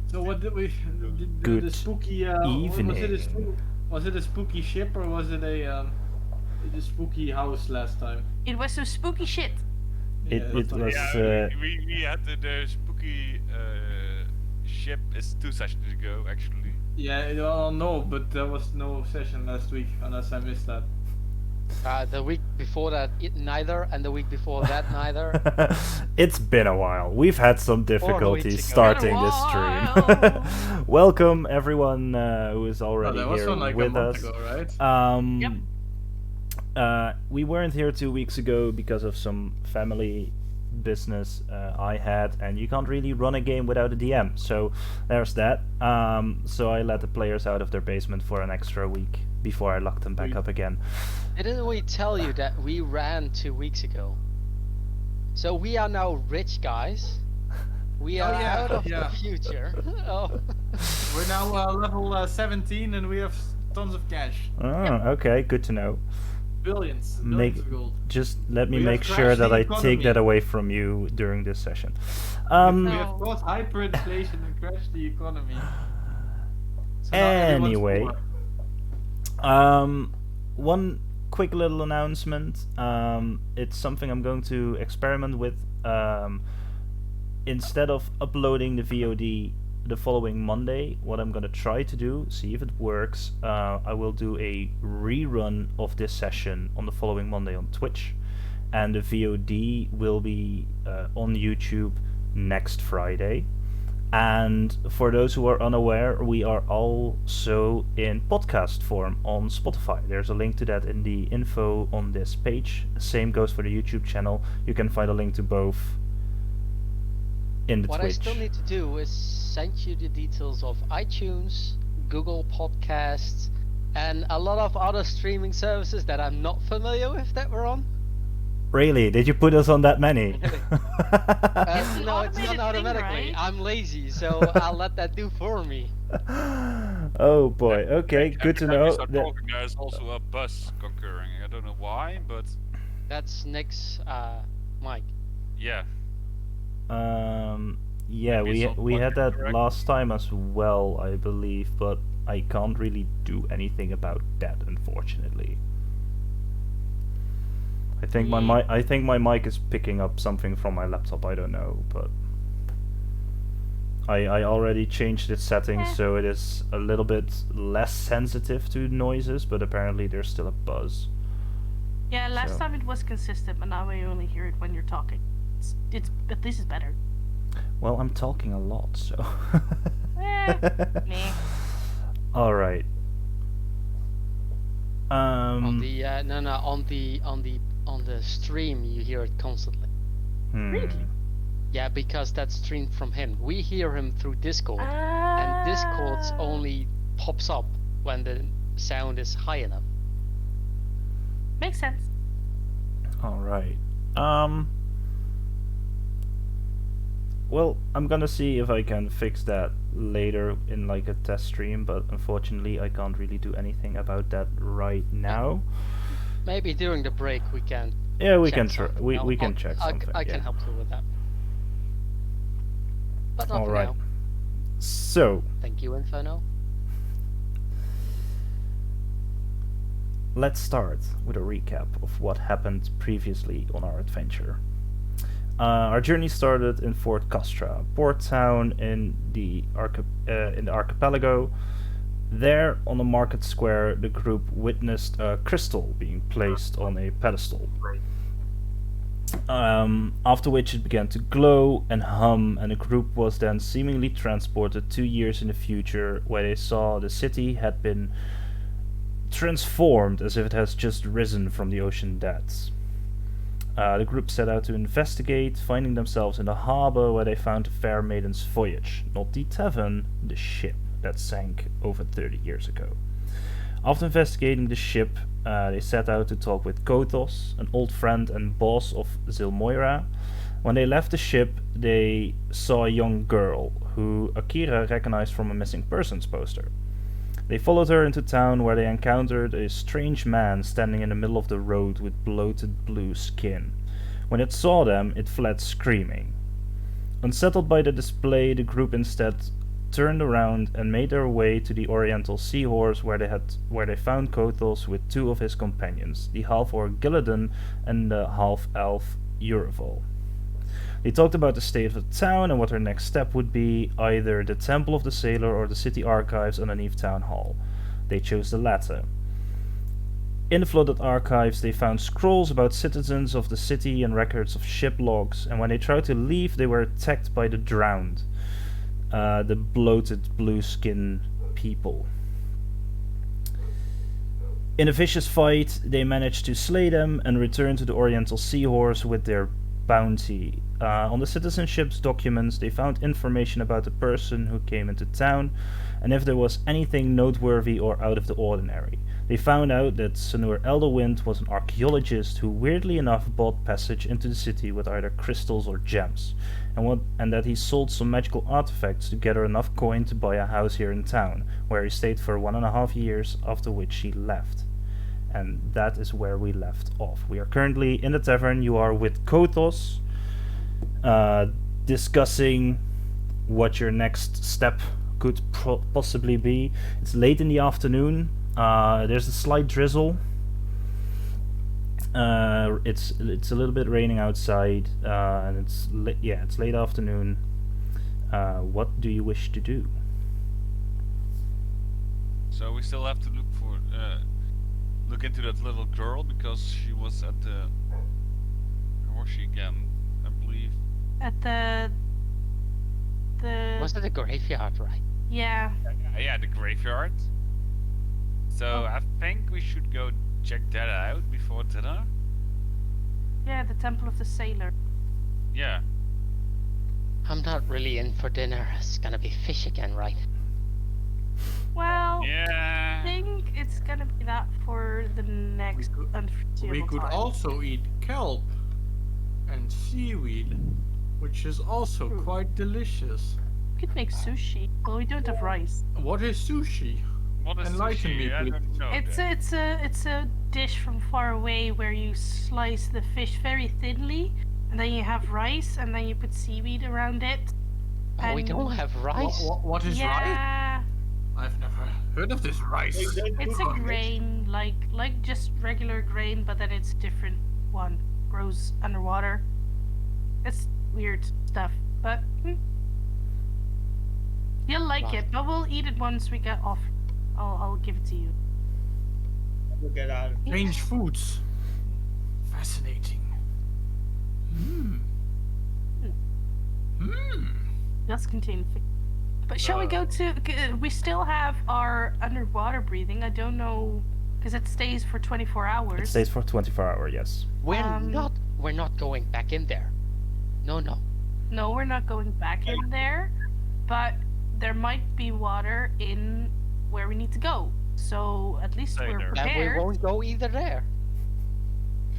So what did we? The Good spooky. evening. Was it a spooky ship or was it a spooky house last time? It was some spooky shit. Yeah, It that's it what I was thought. We had the spooky ship is 2 sessions ago actually. Yeah, well, no, but there was no session last week unless I missed that. The week before that, neither, and the week before that, neither. It's been a while. We've had some difficulties ago. starting Been a this stream. while. Welcome everyone who is No, already that was here from like a with month us. ago, right? We weren't here 2 weeks ago because of some family business I had, and you can't really run a game without a DM. So there's that. So I let the players out of their basement for an extra week before I locked them back up again. Didn't we tell you that we ran 2 weeks ago? So we are now rich guys. We are out of the future. Oh. We're now level 17 and we have tons of cash. Oh, okay, good to know. Billions of gold. Just let me We have make sure crashed that the I take economy. that away from you during this session. We No. have caused hyperinflation and crashed the economy. So now everyone's Anyway, poor. one quick little announcement. It's something I'm going to experiment with. Instead of uploading the VOD the following Monday, what I'm gonna try to do, see if it works, I will do a rerun of this session on the following Monday on Twitch, and the VOD will be on YouTube next Friday. And for those who are unaware, we are also in podcast form on Spotify. There's a link to that in the info on this page. Same goes for the YouTube channel. You can find a link to both in the What Twitch. I still need to do is send you the details of iTunes, Google Podcasts, and a lot of other streaming services that I'm not familiar with that we're on. Really? Did you put us on that many? It's an No, it's automated done thing, automatically. right? I'm lazy, so I'll let that do for me. Oh boy. Okay, good to Every time know. we start that- talking, there's also a bus concurring. I don't know why, but That's Nick's mic. yeah. Yeah, Maybe it's we not had that correct. last time as well, I believe, but I can't really do anything about that, unfortunately. I think my mic is picking up something from my laptop. I don't know, but I already changed its settings so it is a little bit less sensitive to noises, but apparently there's still a buzz. Yeah, last So- time it was consistent, but now I only hear it when you're talking. But this is better. Well, I'm talking a lot, so. Meh. All right. On the on the stream you hear it constantly. Really? Yeah, because that's streamed from him. We hear him through Discord, and Discord's only pops up when the sound is high enough. Makes sense. All right. Well, I'm gonna see if I can fix that later in like a test stream, but unfortunately I can't really do anything about that right now. Maybe during the break we can. Yeah, we check can try. something. We can check I something. I yeah. can help you with that. But not All for right. now. So Thank you, Inferno. let's start with a recap of what happened previously on our adventure. Our journey started in Fort Castra, port town in the archipelago. There, on the market square, the group witnessed a crystal being placed on a pedestal. After which it began to glow and hum, and the group was then seemingly transported 2 years in the future, where they saw the city had been transformed as if it has just risen from the ocean depths. The group set out to investigate, finding themselves in the harbor where they found the Fair Maiden's Voyage, not the tavern, the ship that sank over 30 years ago. After investigating the ship, they set out to talk with Kothos, an old friend and boss of Zilmoira. When they left the ship, they saw a young girl, who Akira recognized from a missing persons poster. They followed her into town, where they encountered a strange man standing in the middle of the road with bloated blue skin. When it saw them, it fled screaming. Unsettled by the display, the group instead turned around and made their way to the Oriental Seahorse, where they found Kothos with 2 of his companions, the half-orc Gillidan and the half-elf Urival. They talked about the state of the town and what their next step would be, either the Temple of the Sailor or the city archives underneath Town Hall. They chose the latter. In the flooded archives, they found scrolls about citizens of the city and records of ship logs, and when they tried to leave, they were attacked by the drowned, the bloated blue-skinned people. In a vicious fight, they managed to slay them and return to the Oriental Seahorse with their bounty. On the citizenship's documents, they found information about the person who came into town, and if there was anything noteworthy or out of the ordinary. They found out that Senor Elderwind was an archaeologist who weirdly enough bought passage into the city with either crystals or gems, and that he sold some magical artifacts to gather enough coin to buy a house here in town, where he stayed for 1.5 years, after which he left. And that is where we left off. We are currently in the tavern. You are with Kothos, discussing what your next step could possibly be. It's late in the afternoon. There's a slight drizzle. It's a little bit raining outside, and it's late afternoon. What do you wish to do? So we still have to look into that little girl, because she was at the... Where was she again? I believe. At the Was it a graveyard, right? yeah. Yeah, the graveyard. So I think we should go check that out before dinner. Yeah, the Temple of the Sailor. Yeah. I'm not really in for dinner. It's gonna be fish again, right? Well, I Yeah. think it's gonna be that for the next unforeseeable We could time. also eat kelp and seaweed, which is also quite delicious. We could make sushi. Well, we don't have rice. What is sushi? What is Enlighten sushi? me, I please. don't know. that. It's a dish from far away where you slice the fish very thinly, and then you have rice, and then you put seaweed around it. Oh, we And- don't have rice. What is rice? Yeah, I've never heard of this rice. it's a grain, like just regular grain, but then it's a different one. Grows underwater. It's weird stuff, but you'll like Right. it. But we'll eat it once we get off. I'll give it to you. We'll get out. Strange foods. Fascinating. Does contain fish. But shall we go to? We still have our underwater breathing. I don't know, because it stays for 24 hours. It stays for 24 hours, yes. We're not going back in there. No. No, we're not going back in there, but there might be water in where we need to go. So at least Stay we're there. And we prepared. won't go either there.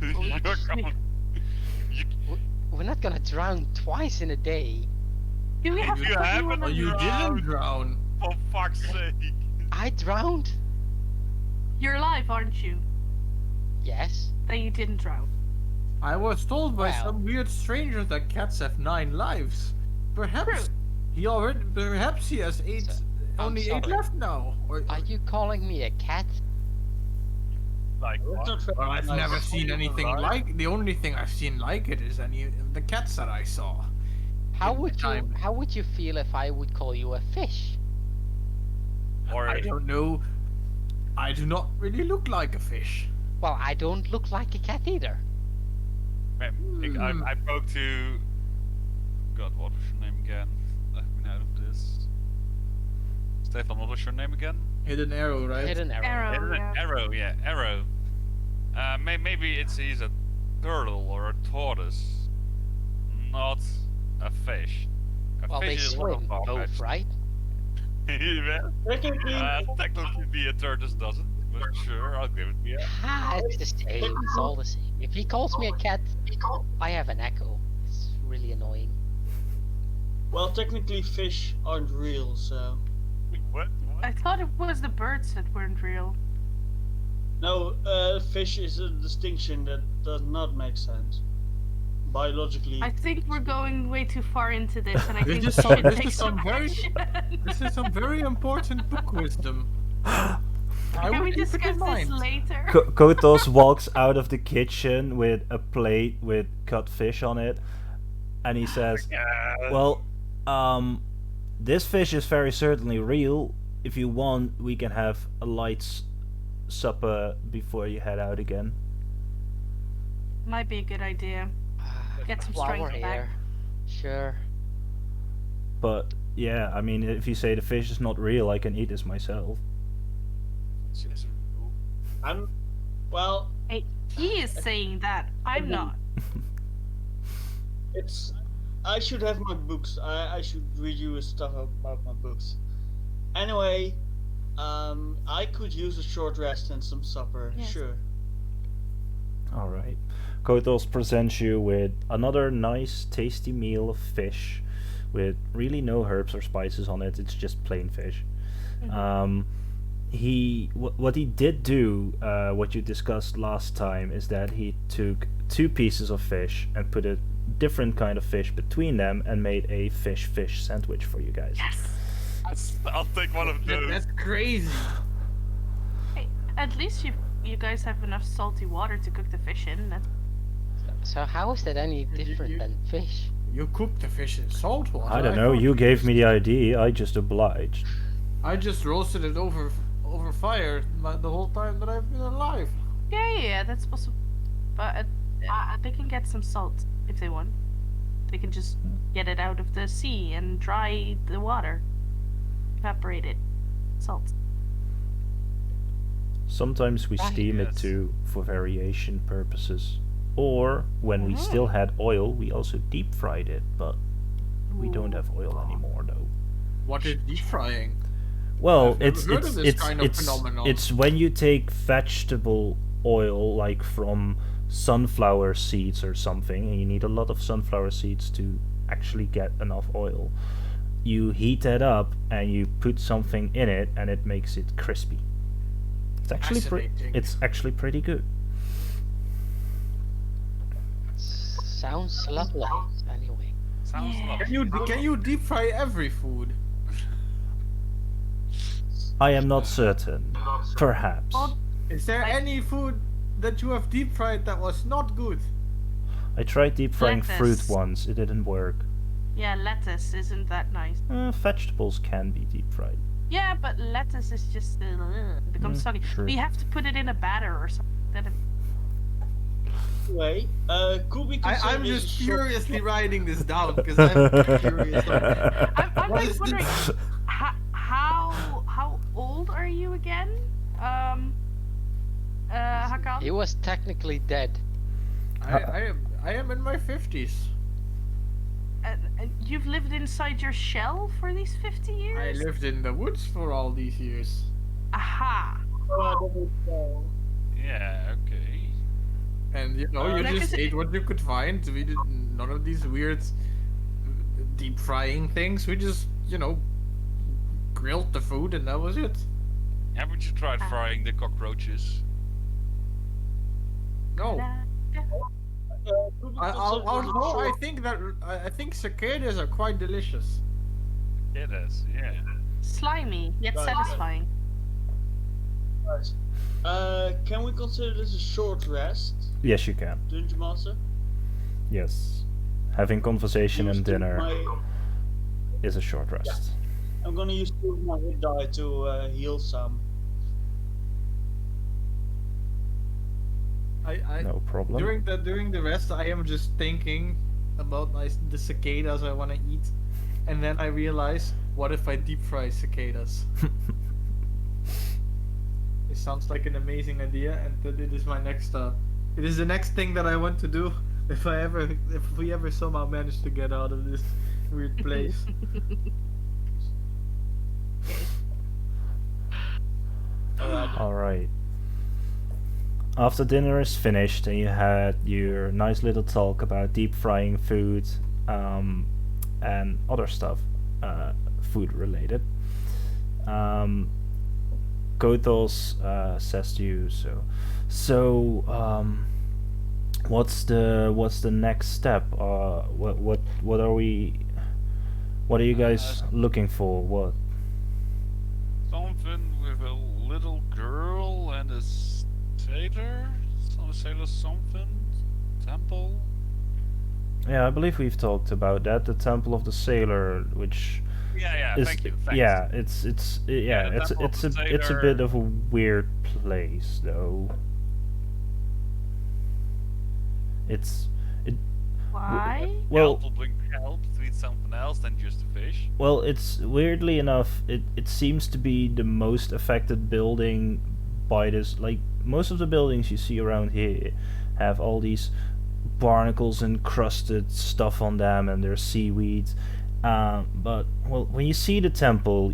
You're going- We're not gonna drown twice in a day. Do we have to You put haven't? you on Well, a you didn't drown. For fuck's sake. I drowned. You're alive, aren't you? Yes. That you didn't drown. I was told by Well. some weird stranger that cats have 9 lives. Perhaps he has 8. So, I'm only 8 sorry. left now. Or, Are you calling me a cat? Like That's what? not fair. well, I've never seen anything like. The only thing I've seen like it is any of the cats that I saw. How In the would you time. how would you feel if I would call you a fish? Or I don't know. I do not really look like a fish. Well, I don't look like a cat either. I spoke to... God, what was your name again? I've been out of this. Stefan, what was your name again? Hidden arrow, right? Hidden arrow. Arrow, yeah. Arrow, yeah, Arrow. Maybe he's a turtle or a tortoise, not a fish. A Well, they fish is one swim of our both, fish. right? Yeah. Technically, Technically, a tortoise doesn't, but sure, I'll give it to you. Ah, it's the same. It's all the same. If he calls me a cat, I have an echo. It's really annoying. well, technically fish aren't real, so What? I thought it was the birds that weren't real. no. Fish is a distinction that does not make sense. biologically. I think we're going way too far into this, and I This think is we some- should this take is some some very- action. This is some very important book wisdom. I Can will we keep it discuss in this mind. later? Kotos walks out of the kitchen with a plate with cut fish on it, and he says, "Well, this fish is very certainly real. If you want, we can have a light supper before you head out again." Might be a good idea. Get some While strength we're back. here. Sure. But yeah, I mean, if you say the fish is not real, I can eat this myself. I'm, well, Hey, he is saying that. I'm not. it's. I should have my books. I should read you stuff about my books. Anyway, I could use a short rest and some supper. Yes. Sure. All right. Kotos presents you with another nice, tasty meal of fish, with really no herbs or spices on it. It's just plain fish. What he did do, what you discussed last time, is that he took two pieces of fish and put a different kind of fish between them and made a fish sandwich for you guys. Yes. I'll take one of those. That's crazy. Hey, at least you guys have enough salty water to cook the fish in. That's So how is that any different you- than fish? You cook the fish in salt water. I don't know. thought You we gave just- me the idea. I just obliged. I just roasted it over fire the whole time that I've been alive. yeah, that's possible. But they can get some salt if they want. They can just get it out of the sea and dry the water, evaporate it, salt. Sometimes we Right. steam it Yes. too for variation purposes. Or when we still had oil, we also deep fried it, but we don't have oil anymore though. What is deep frying? Well, I've never it's heard it's of this it's kind of it's phenomenon. it's when you take vegetable oil like from sunflower seeds or something, and you need a lot of sunflower seeds to actually get enough oil. You heat that up and you put something in it, and it makes it crispy. Fascinating. It's actually pretty good. Sounds lovely. Anyway. Sounds Yeah. lovely. Can you deep fry every food? I am not certain. Perhaps. Well, Is there Like- any food that you have deep fried that was not good? I tried deep frying fruit Lettuce. once. It didn't work. Yeah, lettuce isn't that nice. Vegetables can be deep fried. Yeah, but lettuce is just it becomes soggy. true. We have to put it in a batter or something. Then it- Anyway, could we consider I'm this just a short- curiously writing this down because I'm curious. I'm What like is the- wondering how old are you again? Hakan? He was technically dead. I am in my 50s. And you've lived inside your shell for these 50 I years? lived in the woods for all these years. Aha! Yeah, okay. And you know, you Like, just is it- ate what you could find. We did none of these weird deep frying things. We just, grilled the food and that was it. Haven't you tried frying the cockroaches? No. Could we I'll consider this a go. short- I think cicadas are quite delicious. It is, yeah. Slimy, yet Right. satisfying. Can we consider this a short rest, Yes, you can. Dungeon Master? Yes. Having conversation Use and two of dinner my- is a short rest. I'm gonna use 2 of my hit die to heal some. No problem. During the rest, I am just thinking about the cicadas I want to eat, and then I realize, what if I deep fry cicadas? It sounds like an amazing idea, and that it is my next. It is the next thing that I want to do if we ever somehow manage to get out of this weird place. All right. After dinner is finished and you had your nice little talk about deep frying food and other stuff, food related, Kothos says to you, so what's the next step? What are we? What are you guys looking for? What? Something with a little girl and a sailor. Some sailor something. Temple. Yeah, I believe we've talked about that. The Temple of the Sailor, which Yeah, is thank you. Thanks. yeah, it's Yeah, the it's Temple of it's the a bit Sailor. of a weird place though. It's it Why? well Help will bring help to eat something else than just a fish. well it's weirdly enough it seems to be the most affected building by this. Like most of the buildings you see around here have all these barnacles encrusted stuff on them and there's seaweed. But well, when you see the temple,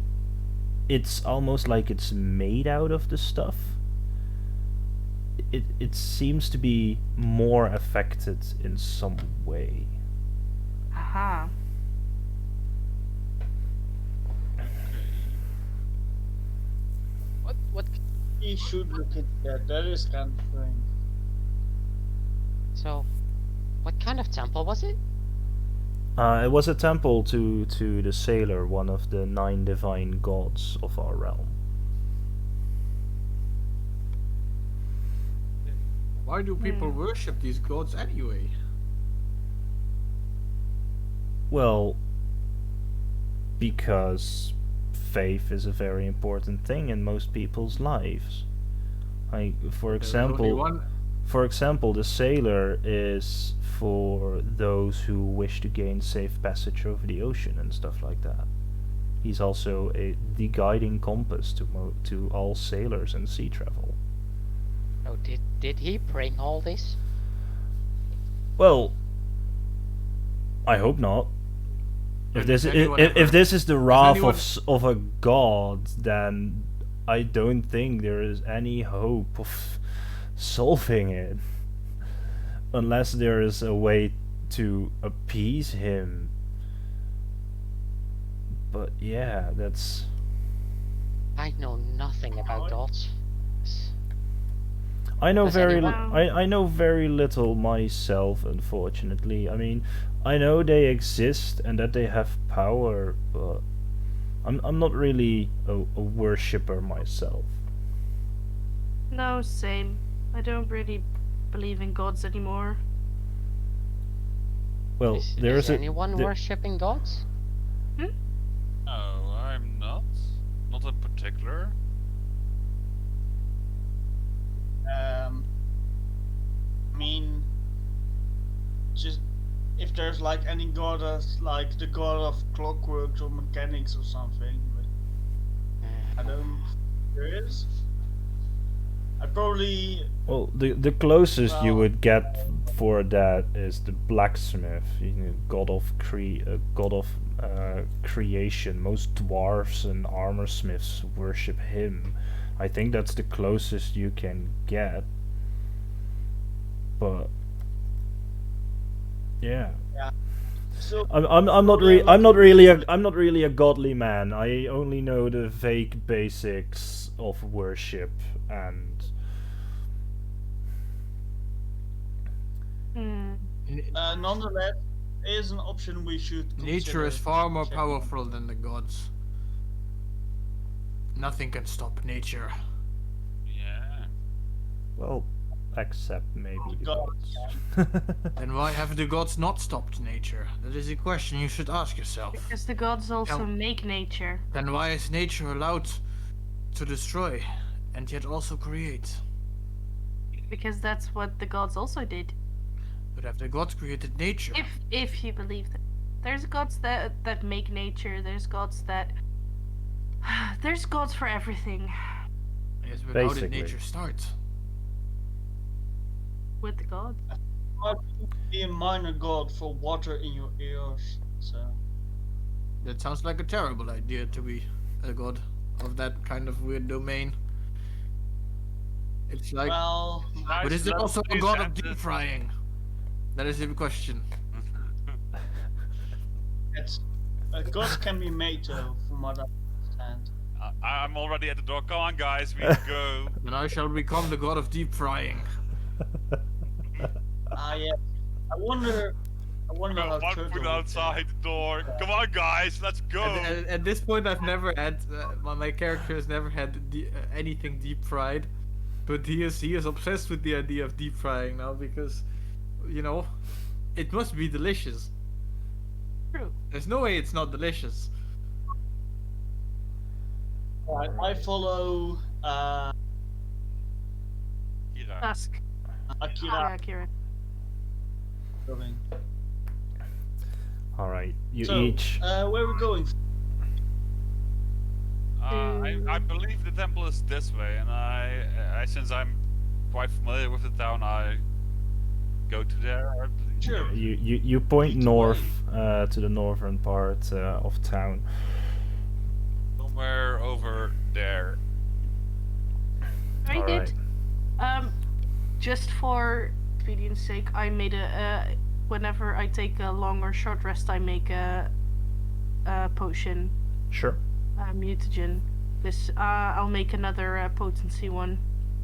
it's almost like it's made out of the stuff. It seems to be more affected in some way. Aha. What? We should look into that. That is kind of strange. So, what kind of temple was it? It was a temple to the sailor, one of the 9 divine gods of our realm. Why do people worship these gods anyway? Well, because faith is a very important thing in most people's lives. Like for There's only example, one. the sailor is for those who wish to gain safe passage over the ocean and stuff like that. He's also the guiding compass to all sailors and sea travel. Oh, did he bring all this? Well, I hope not. If And this has anyone if ever- this is the wrath anyone- of a god, then I don't think there is any hope of solving it, unless there is a way to appease him. But yeah, that's. I know nothing about gods. I know Does very anyone- I know very little myself, unfortunately. I mean, I know they exist and that they have power, but I'm not really a worshipper myself. No, same. I don't really believe in gods anymore. Well, Is there's anyone there- worshipping gods? No, I'm not. Not in particular. I mean, just if there's like any god as like the god of clockworks or mechanics or something, but I don't. There is. I probably Well, the closest you Well- would get for that is the blacksmith, god of creation. Most dwarves and armor smiths worship him. I think that's the closest you can get. But yeah, still I'm not really a godly man. I only know the vague basics of worship and. Hmm. nonetheless is an option we should. Nature is consider far more checking. powerful than the gods. Nothing can stop nature. Yeah. Well, except maybe the gods, gods. Then why have the gods not stopped nature? That is a question you should ask yourself. Because the gods also Tell- make nature. Then why is nature allowed to destroy and yet also create? Because that's what the gods also did. But have the gods created nature? If you believe that. There's gods that make nature, there's gods that there's gods for everything. Yes, but how Basically. did nature start? With the gods. But you could be a minor god for water in your ears. So That sounds like a terrible idea to be a god of that kind of weird domain. It's like, well, but is there Nice also a lovely god of deep sentence. frying? That is the question. it's gods can be made though, from what I understand. I'm already at the door. Come on, guys, we need to go. Then I shall become the god of deep frying. yeah. I wonder Go how 1 Turtle foot would outside the door. Come on, guys, let's go. At this point, I've never had my character has never had anything deep fried, but he is obsessed with the idea of deep frying now because, you know, it must be delicious. True. There's no way it's not delicious. Right, I follow Kira. Dusk. Akira. Yeah, Kira. Going. All right, you So, each. where are we going? I believe the temple is this way, and I since I'm quite familiar with the town, I go to there. I believe. Sure. You point Lead the north to the northern part of town. Somewhere over there. Very All good. right. Just for expedience sake, I made a whenever I take a long or short rest, I make a potion, Sure. mutagen. This I'll make another potency one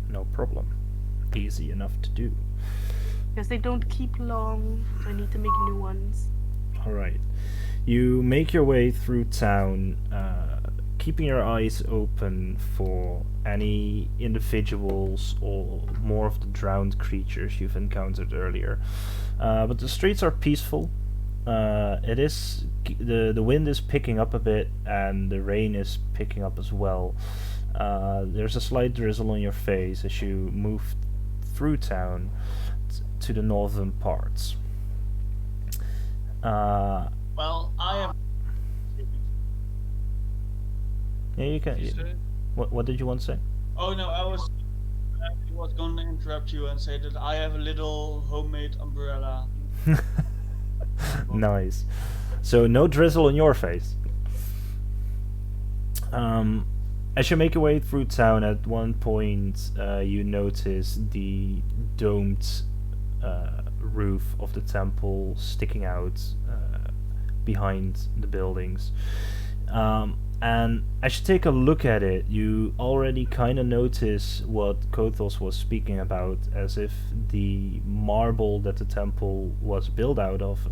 No problem. Easy enough to do. because they don't keep long. So I need to make new ones. All right. You make your way through town, keeping your eyes open for any individuals or more of the drowned creatures you've encountered earlier. But the streets are peaceful. The wind is picking up a bit, and the rain is picking up as well. There's a slight drizzle on your face as you move through town to the northern parts. Well, I am. Yeah, you can. You say? What did you want to say? Oh no, I was going to interrupt you and say that I have a little homemade umbrella. Nice. So no drizzle on your face. As you make your way through town, at one point you notice the domed roof of the temple sticking out behind the buildings. And as you take a look at it, you already kind of notice what Kothos was speaking about, as if the marble that the temple was built out of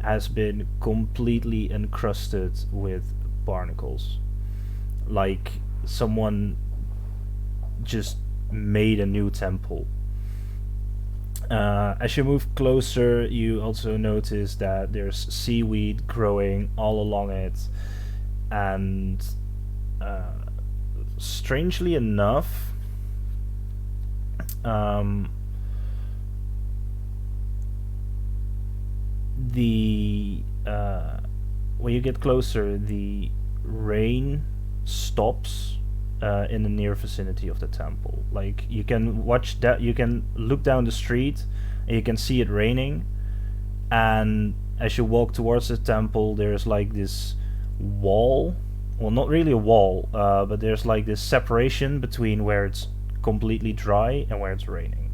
has been completely encrusted with barnacles. Like someone just made a new temple. As you move closer, you also notice that there's seaweed growing all along it. And strangely enough, when you get closer, the rain stops in the near vicinity of the temple. Like you can watch that, you can look down the street, and you can see it raining. And as you walk towards the temple, there's like this wall, well, not really a wall, but there's like this separation between where it's completely dry and where it's raining.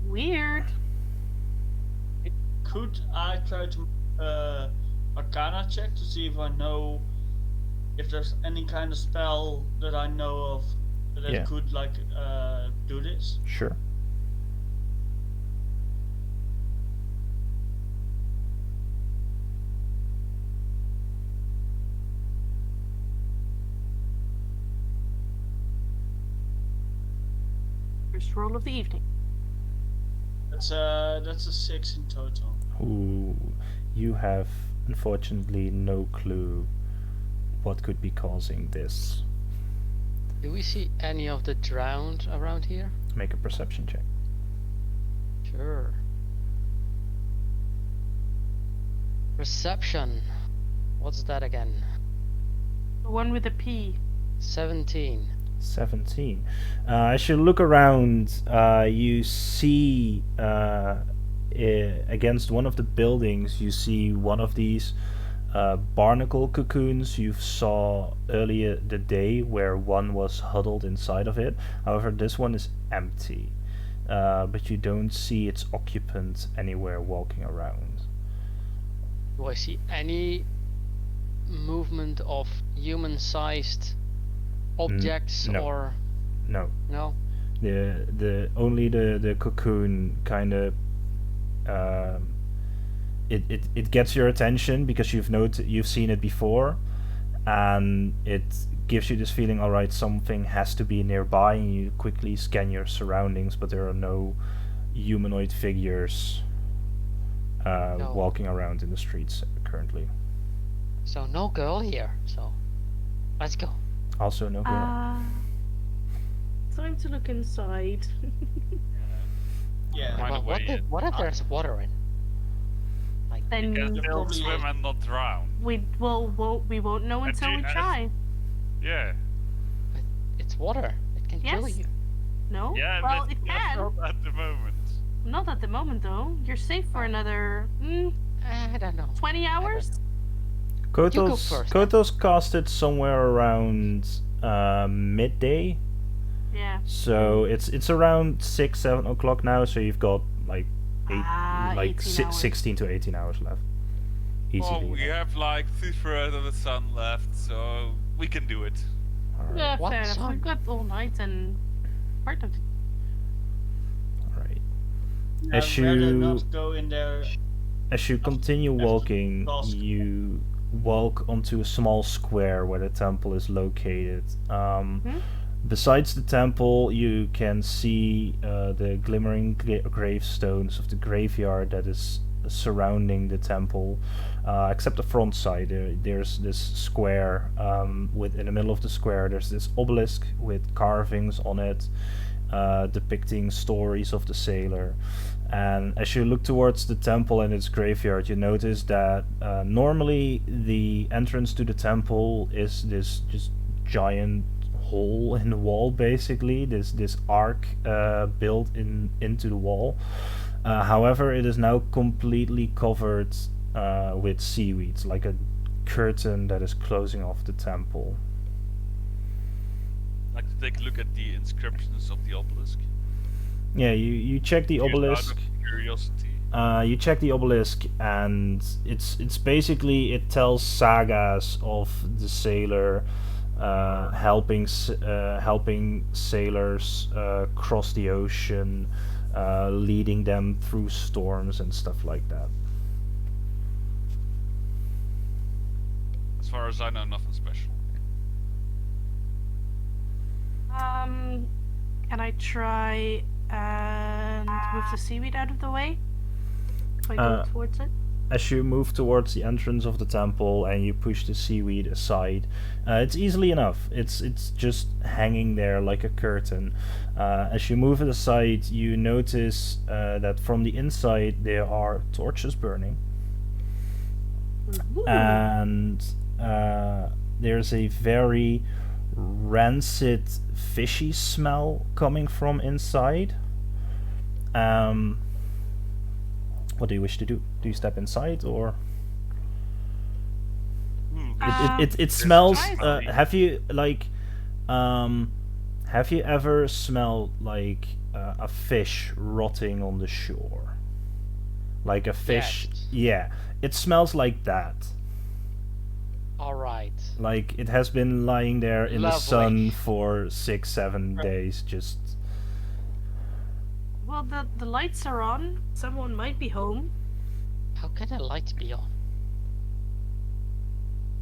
Weird. Could I try to Arcana check to see if I know if there's any kind of spell that I know of that Yeah. could like do this? Sure. First roll of the evening. That's a 6 in total. Ooh, you have unfortunately no clue what could be causing this. Do we see any of the drowned around here? Make a perception check. Sure. Perception. What's that again? The one with the P. 17. 17. As you look around, you see against one of the buildings, you see one of these barnacle cocoons you saw earlier the day, where one was huddled inside of it. However, this one is empty, but you don't see its occupant anywhere walking around. Do I see any movement of human-sized objects no. or No. no? The only the cocoon kind of it gets your attention because you've seen it before, and it gives you this feeling, all right, something has to be nearby, and you quickly scan your surroundings, but there are no humanoid figures No. walking around in the streets currently. So no girl here. So let's go. Also no girl. Time to look inside. Yeah. Find a Well, way in. what if there's water in? Like, Then Can You're still probably swim like- and not drown. we won't know until we you- try. Yeah. it's water. It can kill Yes. you. No? Yeah, Well, but it not can. at the moment. Not at the moment, though. You're safe for another I don't know. 20 hours. go Kotos first. Kotos casted somewhere around midday. Yeah. So it's around 6-7 o'clock now. So you've got like 18 hours. 16 to 18 hours left. Easily. Well, we have like 2/3 of the sun left, so we can do it. Alright. Yeah, What fair enough. sun? We've got all night and part of the Alright. I'd As rather you- not go in there. As you continue after walking, dusk. you walk onto a small square where the temple is located. Besides the temple, you can see the glimmering gravestones of the graveyard that is surrounding the temple. Except the front side, there's this square. With in the middle of the square, there's this obelisk with carvings on it, depicting stories of the sailor. And as you look towards the temple and its graveyard, you notice that normally the entrance to the temple is this just giant hole in the wall, basically this arc built into the wall. However, it is now completely covered with seaweeds, like a curtain that is closing off the temple. I'd like to take a look at the inscriptions of the obelisk. Yeah, you check the Just obelisk. Out of curiosity. You check the obelisk, and it's basically, it tells sagas of the sailor helping sailors cross the ocean, leading them through storms and stuff like that. As far as I know, nothing special. Can I try and move the seaweed out of the way? If I go towards it? As you move towards the entrance of the temple and you push the seaweed aside, it's easily enough. It's just hanging there like a curtain. As you move it aside, you notice that from the inside there are torches burning, Ooh. and there's a very rancid, fishy smell coming from inside. What do you wish to do? Do you step inside, or it smells? surprisingly. Have you ever smelled like a fish rotting on the shore? Like a fish? Yes. Yeah, it smells like that. All right. Like it has been lying there in the Lovely. sun for 6-7 days, just. Well, the lights are on. Someone might be home. How can the lights be on?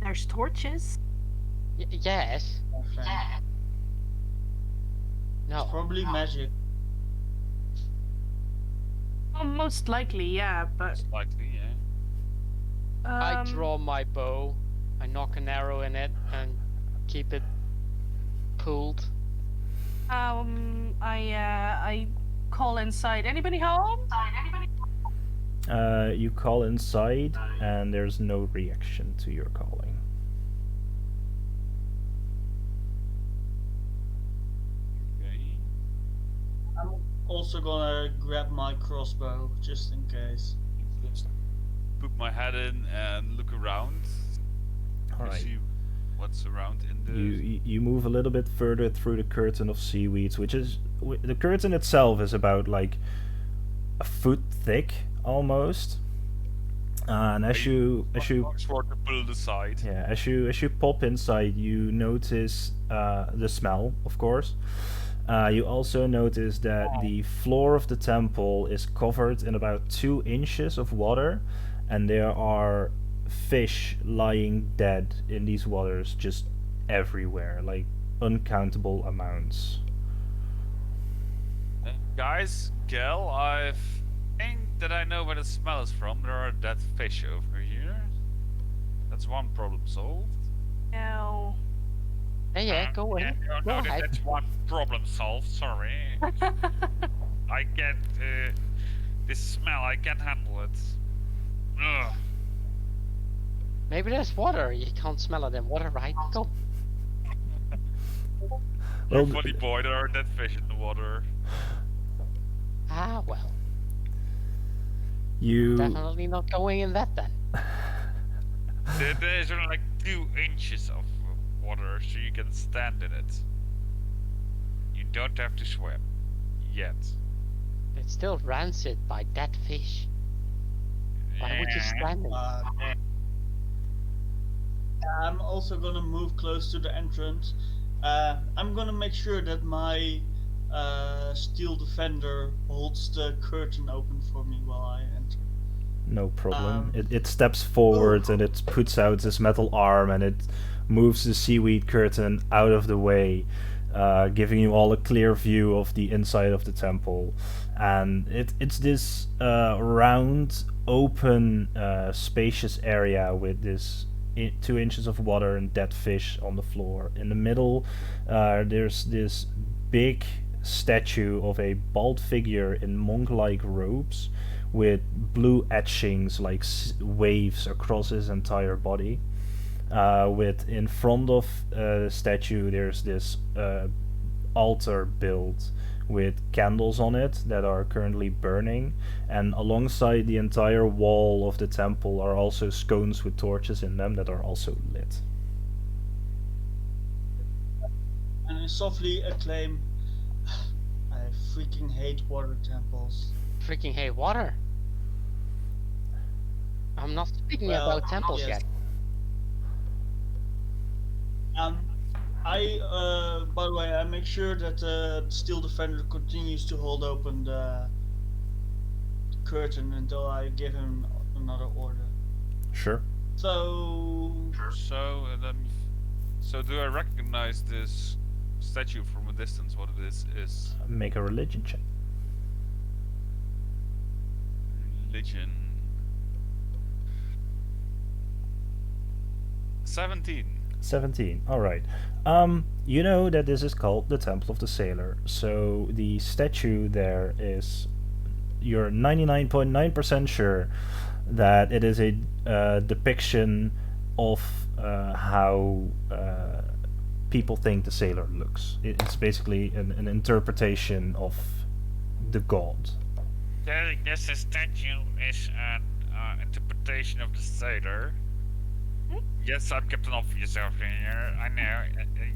There's torches. Yes. It's No. probably magic. Oh, most likely, yeah, but Most likely, yeah. I draw my bow. I knock an arrow in it and keep it cooled. I call inside. Anybody home? You call inside, and there's no reaction to your calling. Okay. I'm also gonna grab my crossbow just in case. Just put my head in and look around. All to right. See what's around in the. You move a little bit further through the curtain of seaweeds, which is the curtain itself is about like a foot thick almost. And as you Sort to pull aside. yeah, as you pop inside, you notice the smell, of course. You also notice that the floor of the temple is covered in about 2 inches of water, and there are fish lying dead in these waters just everywhere, like uncountable amounts. Guys, Gel, I think that I know where the smell is from. There are dead fish over here. That's one problem solved. No. Yeah, go in. Yeah, Go no, ahead. that's one problem solved. Sorry. I can't. This smell, I can't handle it. Ugh. Maybe there's water. You can't smell it in water, right? Go. Well, You funny boy, there are dead fish in the water. Ah, well. you Definitely not going in that then. There's only like 2 inches of water, so you can stand in it. You don't have to swim. Yet. It's still rancid by dead fish. Why would you stand in it? I'm also gonna move close to the entrance. I'm gonna make sure that my steel defender holds the curtain open for me while I enter. no problem. Um, It steps forward and it puts out this metal arm and it moves the seaweed curtain out of the way, giving you all a clear view of the inside of the temple. And it's this round, open, spacious area with this 2 inches of water and dead fish on the floor. In the middle, there's this big statue of a bald figure in monk-like robes with blue etchings like waves across his entire body. With in front of the statue, there's this altar built with candles on it that are currently burning, and alongside the entire wall of the temple are also scones with torches in them that are also lit. And I softly acclaim, I freaking hate water temples. Freaking hate water. I'm not speaking Well, about temples yes. yet. By the way, I make sure that the steel defender continues to hold open the curtain until I give him another order. Sure. So, So do I recognize this statue from a distance? What it is Make a religion check. religion. 17. 17. Alright. You know that this is called the Temple of the Sailor. So the statue there is. You're 99.9% sure that it is a depiction of how people think the sailor looks. It's basically an interpretation of the god. I guess the statue is an interpretation of the sailor. Yes, I'm Captain Obvious over here. I know.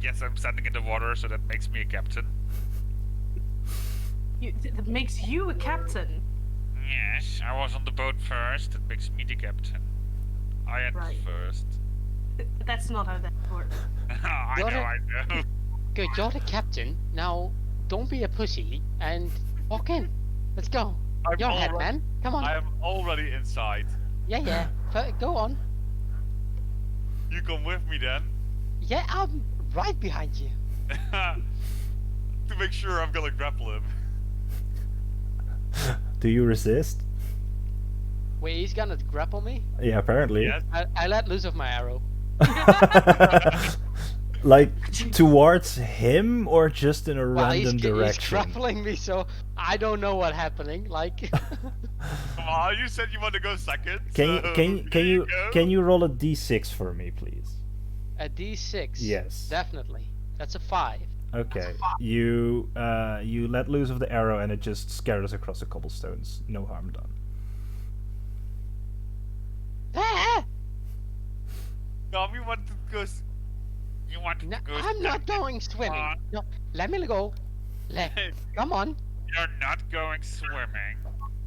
Yes, I'm standing in the water, so that makes me a captain. That makes you a captain. Yes, I was on the boat first. That makes me the captain. I entered Right. first. That's not how that works. I You're know. Good, you're the captain. Now, don't be a pussy and walk in. Let's go. I'm You're head already- man. Come on. I am already inside. Yeah. Go on. You come with me then. Yeah, I'm right behind you. To make sure I'm gonna grapple him. Do you resist? Wait, he's gonna grapple me? Yeah, apparently. Yes. I let loose of my arrow. Like towards him or just in a Well, random he's direction? grappling me, so I don't know what's happening. Like, Well, you said you want to go second. Can so can here you go. can you roll a d6 for me, please? a D6. Yes. Definitely. That's a 5. Okay. You let loose of the arrow and it just scatters across the cobblestones. No harm done. Ah! No, you want to go. You want to No, go. I'm not going swimming. on. No, let me go. Come on. You're not going swimming.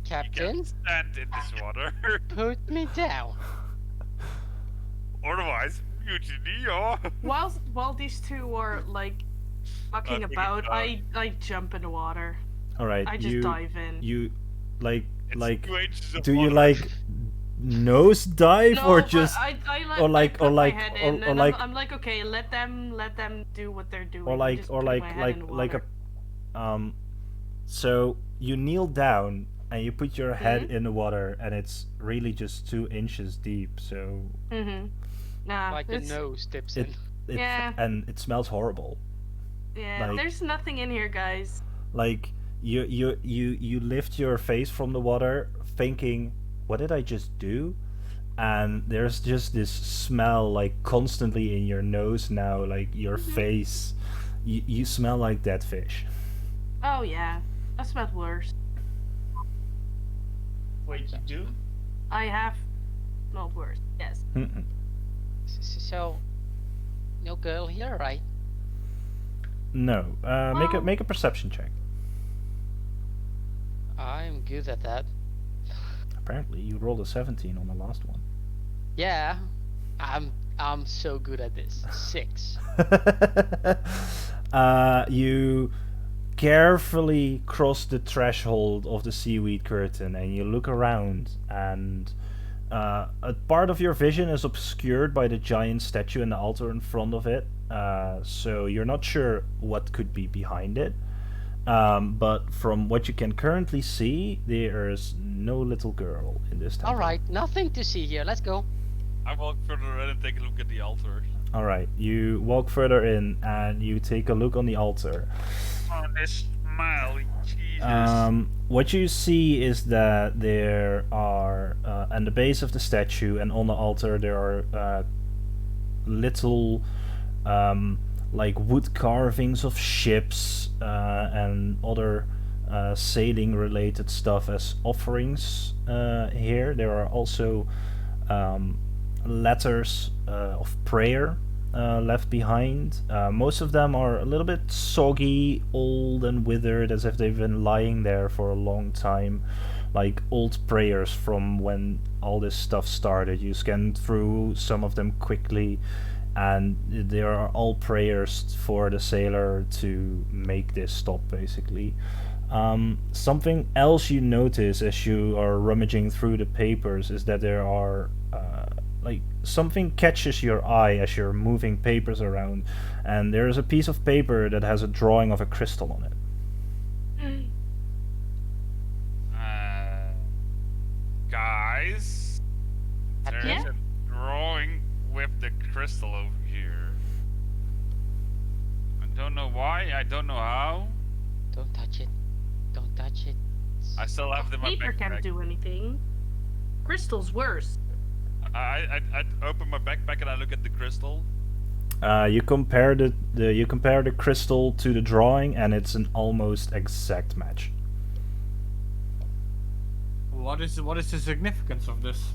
You Captain, can stand in this water. put me down. Otherwise, mutiny or... While these two were like fucking Okay, about, I jump in the water. All right. I just dive in. You like It's like 2 inches of do you water. like nose dive No, or but just I put my head in, and like I'm like, okay, let them do what they're doing. or I'm like just or putting like my head in the like water. a so you kneel down and you put your head Mhm. in the water and it's really just 2 inches deep. So Nah, Like your it's, nose dips it in. Yeah. and it smells horrible. yeah. like- There's nothing in here, guys. Like you lift your face from the water thinking, what did I just do? And there's just this smell like constantly in your nose now, like your face. You smell like dead fish. Oh yeah, that smelled worse. Wait, you do? I have smelled worse. Yes. Mm-mm. So, no girl here, right? No. Well- Make a perception check. I'm good at that. Apparently you rolled a 17 on the last one. Yeah, I'm so good at this. 6. You carefully cross the threshold of the seaweed curtain and you look around, and a part of your vision is obscured by the giant statue and the altar in front of it, so you're not sure what could be behind it. But from what you can currently see, there is no little girl in this temple. Alright, nothing to see here. Let's go. I walk further in and take a look at the altar. Alright, you walk further in and you take a look on the altar. Oh, this smell, Jesus. What you see is that there are, at the base of the statue and on the altar, there are little, like wood carvings of ships and other sailing-related stuff as offerings here. There are also letters of prayer left behind. Most of them are a little bit soggy, old, and withered, as if they've been lying there for a long time, like old prayers from when all this stuff started. You scan through some of them quickly, and there are all prayers for the sailor to make this stop, basically. Something else you notice as you are rummaging through the papers is that there are like something catches your eye as you're moving papers around, and there's a piece of paper that has a drawing of a crystal on it. Guys, there's Yeah? a drawing with the crystal over here. I don't know why, I don't know how. Don't touch it. Don't touch it. I still have them in my Paper can't backpack. do anything. Crystal's worse. I open my backpack and I look at the crystal. You compare the crystal to the drawing, and it's an almost exact match. What is the significance of this?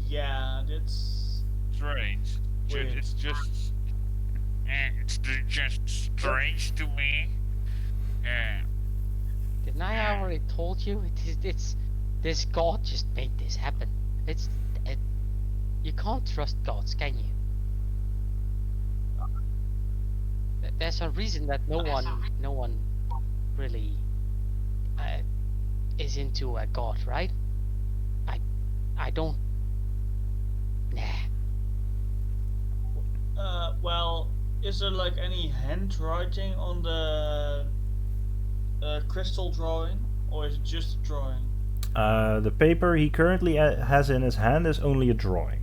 Yeah, that's Strange. Weird. It's just strange to me. Didn't I already told you? It's this God just made this happen. You can't trust gods, can you? There's a reason that no one really is into a god, right? I don't. Nah. well, is there like any handwriting on the crystal drawing, or is it just a drawing? The paper he currently has in his hand is only a drawing,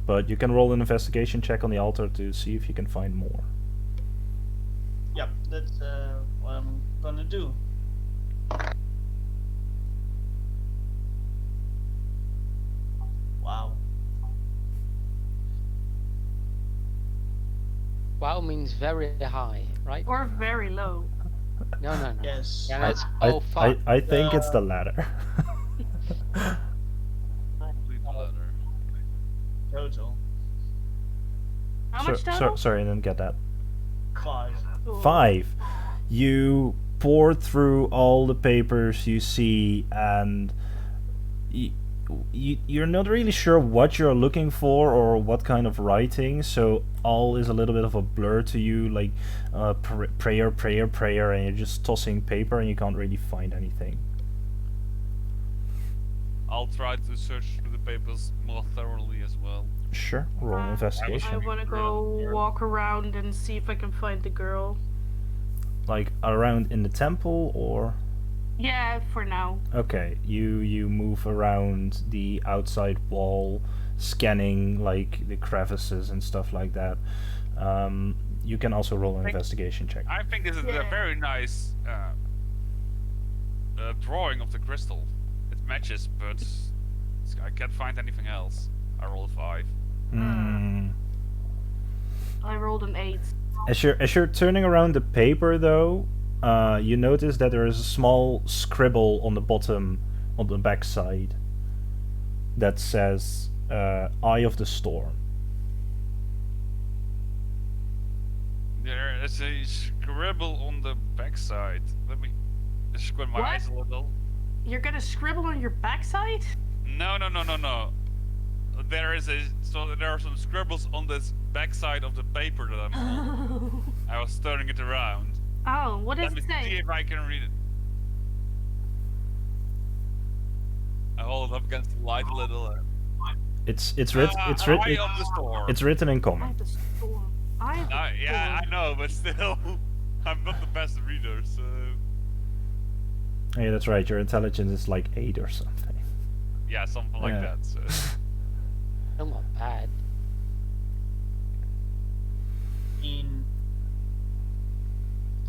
but you can roll an investigation check on the altar to see if you can find more. Yep, that's what I'm gonna do. Wow. Wow means very high, right? Or very low. No. Yes. Yeah, that's I think it's the latter. Probably the letter. Total. How much total? Sorry, I didn't get that. 5. Cool. 5. You pour through all the papers you see, and you're not really sure what you're looking for or what kind of writing, so all is a little bit of a blur to you, like prayer, prayer, prayer, and you're just tossing paper and you can't really find anything. I'll try to search through the papers more thoroughly as well. Sure, roll an I investigation. want to go walk around and see if I can find the girl. Like around in the temple, or Yeah, for now. okay, you move around the outside wall, scanning like the crevices and stuff like that. You can also roll an investigation check. I think this is a Yeah. very nice drawing of the crystal. It matches, but I can't find anything else. I rolled a 5. Hmm. I rolled an 8. As you're turning around the paper, though, you notice that there is a small scribble on the bottom, on the back side, that says "Eye of the Storm." There is a scribble on the backside. Let me squint my What? eyes a little. You're gonna scribble on your backside? No. There are some scribbles on this backside of the paper that I'm holding. I was turning it around. Oh, what does Let me it see say? if I can read it. I hold it up against the light a little. It's It's Eye of the storm. written in I common. have the storm. I have the Yeah, storm. I know, but still, I'm not the best reader, so Yeah, that's right. Your intelligence is like 8 or something. yeah, something like Yeah. that. So. I'm not bad. In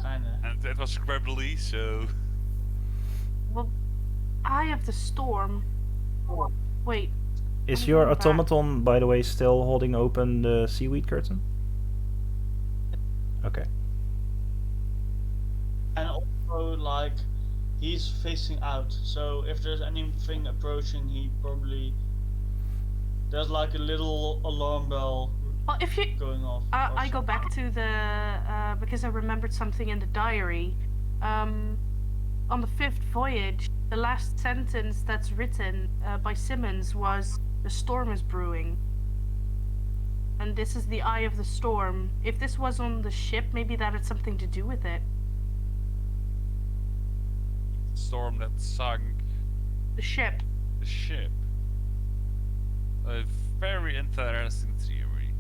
kinda. And it was scribbly, so Well, I have the storm. Wait, Is I'm your going back. automaton, by the way, still holding open the seaweed curtain? Okay. And also, like, he's facing out, so if there's anything approaching, he probably. There's like a little alarm bell well, if you going off. or I go something. back to the because I remembered something in the diary. On the 5th voyage, the last sentence that's written by Simmons was "The storm is brewing," and this is the eye of the storm. If this was on the ship, maybe that had something to do with it. storm that sunk The ship. the ship. A very interesting theory,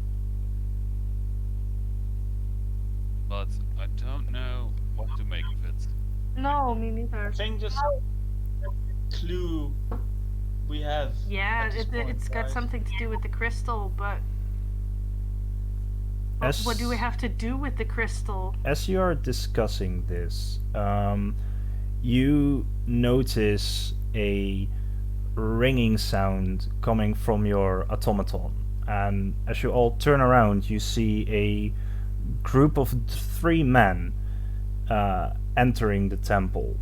but I don't know what to make of it. No, me neither. I think that's the clue we have. Yeah, at this point, it's got right? something to do with the crystal, but what do we have to do with the crystal? As you are discussing this, you notice a ringing sound coming from your automaton, and as you all turn around, you see a group of 3 men entering the temple.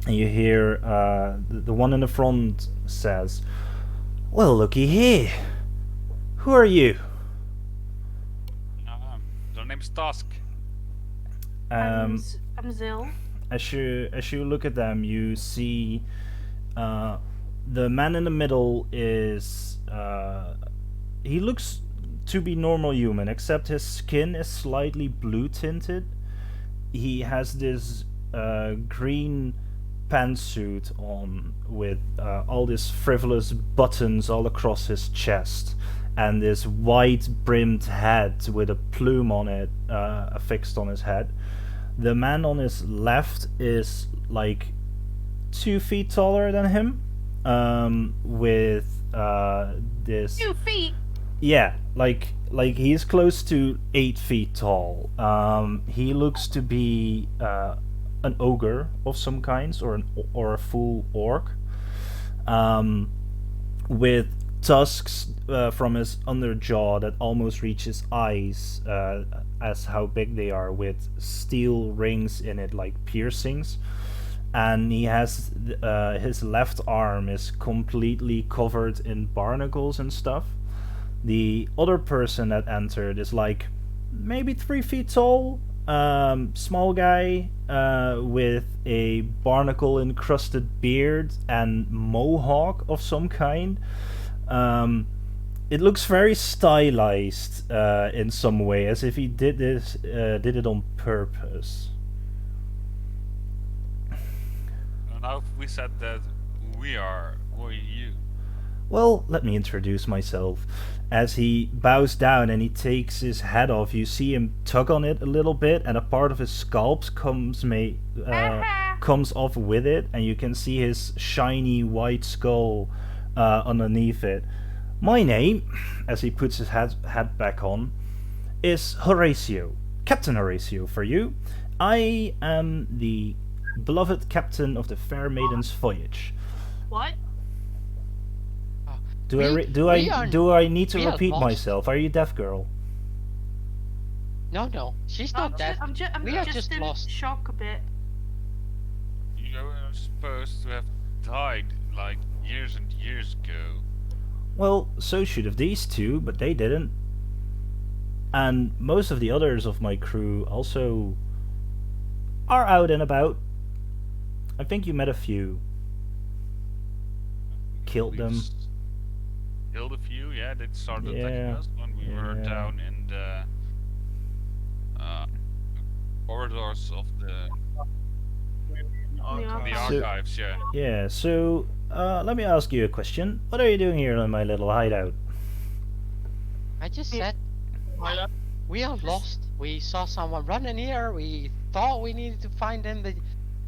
And you hear the one in the front says, "Well, looky here. Who are you?" Their name's Tusk. I'm Zil. As you look at them, you see the man in the middle is he looks to be normal human, except his skin is slightly blue tinted. He has this green pantsuit on with all these frivolous buttons all across his chest, and this white brimmed hat with a plume on it affixed on his head. The man on his left is like 2 feet taller than him, with this 2 feet. yeah, like he's close to 8 feet tall. He looks to be an ogre of some kinds, or a full orc, with tusks from his underjaw that almost reach his eyes, as how big they are, with steel rings in it like piercings. And he has his left arm is completely covered in barnacles and stuff. The other person that entered is like maybe 3 feet tall, small guy with a barnacle encrusted beard and mohawk of some kind. It looks very stylized in some way, as if he did it on purpose. Now we said that we are, who are you? Well, let me introduce myself. As he bows down and he takes his hat off, you see him tug on it a little bit, and a part of his scalp comes off with it, and you can see his shiny white skull underneath it. My name, as he puts his hat back on, is Horatio. Captain Horatio for you. I am the beloved captain of the Fair Maiden's voyage. What? Do I need to repeat myself? Are you deaf, girl? No, she's not deaf. I'm We are just just in lost. shock a bit. You are supposed to have died like years and years ago. Well, so should have these two, but they didn't. And most of the others of my crew also are out and about. I think you met a few. Killed We them. s- Killed a few, yeah. They started attacking Yeah, us when we were yeah. down in the corridors of the Archives. So- archives, yeah. Yeah, so let me ask you a question. What are you doing here in my little hideout? I just said we are lost. We saw someone running here. We thought we needed to find him, but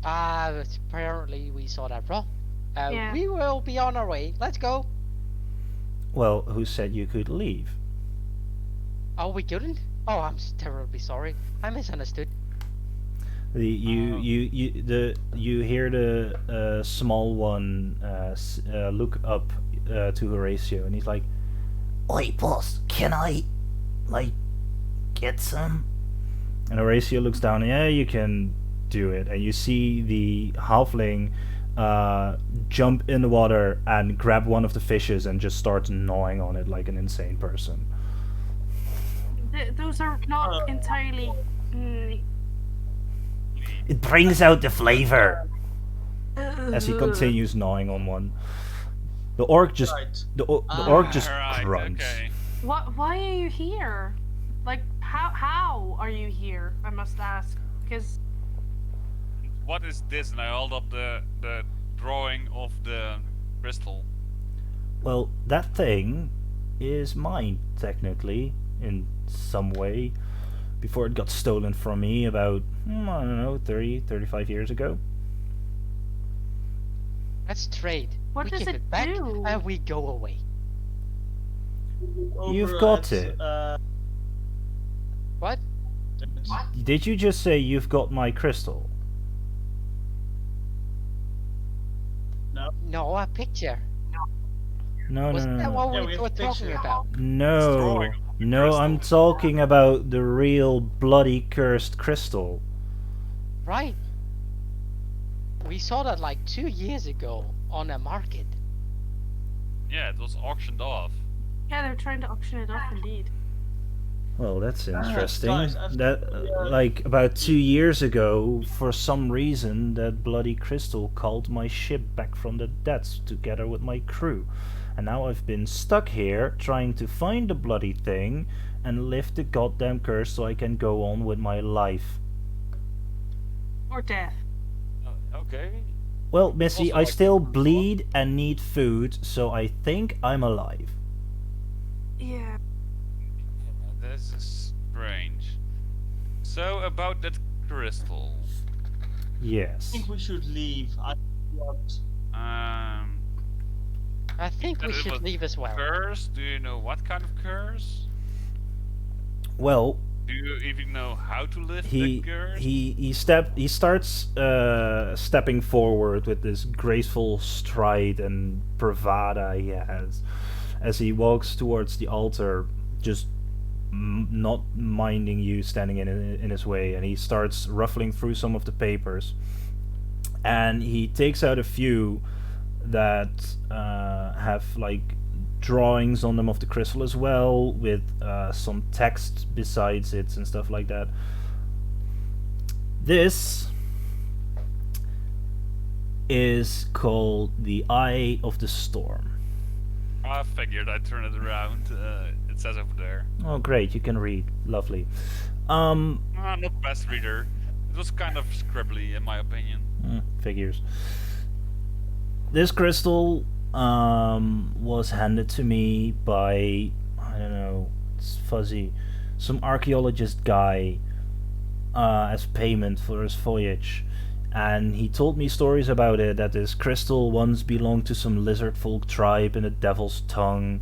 apparently we saw that wrong. Yeah. We will be on our way. Let's go. Well, who said you could leave? Oh, we couldn't? Oh, I'm terribly sorry. I misunderstood. You hear the small one look up to Horatio, and he's like, "Oi, boss, can I, like, get some?" And Horatio looks down. Yeah, you can do it. And you see the halfling jump in the water and grab one of the fishes and just start gnawing on it like an insane person. Those are not entirely. It brings out the flavor. As he continues gnawing on one, the orc just Right. the orc just Alright, grunts. okay. What? Why are you here? Like, how are you here? I must ask, because What is this? And I hold up the drawing of the crystal. Well, that thing is mine technically in some way. Before it got stolen from me about I don't know 35 years ago. Let's trade. What we does give it it back do? and we go away. You've Over got at, it. What? Did you just say you've got my crystal? No, a picture. No, Wasn't that no. what Yeah, we we have were a talking picture. about? No, drawing of the no, I'm crystal. talking about the real bloody cursed crystal. Right. We saw that like 2 years ago on a market. Yeah, it was auctioned off. yeah, they're trying to auction it off, indeed. Well, that's interesting. guys, I've- That like about 2 years ago, for some reason, that bloody crystal called my ship back from the depths together with my crew, and now I've been stuck here trying to find the bloody thing and lift the goddamn curse so I can go on with my life. Or death. Okay. Well, Missy, Also, I like- still bleed and need food, so I think I'm alive. Yeah. This is strange. So about that crystal. I Yes. think we should leave. Um, I think That we is should what leave as well. curse? Do you know what kind of curse? Well, Do you even know how to lift he the curse? he starts stepping forward with this graceful stride and bravada he has as he walks towards the altar, just not minding you standing in his way, and he starts ruffling through some of the papers, and he takes out a few that have like drawings on them of the crystal as well, with some text besides it and stuff like that. This is called the Eye of the Storm. I figured I'd turn it around. It says over there. Oh, great, you can read. Lovely. Not the best reader. It was kind of scribbly, in my opinion. Figures. This crystal was handed to me by, I don't know, it's fuzzy, some archaeologist guy as payment for his voyage. And he told me stories about it, that this crystal once belonged to some lizard folk tribe in the Devil's Tongue,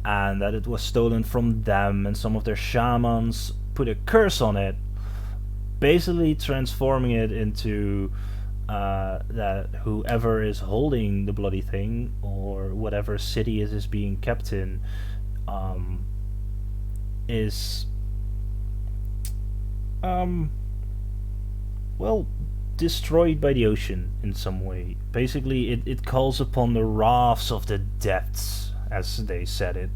and that it was stolen from them, and some of their shamans put a curse on it, basically transforming it into that whoever is holding the bloody thing, or whatever city it is being kept in, is well, destroyed by the ocean in some way. Basically, it calls upon the wraths of the depths, as they said it.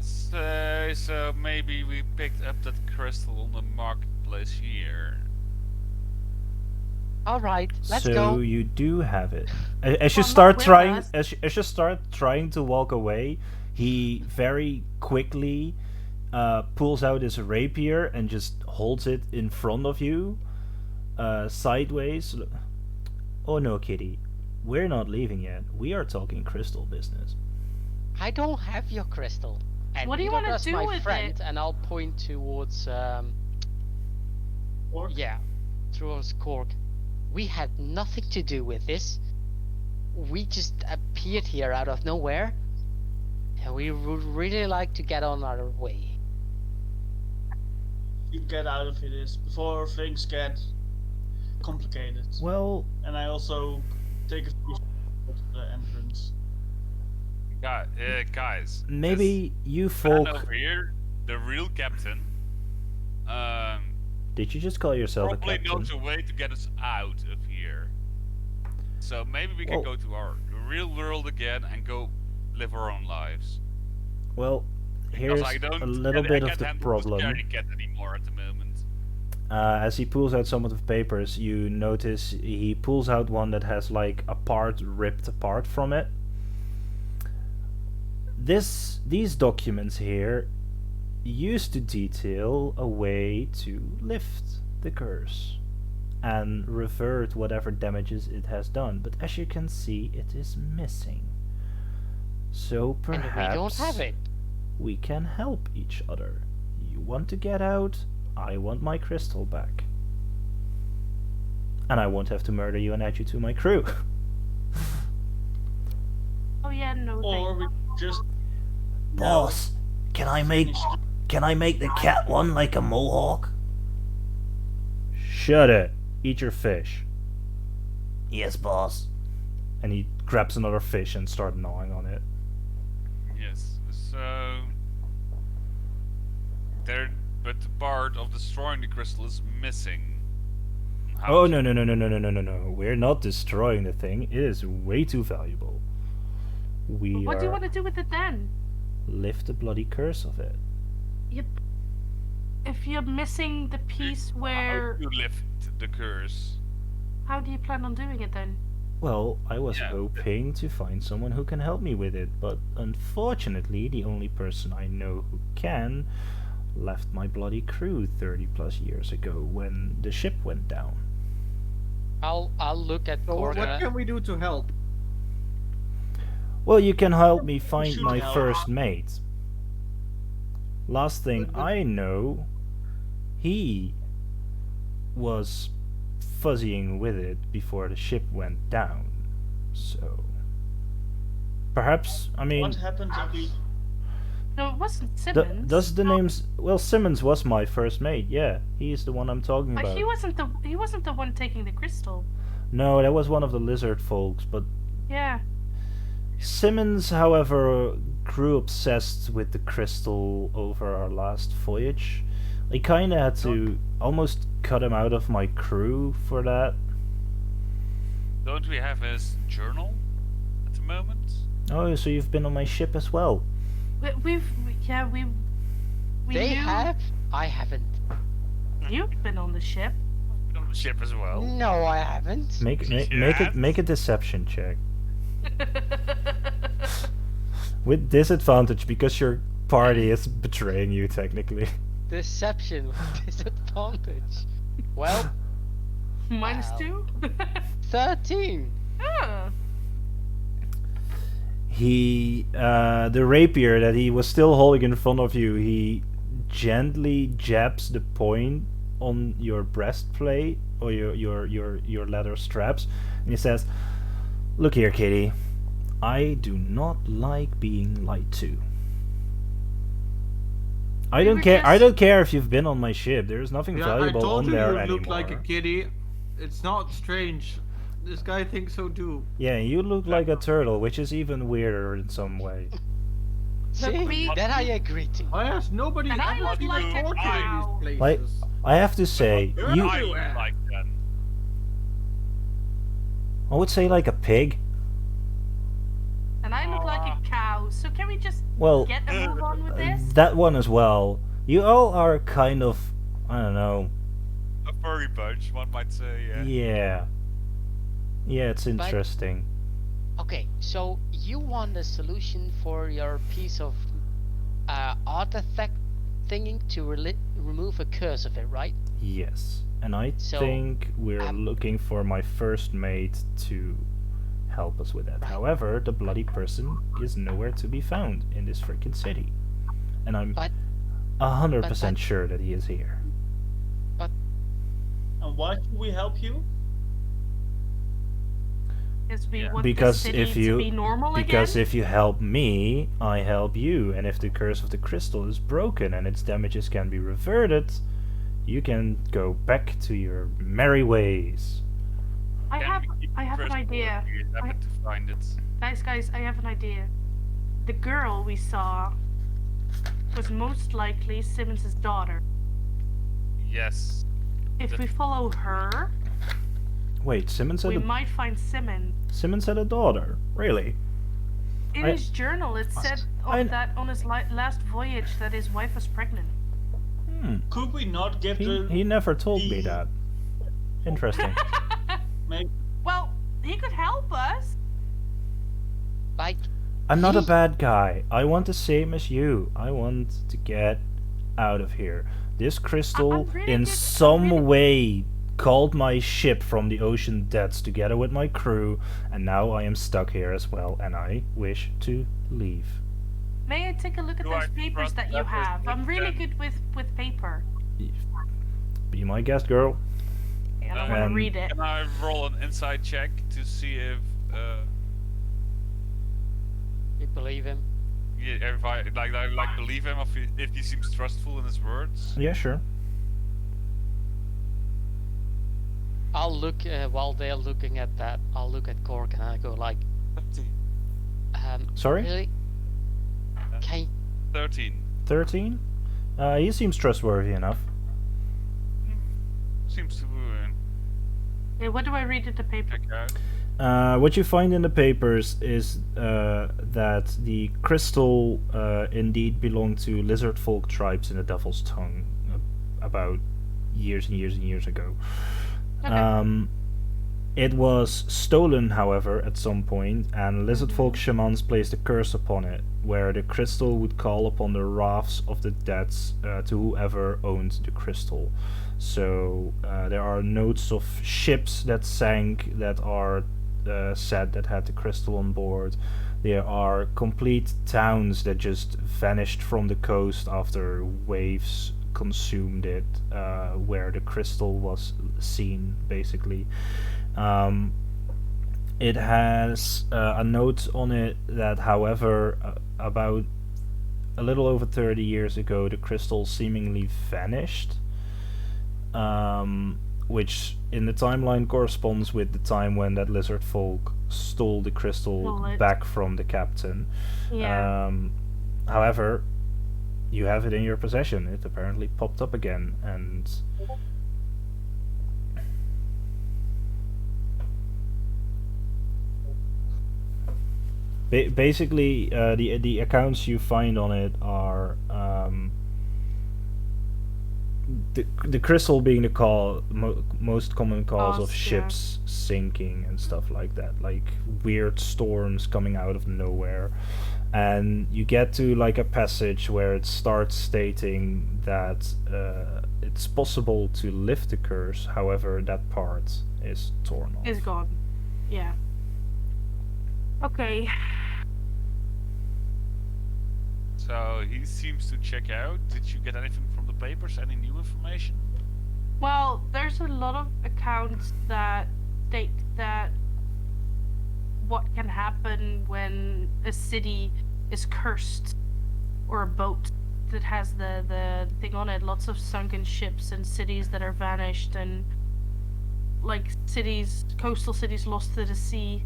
So maybe we picked up that crystal on the marketplace here. All right, let's So go. you do have it. As you Well, not start with trying, us. as you start trying to walk away, he very quickly pulls out his rapier and just holds it in front of you, sideways. Oh no, Kitty, we're not leaving yet. We are talking crystal business. I don't have your crystal. And What do you neither wanna does do my with friend, it? and I'll point towards Or yeah, towards Cork. We had nothing to do with this. We just appeared here out of nowhere, and we would really like to get on our way. you get out of it is before things get complicated. Well, And I also take a few steps to the entrance. Guys. maybe you this man folk. over here, the real captain, Did you just call yourself a probably captain? knows a way to get us out of here. So maybe we can Well- go to our real world again and go live our own lives. Well, Because here's I don't, a little I bit of can't the handle this problem. scaredy cat anymore at the moment. As he pulls out some of the papers, you notice he pulls out one that has like a part ripped apart from it. These documents here used to detail a way to lift the curse and revert whatever damages it has done, but as you can see, it is missing. So perhaps And we don't have it. we can help each other. You want to get out, I want my crystal back. And I won't have to murder you and add you to my crew. Oh yeah, no Or thanks. we just Boss, can I make the cat one like a mohawk? Shut it. Eat your fish. Yes, boss. And he grabs another fish and starts gnawing on it. Yes. So there, but the part of destroying the crystal is missing. How Oh to- no. We're not destroying the thing. It is way too valuable. We What do you are want to do with it then? lift the bloody curse of it. If you're missing the piece How where, to lift the curse? how do you plan on doing it then? Well, I was Yeah. hoping to find someone who can help me with it, but unfortunately, the only person I know who can left my bloody crew 30 plus years ago when the ship went down. I'll look at So Cork. what can we do to help? Well, you can help me find should my help. first mate. Last thing I know, he was fuzzying with it before the ship went down. So, perhaps, I mean, what happens if we No, it wasn't Simmons. does the names? Well, Simmons was my first mate. Yeah, he's the one I'm talking But about. he wasn't the one taking the crystal. No, that was one of the lizard folks. But Yeah. Simmons, however, grew obsessed with the crystal over our last voyage. I kind of had to almost cut him out of my crew for that. Don't we have his journal at the moment? Oh, so you've been on my ship as well? We They knew have. I haven't. you've been on the ship. On the ship as well. No, I haven't. Make a deception check with disadvantage because your party is betraying you technically. Deception with disadvantage. Well, -2? 13. Ah. The rapier that he was still holding in front of you, he gently jabs the point on your breastplate or your leather straps, and he says, "Look here, kitty. I do not like being lied to. I don't care if you've been on my ship. There's nothing Yeah, I valuable told on you there you anymore. look like a kitty. It's not strange. This guy thinks so too. Yeah, you look like a turtle, which is even weirder in some way. See, we- that I agree to. Why has nobody And I ever look been like a tortured cow. in these Like, places? I have to say, You're you. I everywhere. like that. I would say like a pig. And I look like a cow, so can we just Well, get a move on with this? that one as well. You all are kind of, I don't know. A furry bunch, one might say. Yeah, it's interesting. Okay, so you want a solution for your piece of artifact thingy to remove a curse of it, right? Yes, and I So, think we're um, looking for my first mate to help us with that. However, the bloody person is nowhere to be found in this freaking city, and I'm But 100% sure that he is here. And why should we help you? Because we Yeah. want Because the city if to you be normal because again? if you help me, I help you, and if the curse of the crystal is broken and its damages can be reverted, you can go back to your merry ways. I Can have we keep I have an crystal idea. if you happen to find it? Guys, I have an idea. The girl we saw was most likely Simmons' daughter. Yes. If we follow her, Wait, Simmons we had might find Simmons. Simmons had a daughter, really? In I- his journal, it said on his last voyage that his wife was pregnant. Could we not get He never told me the- that. Interesting. maybe Well, he could help us. like, I'm not a he- bad guy. I want the same as you. I want to get out of here. This crystal, I'm really in good- some I'm really- way, called my ship from the ocean depths together with my crew, and now I am stuck here as well, and I wish to leave. May I take a look at Do those I papers trust that you that have? person I'm really then? good with paper. Be my guest, girl. And I want to Um, read it. Can I roll an inside check to see if you believe him? if I believe him, if he seems trustful in his words? Yeah, sure. I'll look while they're looking at that. I'll look at Cork and I go like, Sorry? really? Can 13. 13? He seems trustworthy enough. Seems to Yeah, what do I read in the paper? check out. What you find in the papers is that the crystal indeed belonged to lizard folk tribes in the Devil's Tongue about years and years and years ago. Okay. It was stolen, however, at some point, and lizard folk shamans placed a curse upon it, where the crystal would call upon the wraths of the dead to whoever owned the crystal. So there are notes of ships that sank that are said that had the crystal on board. There are complete towns that just vanished from the coast after waves consumed it, where the crystal was seen, basically. It has a note on it that, however, about a little over 30 years ago, the crystal seemingly vanished, which in the timeline corresponds with the time when that lizard folk stole the crystal Stole it. back from the captain. Yeah. However, you have it in your possession. It apparently popped up again, and basically, the accounts you find on it are the crystal being the most common cause of Cause, yeah. ships sinking and stuff like that, like weird storms coming out of nowhere. And you get to like a passage where it starts stating that it's possible to lift the curse, however that part is torn off. Is gone. Yeah. Okay. So he seems to check out. Did you get anything from the papers? Any new information? Well, there's a lot of accounts that state that what can happen when a city is cursed, or a boat that has the thing on it. Lots of sunken ships and cities that are vanished, and like coastal cities lost to the sea.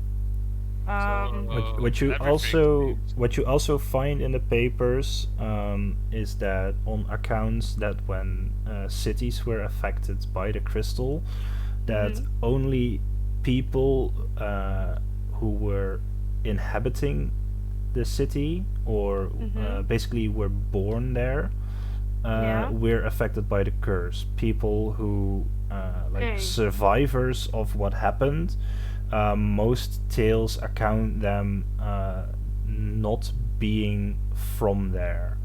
What you everything also find in the papers is that on accounts that when cities were affected by the crystal, that only people who were inhabiting the city or basically were born there were affected by the curse. People who survivors of what happened. Most tales account them not being from there,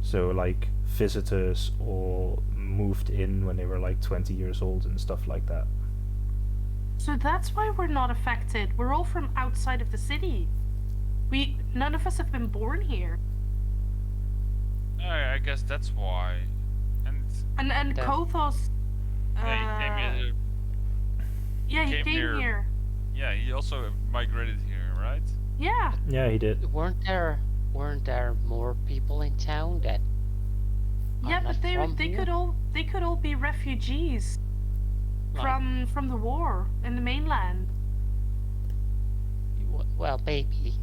so like visitors or moved in when they were like 20 years old and stuff like that. So that's why we're not affected. We're all from outside of the city. None of us have been born here. I guess that's why. And And Kothos. yeah, he came here. Yeah, he came came here. here. Yeah, he also migrated here, right? Yeah. Yeah, he did. Weren't there more people in town that are Yeah, not but they from they here? could all be refugees Like- from the war in the mainland. Well, maybe.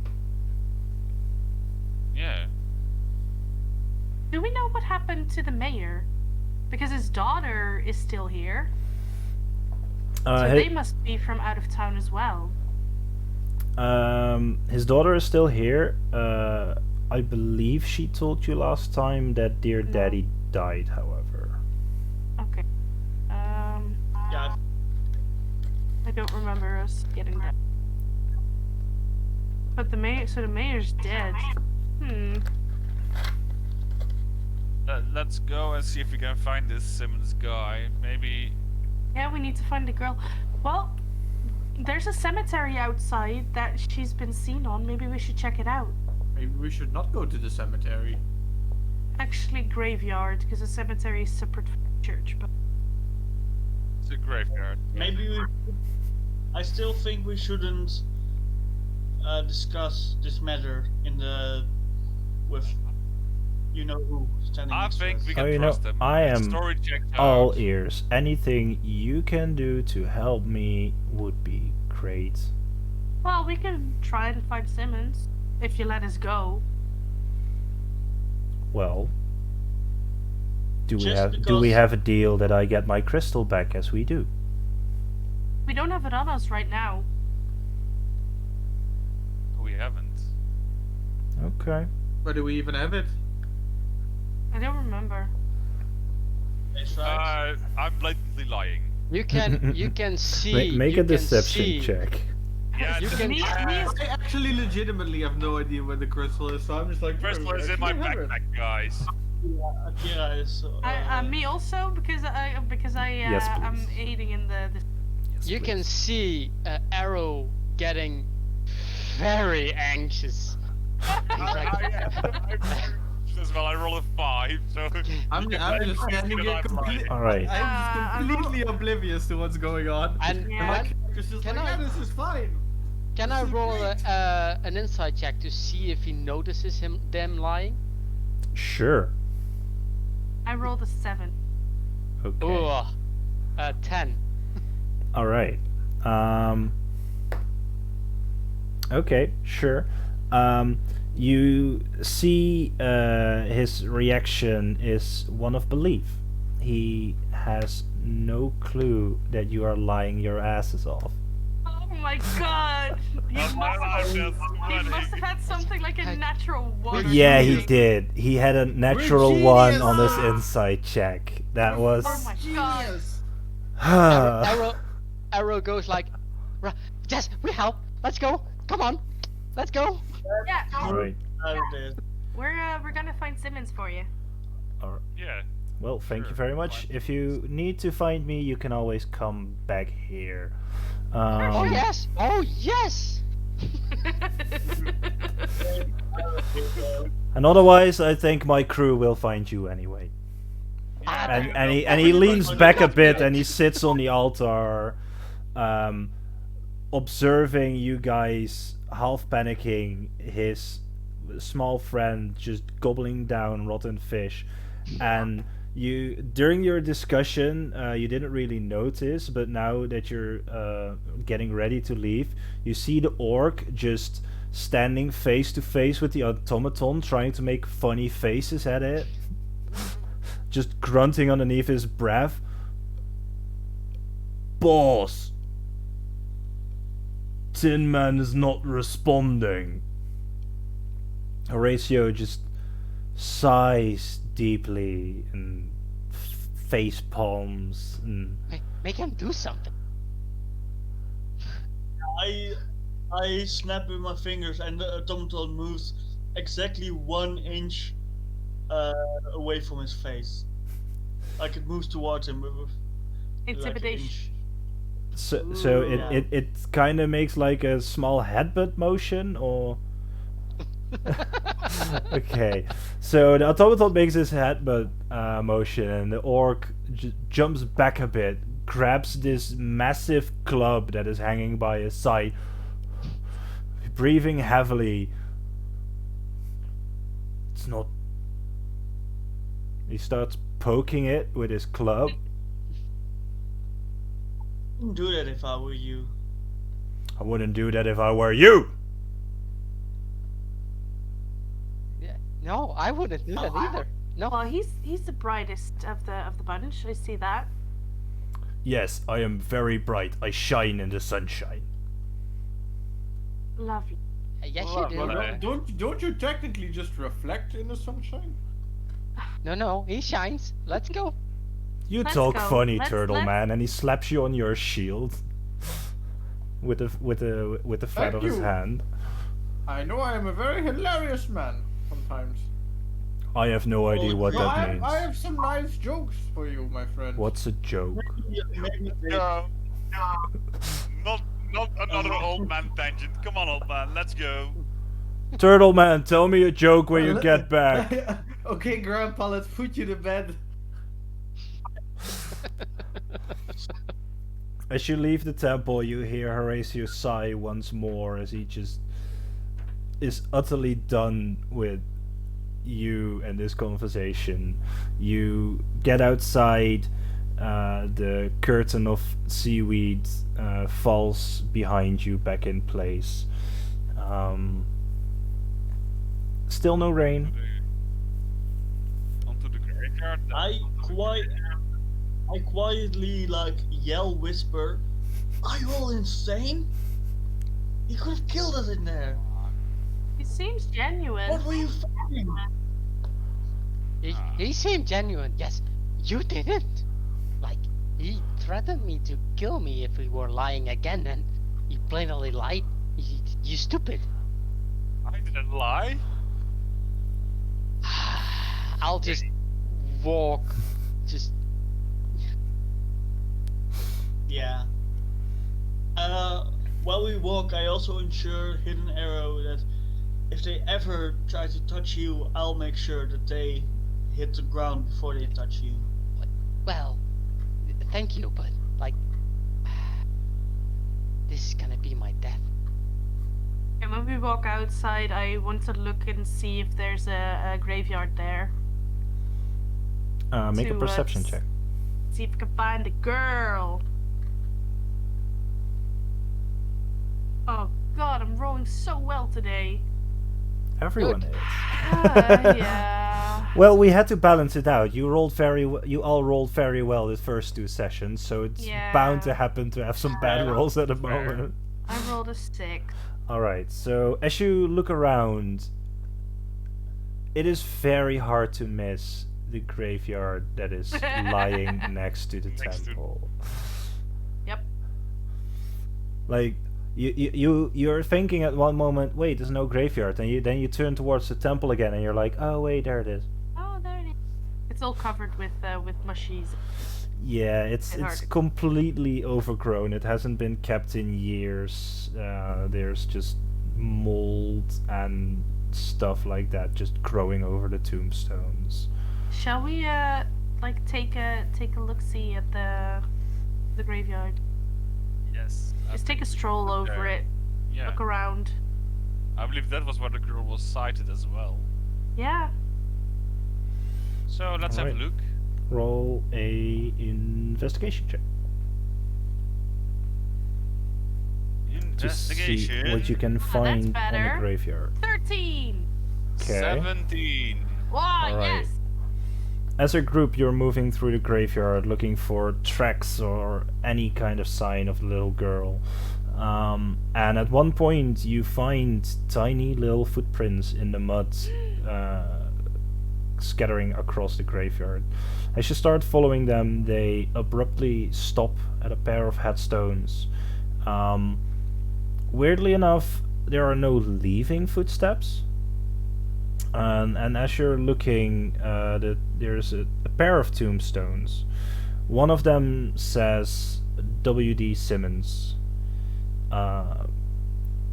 Yeah. Do we know what happened to the mayor? Because his daughter is still here. So they must be from out of town as well. His daughter is still here. I believe she told you last time that dear No. daddy died, however. Okay. Yeah, I don't remember us getting that. But the mayor's dead. Let's go and see if we can find this Simmons guy. Maybe. Yeah, we need to find the girl. Well, there's a cemetery outside that she's been seen on. Maybe we should check it out. Maybe we should not go to the cemetery. Actually, graveyard, because the cemetery is separate from the church. But It's a graveyard. maybe we. I still think we shouldn't discuss this matter with you know who standing I next to think us. we Oh, can you know, trust him. I His am story checked all out. ears. Anything you can do to help me would be great. well, we can try and find Simmons if you let us go. Well, do we Just have do because- we have a deal that I get my crystal back as we do? We don't have it on us right now. We haven't. Okay. Where do we even have it? I don't remember. That's right. I'm blatantly lying. You can see. Make you a can deception see- check. Yeah, You just- can- Me- uh, me as- I actually legitimately have no idea where the crystal is, so I'm just like. Crystal is in my backpack, guys. Akira is. Me also because I Yes, am please. aiding in the You can see Arrow getting very anxious. He's like, As well, I roll a 5, so. I'm just standing here I'm completely. lying. All right. I'm just completely oblivious to what's going on. and Yeah. And my and character's just Can like, I- yeah, this is fine. can I This is roll great. an insight check to see if he notices them lying? Sure. I rolled a 7. Okay. Oh, 10. All right. Okay, sure. You see his reaction is one of belief. He has no clue that you are lying your asses off. Oh my god! He Oh, must, I'm just he sweating. must have had something like a Hey, natural one. or Yeah, he something. did. He had a natural one on his geniuses! insight check. That We're was. Oh my god. genius. Arrow goes like, yes, we help. Let's go. Come on, let's go. Yeah, Alright. Out of this. we're gonna find Simmons for you. Yeah. Well, thank you Sure, very much. fine. If you need to find me, you can always come back here. Oh yes. Oh yes. And otherwise, I think my crew will find you anyway. Ah, And he leans back a bit and he sits on the altar, observing you guys half panicking, his small friend just gobbling down rotten fish, and you during your discussion you didn't really notice, but now that you're getting ready to leave, you see the orc just standing face to face with the automaton, trying to make funny faces at it, just grunting underneath his breath. Boss, Tin Man is not responding. Horatio just sighs deeply and face palms and Make him do something. I snap with my fingers and the automaton moves exactly 1 inch away from his face. Like it moves towards him with like an Intimidation. inch. so Yeah. it kind of makes like a small headbutt motion, or okay, so the automaton makes his headbutt motion, and the orc jumps back a bit, grabs this massive club that is hanging by his side, breathing heavily. It's not. He starts poking it with his club. I wouldn't do that if I were you. I wouldn't do that if I were you. Yeah. No, I wouldn't do that either. No. Well, he's the brightest of the bunch. I see that. Yes, I am very bright. I shine in the sunshine. Lovely. Yes, you Well, do. well, don't you technically just reflect in the sunshine? No, he shines. Let's go. You Let's talk go. funny, Let's- Turtle let's- Man, and he slaps you on your shield with the flat Thank of his you. hand. I know I am a very hilarious man sometimes. I have no idea what No, that means. I have some nice jokes for you, my friend. What's a joke? Maybe No. Not another old man tangent. Come on, old man. Let's go. Turtle Man, tell me a joke when you get back. Okay, Grandpa, let's put you to bed. As you leave the temple, you hear Horatio sigh once more as he just is utterly done with you and this conversation. You get outside, the curtain of seaweed falls behind you back in place. Still no rain. Onto the graveyard. then. I quietly like yell, whisper, "Are you all insane? You could have killed us in there. He seems genuine. What were you thinking?" He seemed genuine. Yes, you didn't. Like, he threatened me to kill me if we were lying again, and he plainly lied. You stupid. I didn't lie. I'll just walk. Just Yeah. While we walk, I also ensure Hidden Arrow that if they ever try to touch you, I'll make sure that they hit the ground before they touch you. well, thank you, but like, this is gonna be my death. And when we walk outside, I want to look and see if there's a graveyard there. Make a To, perception check. See if we can find the girl. Oh God, I'm rolling so well today. Everyone is. Yeah. Well, we had to balance it out. You rolled you all rolled very well the first two sessions, so it's bound to Yeah. happen to have some bad rolls at the moment. I rolled a 6. Alright, so as you look around, it is very hard to miss the graveyard that is lying next to the Next to- temple. Yep. Like, you're thinking at one moment, wait, there's no graveyard, and then you turn towards the temple again, and you're like, oh wait, there it is. Oh, there it is. It's all covered with mushies. Yeah, it's Bit hard. completely overgrown. It hasn't been kept in years. There's just mold and stuff like that just growing over the tombstones. Shall we like take a look see at the graveyard? Yes. I Just take think a we stroll should over there. it. Yeah. Look around. I believe that was where the girl was sighted as well. Yeah. So let's have a Alright. look. Roll a investigation check to see Investigation. what you can that's find on the better. graveyard. 13. Okay. 17. Wow, Alright. yes. As a group, you're moving through the graveyard looking for tracks or any kind of sign of the little girl. And at one point, you find tiny little footprints in the mud scattering across the graveyard. As you start following them, they abruptly stop at a pair of headstones. Weirdly enough, there are no leaving footsteps. And as you're looking, there's a pair of tombstones. One of them says W.D. Simmons,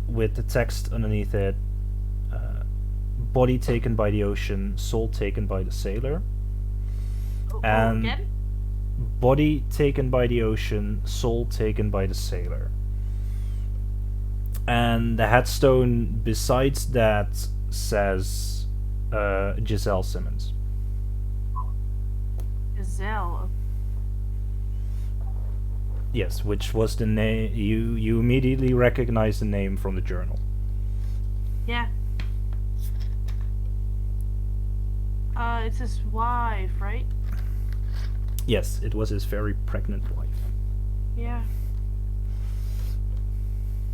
with the text underneath it, body taken by the ocean, soul taken by the sailor. And Again? body taken by the ocean, soul taken by the sailor. And the headstone besides that says Giselle Simmons. Gazelle. Yes, which was the name you immediately recognize the name from the journal. Yeah. It's his wife, right? Yes, it was his very pregnant wife. Yeah.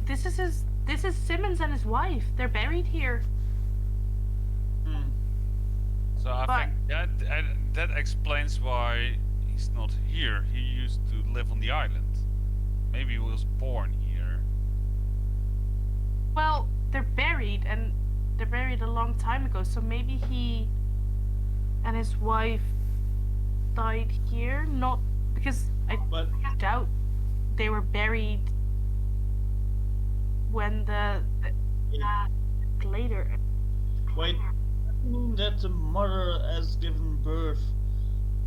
This is Simmons and his wife. They're buried here. Hmm. So I But- think that explains why he's not here. He used to live on the island. Maybe he was born here. Well, they're buried a long time ago, so maybe he and his wife died here, not because I But doubt they were buried when later. wait, mean that the mother has given birth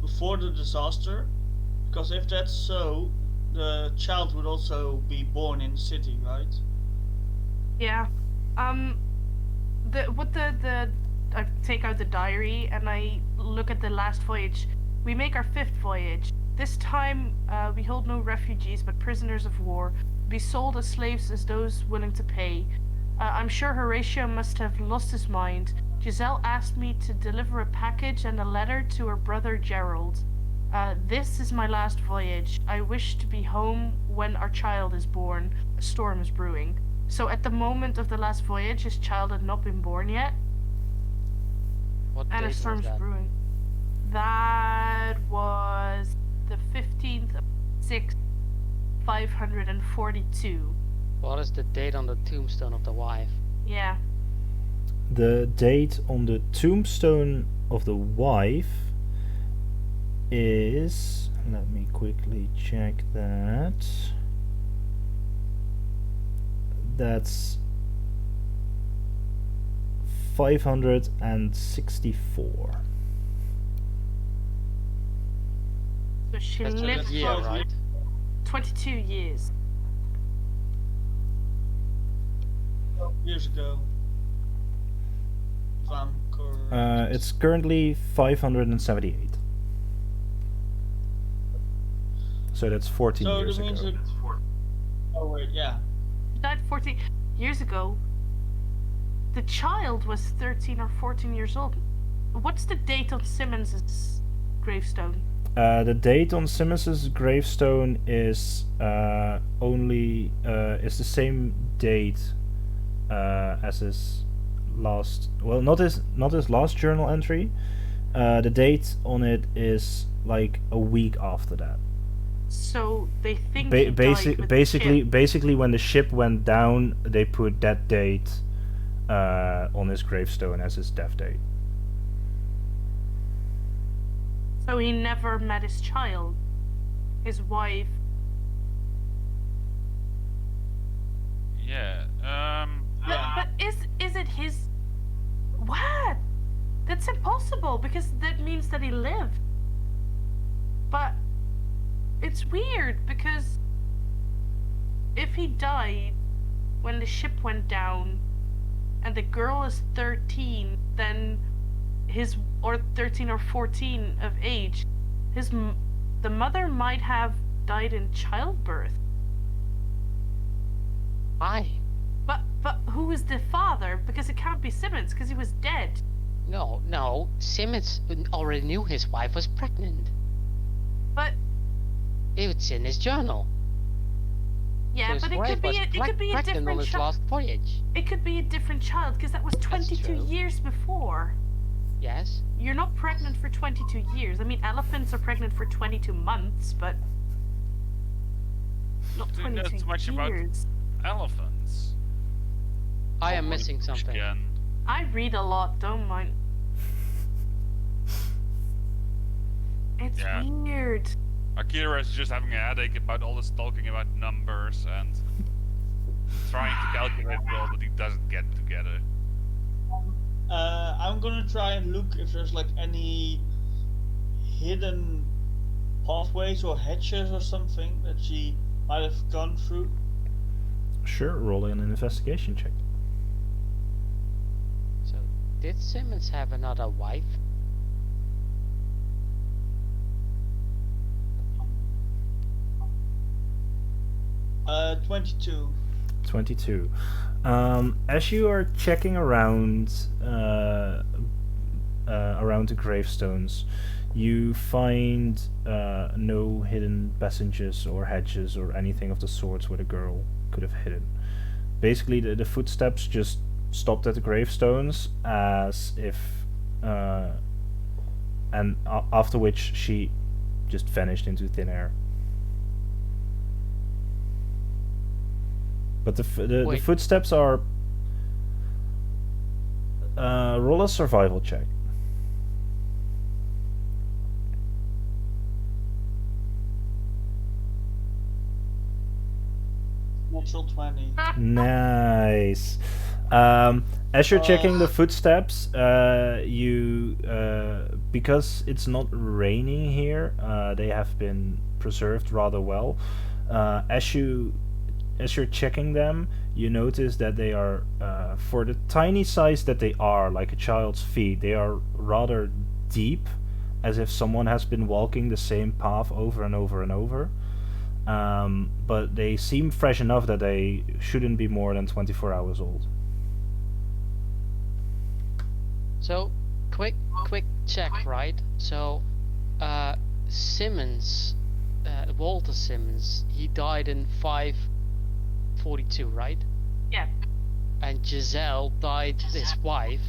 before the disaster? Because if that's so, the child would also be born in the city, right? Yeah. I take out the diary and I look at the last voyage. We make our 5th voyage. This time, we hold no refugees but prisoners of war, be sold as slaves as those willing to pay. I'm sure Horatio must have lost his mind. Giselle asked me to deliver a package and a letter to her brother Gerald. This is my last voyage. I wish to be home when our child is born. A storm is brewing. So at the moment of the last voyage, his child had not been born yet, What and date a was storm's that? brewing. That was the 15th of 6th, 542. What is the date on the tombstone of the wife? Yeah. The date on the tombstone of the wife is, let me quickly check that. That's 564. So she That's a lived year, for right? 22 years. Years ago. If I'm correct. It's currently 578. So that's 14 so years that means ago. that. Oh wait, yeah. She died 14 years ago. The child was 13 or 14 years old. What's the date on Simmons's gravestone? The date on Simmons's gravestone is is the same date as his last. Well, not his last journal entry. The date on it is like a week after that. So they think he died with the basically, ship. basically, when the ship went down, they put that date on his gravestone as his death date. So he never met his child, his wife. Yeah. But is it his? What? That's impossible because that means that he lived. But it's weird because if he died when the ship went down and the girl is 13, then or 13 or 14 of age, the mother might have died in childbirth. Why? But who is the father? Because it can't be Simmons because he was dead. No. Simmons already knew his wife was pregnant. But It's in his journal. yeah, So his but it wife could be was it could be a pregnant on different his child. last voyage. It could be a different child because that was 22 true. years before. Yes. You're not pregnant for 22 years. I mean, elephants are pregnant for 22 months, but not Do you know 22 so much about- years. Elephants. I am Holy missing something. pushkin. I read a lot, don't mind. It's Yeah. weird. Akira is just having a headache about all this talking about numbers and trying to calculate it all, but he doesn't get together. I'm gonna try and look if there's like any hidden pathways or hatches or something that she might have gone through. Sure, rolling an investigation check. So, did Simmons have another wife? Uh, 22. 22. As you are checking around around the gravestones, you find no hidden passages or hedges or anything of the sorts where the girl could have hidden. Basically, the footsteps just stopped at the gravestones, as if, after which she just vanished into thin air. But the Wait. footsteps are. Roll a survival check. Natural 20. Nice. As you're checking the footsteps, you because it's not raining here, they have been preserved rather well. As you're checking them, you notice that they are, for the tiny size that they are, like a child's feet, they are rather deep, as if someone has been walking the same path over and over and over. But they seem fresh enough that they shouldn't be more than 24 hours old. So, quick check, right? So, Simmons, Walter Simmons, he died in 542, right? Yeah. And Giselle died, his wife,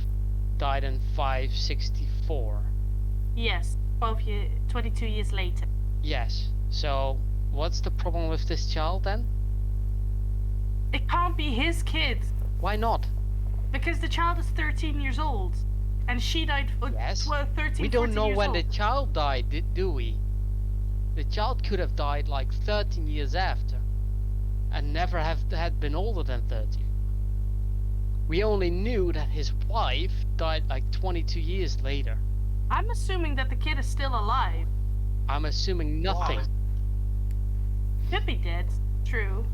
died in 564. Yes. 22 years later. Yes. So, what's the problem with this child then? It can't be his kid Why not? because the child is 13 years old, and she died. Yes. 13. We don't 14 know years when old. the child died, do we? The child could have died like 13 years after, and never had been older than 30. We only knew that his wife died like 22 years later. I'm assuming that the kid is still alive. I'm assuming nothing. Could be dead. True.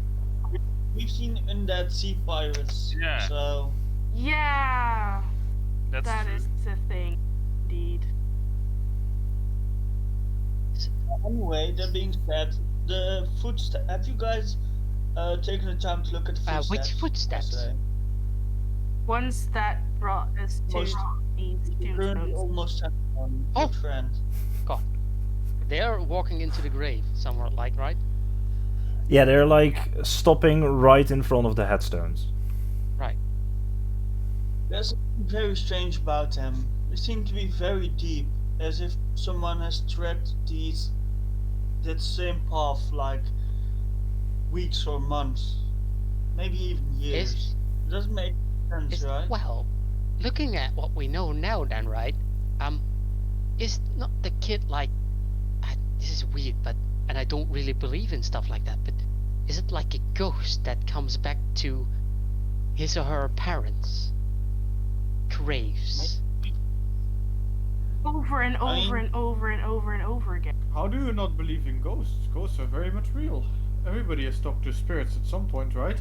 We've seen Undead Sea Pirates, Yeah. so Yeah. That's That true. is the thing. Indeed. anyway, that being said, the footsteps. Have you guys taken the time to look at the footsteps? Which footsteps? yesterday? Ones that brought us to Most- these Currently tombstones. almost at one. Oh. Good friend. They're walking into the grave somewhere, like, right? Yeah, they're like stopping right in front of the headstones. Right. There's something very strange about them. They seem to be very deep, as if someone has tread that same path like weeks or months, maybe even years. It doesn't make sense, right? Well, looking at what we know now, then, right? Is not the kid like? This is weird, but and I don't really believe in stuff like that. But is it like a ghost that comes back to his or her parents' graves? Over and I over mean- and over and over and over again. How do you not believe in ghosts? Ghosts are very much real. Everybody has talked to spirits at some point, right?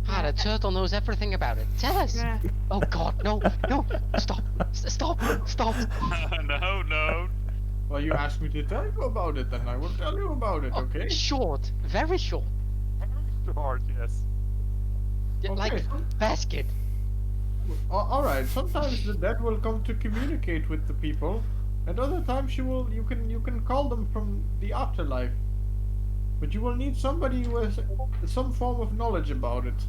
Ah, the turtle knows everything about it. Tell us. Yeah. Oh God, no, no! Stop! Stop! Stop! No. Well, you asked me to tell you about it, and I will tell you about it, Oh, okay? short, very short. Short, yes. Yeah, like Okay. basket. Alright, sometimes the dead will come to communicate with the people, and other times you can call them from the afterlife. But you will need somebody who has some form of knowledge about it.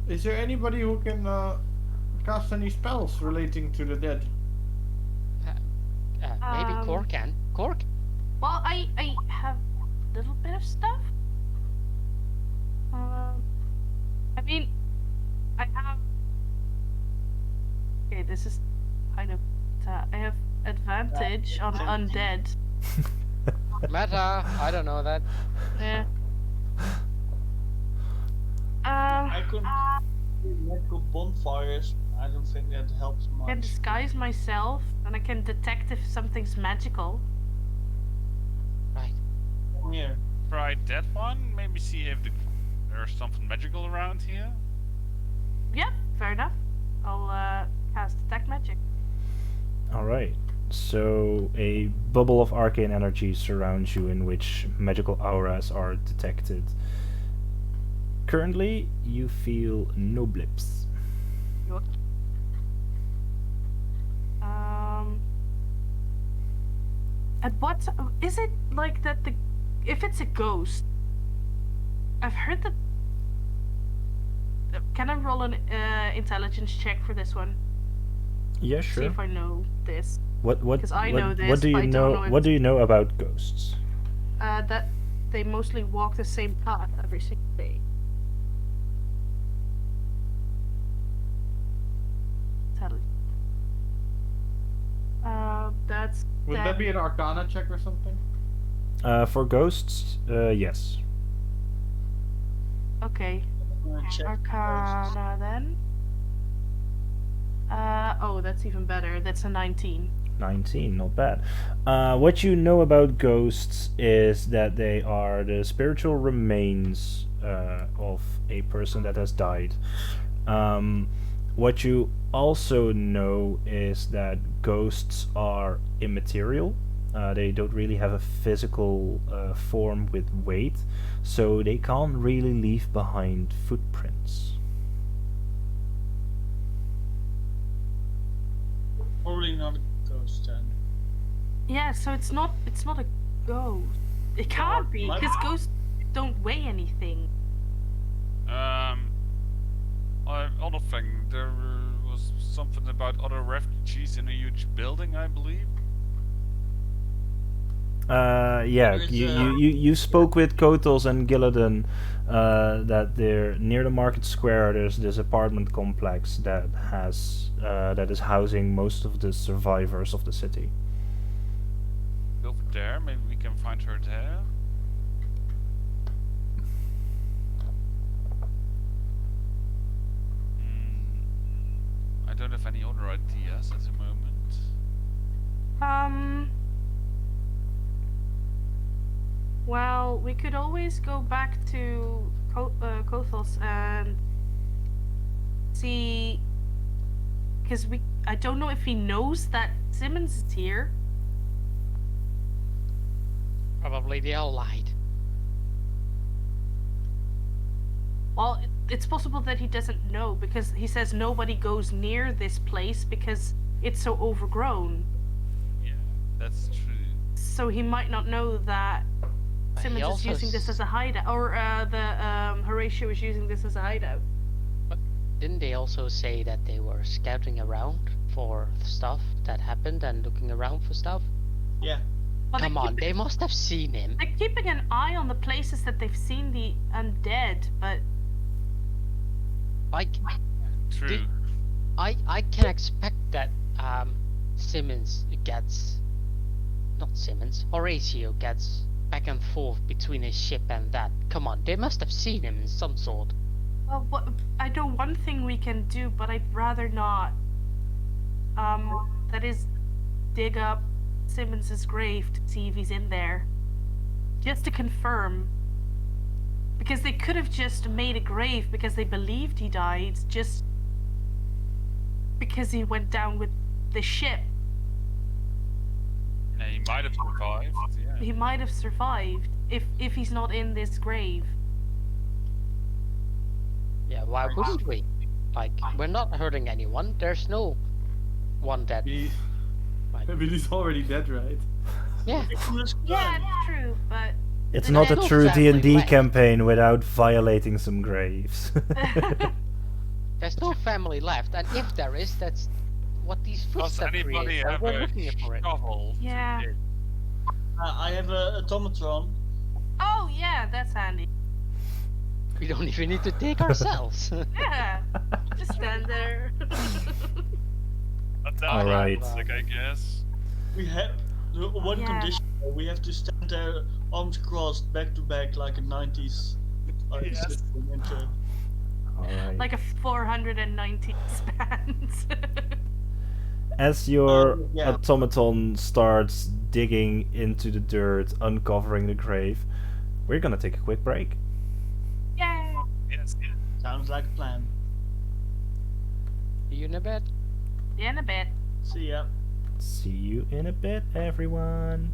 Is there anybody who can cast any spells relating to the dead? Maybe Um, Cork can. Cork? Well, I have a little bit of stuff. I mean, I have. Okay, this is kind of. I have advantage on undead. Meta. I don't know that. Yeah. I could make up bonfires. I don't think that helps I can much. disguise myself, and I can detect if something's magical. Right. Here. Try that one. Maybe see if there's something magical around here. Yeah, fair enough. I'll cast detect magic. Alright. So a bubble of arcane energy surrounds you in which magical auras are detected. Currently, you feel no blips. And what is it like that? If it's a ghost, I've heard that. Can I roll an intelligence check for this one? Yeah, See sure. if I know this. What 'Cause I know what this, do but you I don't know? know if What do you know about ghosts? That they mostly walk the same path every single day. Intelligence. That's. Would that be an Arcana check or something? For ghosts, yes. Okay? I'm gonna check first. Arcana then. Oh, that's even better. That's a 19. 19, not bad. What you know about ghosts is that they are the spiritual remains of a person that has died. What you also know is that ghosts are immaterial. They don't really have a physical form with weight, so they can't really leave behind footprints. Probably not a ghost then. Yeah, so it's not a ghost. It can't be might- because ghosts don't weigh anything. Other thing, there was something about other refugees in a huge building, I believe. Yeah, There's, you spoke with Kotos and Gillidan that they're near the market square. There's this apartment complex that is housing most of the survivors of the city. Over there, maybe we can find her there. I don't have any other ideas at the moment. Well, we could always go back to Kothos and see, because I don't know if he knows that Simmons is here. Probably they all lied. Well, it's possible that he doesn't know because he says nobody goes near this place because it's so overgrown. Yeah, that's true. So he might not know that But he Simmons is also using this as a hideout, or Horatio is using this as a hideout. Didn't they also say that they were scouting around for stuff that happened and looking around for stuff? Yeah. Well, Come they're on, they must have seen him. They're keeping an eye on the places that they've seen the undead, but Like, True. I can expect that Simmons gets, not Simmons, Horatio gets back and forth between his ship and that. Come on, they must have seen him in some sort. well, I know one thing we can do, but I'd rather not. That is, dig up Simmons's grave to see if he's in there, just to confirm. Because they could have just made a grave because they believed he died, just because he went down with the ship. Yeah, he might have survived. Yeah. He might have survived if he's not in this grave. Yeah, why wouldn't we? Like, we're not hurting anyone. There's no one that. I mean, he's already dead, right? Yeah, Yeah, it's true, but It's There's not a no true family D&D left. campaign without violating some graves. there's no family left, and if there is, that's what these Does footsteps anybody create, and have we're a looking for it. shovel? to Yeah. dig? I have a automatron. oh yeah, that's handy. We don't even need to take ourselves. Yeah, just stand there. That Alright. like, I guess. We have the one Yeah. condition. We have to stand there, arms crossed, back to back, like a 90s Yes. system intro. Alright. Like a 490 spans. As your yeah. automaton starts digging into the dirt, uncovering the grave, we're gonna take a quick break. Yay! Yes. Sounds like a plan. You in a bed? In a bit. See ya. See you in a bit, everyone.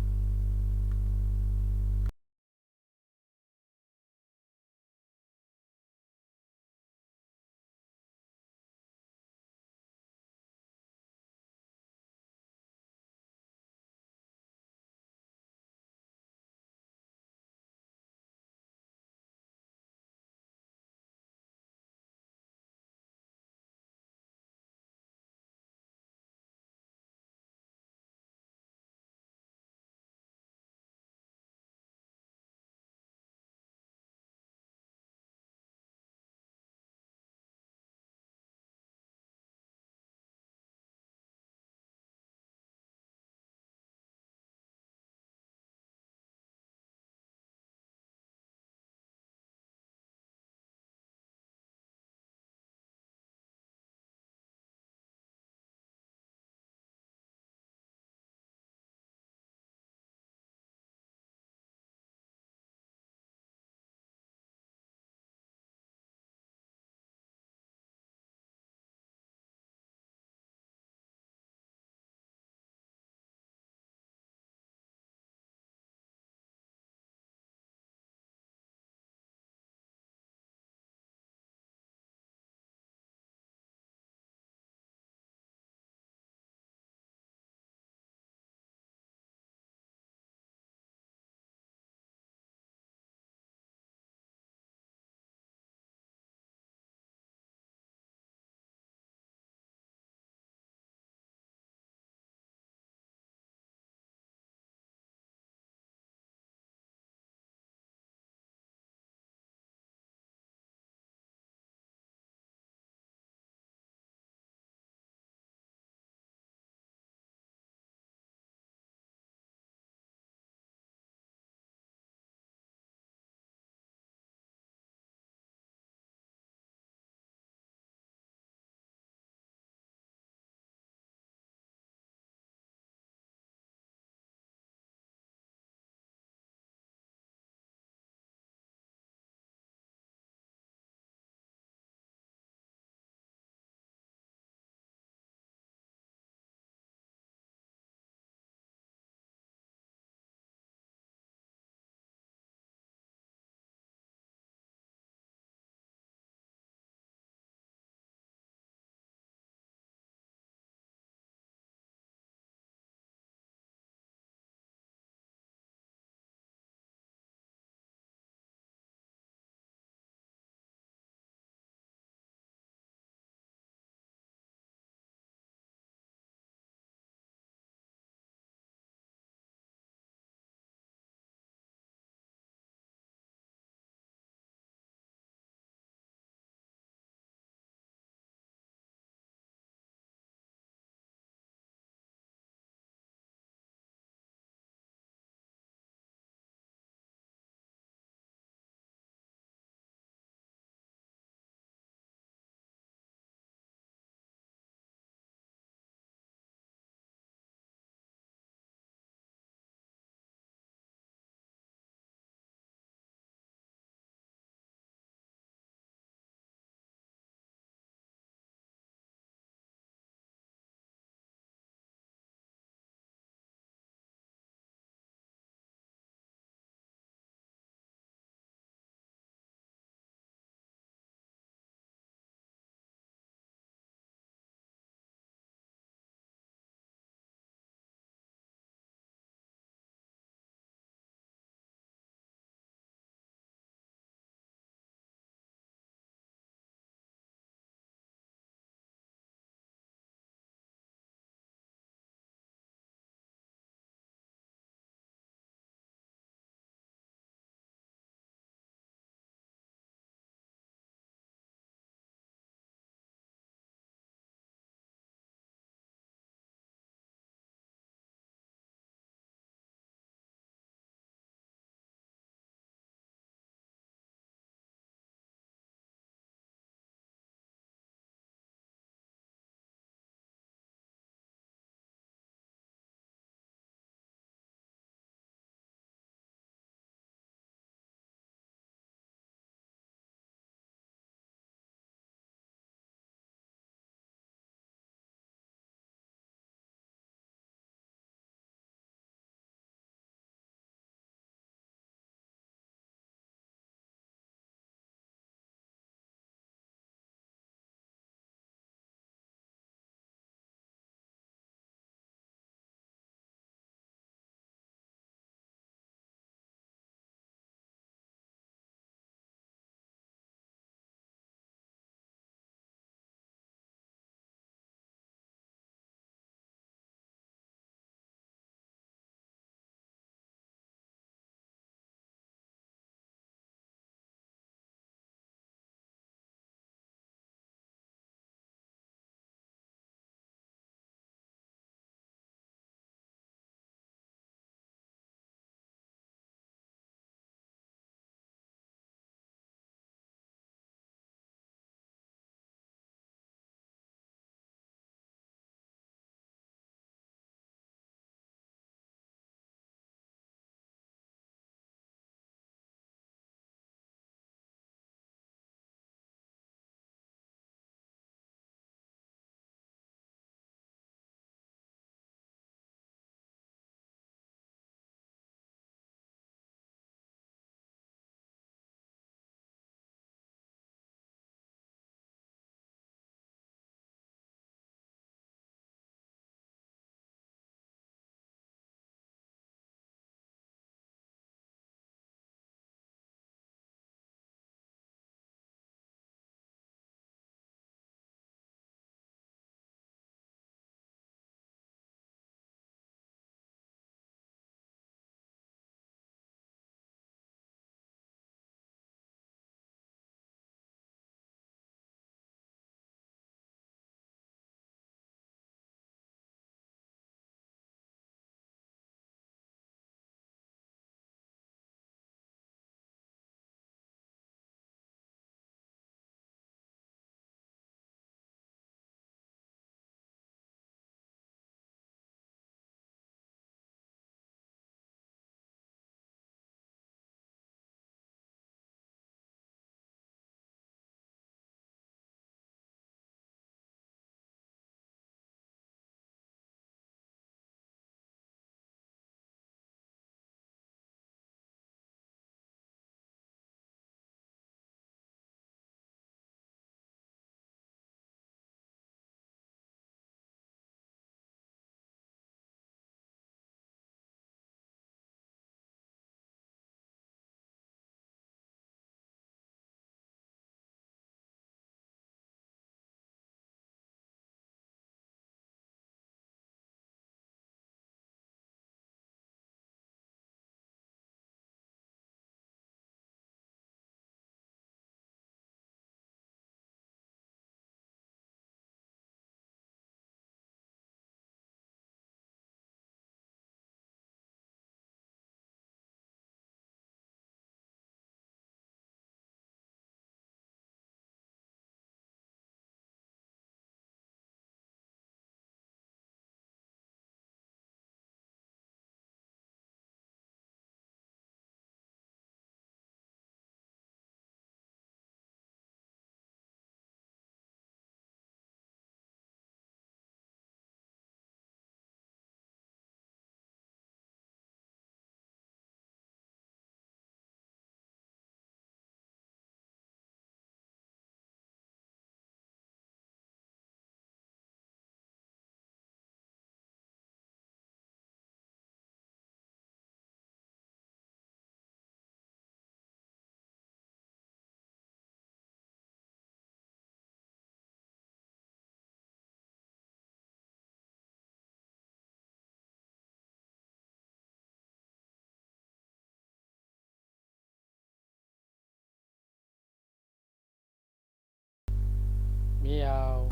Meow.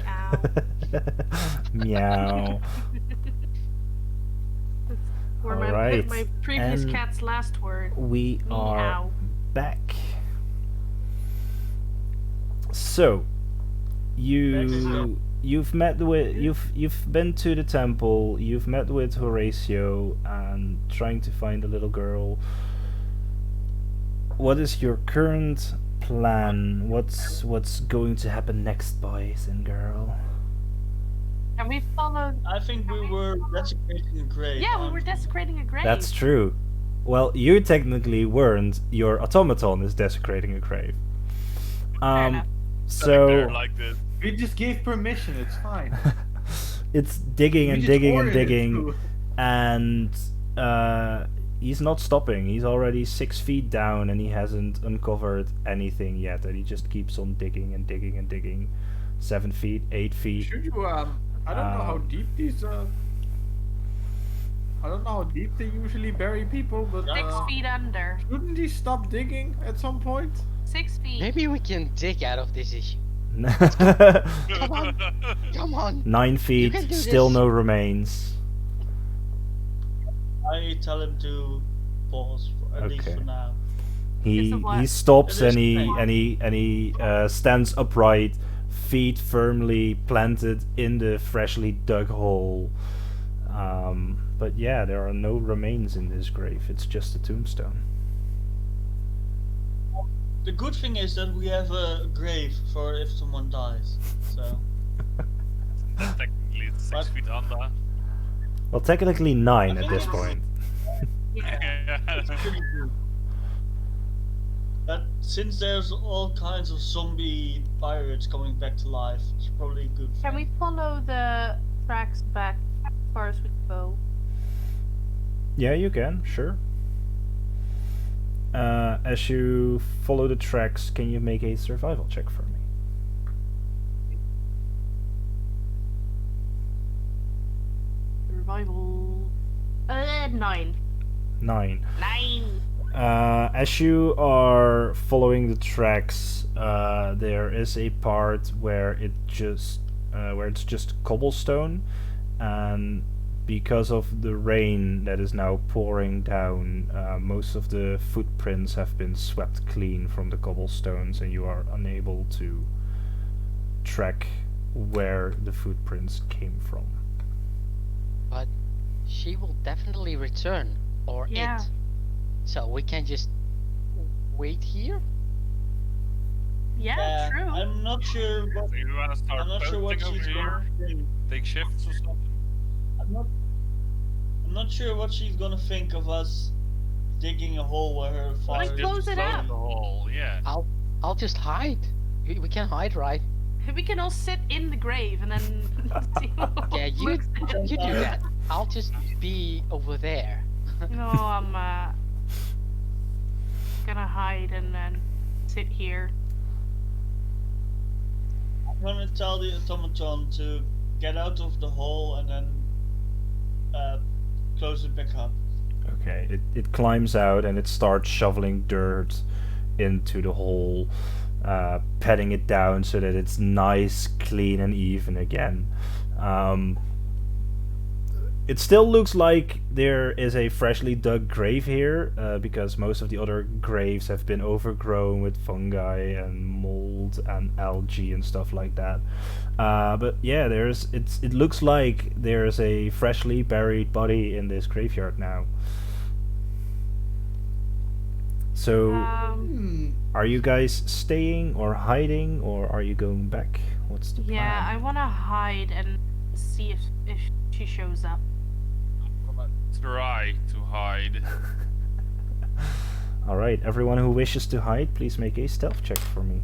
Ow. Meow. Were Alright, my previous and cat's last word. We are Meow. back. So, you've met with you've been to the temple. You've met with Horatio and trying to find the little girl. What is your current plan? What's going to happen next, boys and girl? And we followed. I think we were desecrating a grave. Yeah, we were aren't desecrating a grave. That's true. Well, you technically weren't. Your automaton is desecrating a grave. enough. So like this. We just gave permission. It's fine. it's digging We and just digging and ordered it digging, to. and he's not stopping. He's already 6 feet down, and he hasn't uncovered anything yet. And he just keeps on digging and digging and digging. 7 feet, 8 feet. Should you I don't know how deep these I don't know how deep they usually bury people, but 6 feet under. shouldn't he stop digging at some point? 6 feet. Maybe we can dig out of this issue. Come on. Come on. 9 feet, can do still this. no remains. I tell him to pause, at least Okay. for now. He It's a what? he stops It is and he fine. stands upright, feet firmly planted in the freshly dug hole. But yeah, there are no remains in this grave. It's just a tombstone. The good thing is that we have a grave for if someone dies. So Technically, it's 6 But- feet under. Well, technically 9 I at think this it's- point. Yeah. it's pretty good. But since there's all kinds of zombie pirates coming back to life, it's probably a good thing. Can we follow the tracks back as far as we can go? Yeah, you can, sure. As you follow the tracks, can you make a survival check for me? Survival. 9. 9. 9. As you are following the tracks, there is a part where it's just cobblestone, and because of the rain that is now pouring down, most of the footprints have been swept clean from the cobblestones, and you are unable to track where the footprints came from. But she will definitely return, or Yeah. it. So we can just wait here. Yeah, true. I'm not sure what. So you wanna start I'm not sure what boating over she's here? gonna think. Take shifts or something? I'm not sure what she's gonna think of us digging a hole where her Why father. close it up? The hole, yeah. I'll just hide. We can hide, right? We can all sit in the grave and then see what Yeah, you looks like. you do that. I'll just be over there. No, I'm gonna hide and then sit here. I'm gonna tell the automaton to get out of the hole and then close it back up. Okay, it climbs out and it starts shoveling dirt into the hole, patting it down so that it's nice, clean, and even again. It still looks like there is a freshly dug grave here, because most of the other graves have been overgrown with fungi and mold and algae and stuff like that. But yeah, it looks like there's a freshly buried body in this graveyard now. So, are you guys staying or hiding, or are you going back? What's the Yeah, I plan? wanna hide and see if she shows up. I'm gonna try to hide. Alright, everyone who wishes to hide, please make a stealth check for me.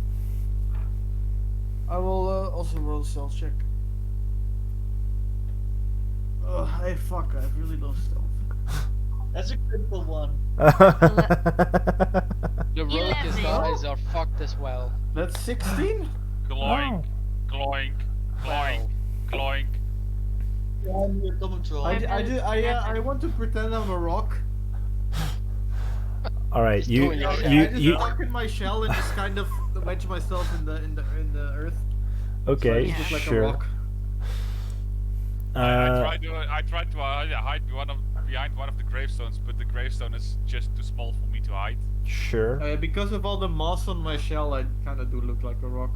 I will also roll a stealth check. Hey, fuck! I really love stealth. That's a critical one. The rogue's 11. eyes are fucked as well. That's 16. Gloink, gloink, gloink, gloink. I'm the automaton. I want to pretend I'm a rock. Alright, Just you doing your I you just you tuck in my shell and just kind of wedge myself in the earth. Okay, Slides look like a sure. rock. I tried to hide behind one of the gravestones, but the gravestone is just too small for me to hide. Sure. Because of all the moss on my shell, I kind of do look like a rock.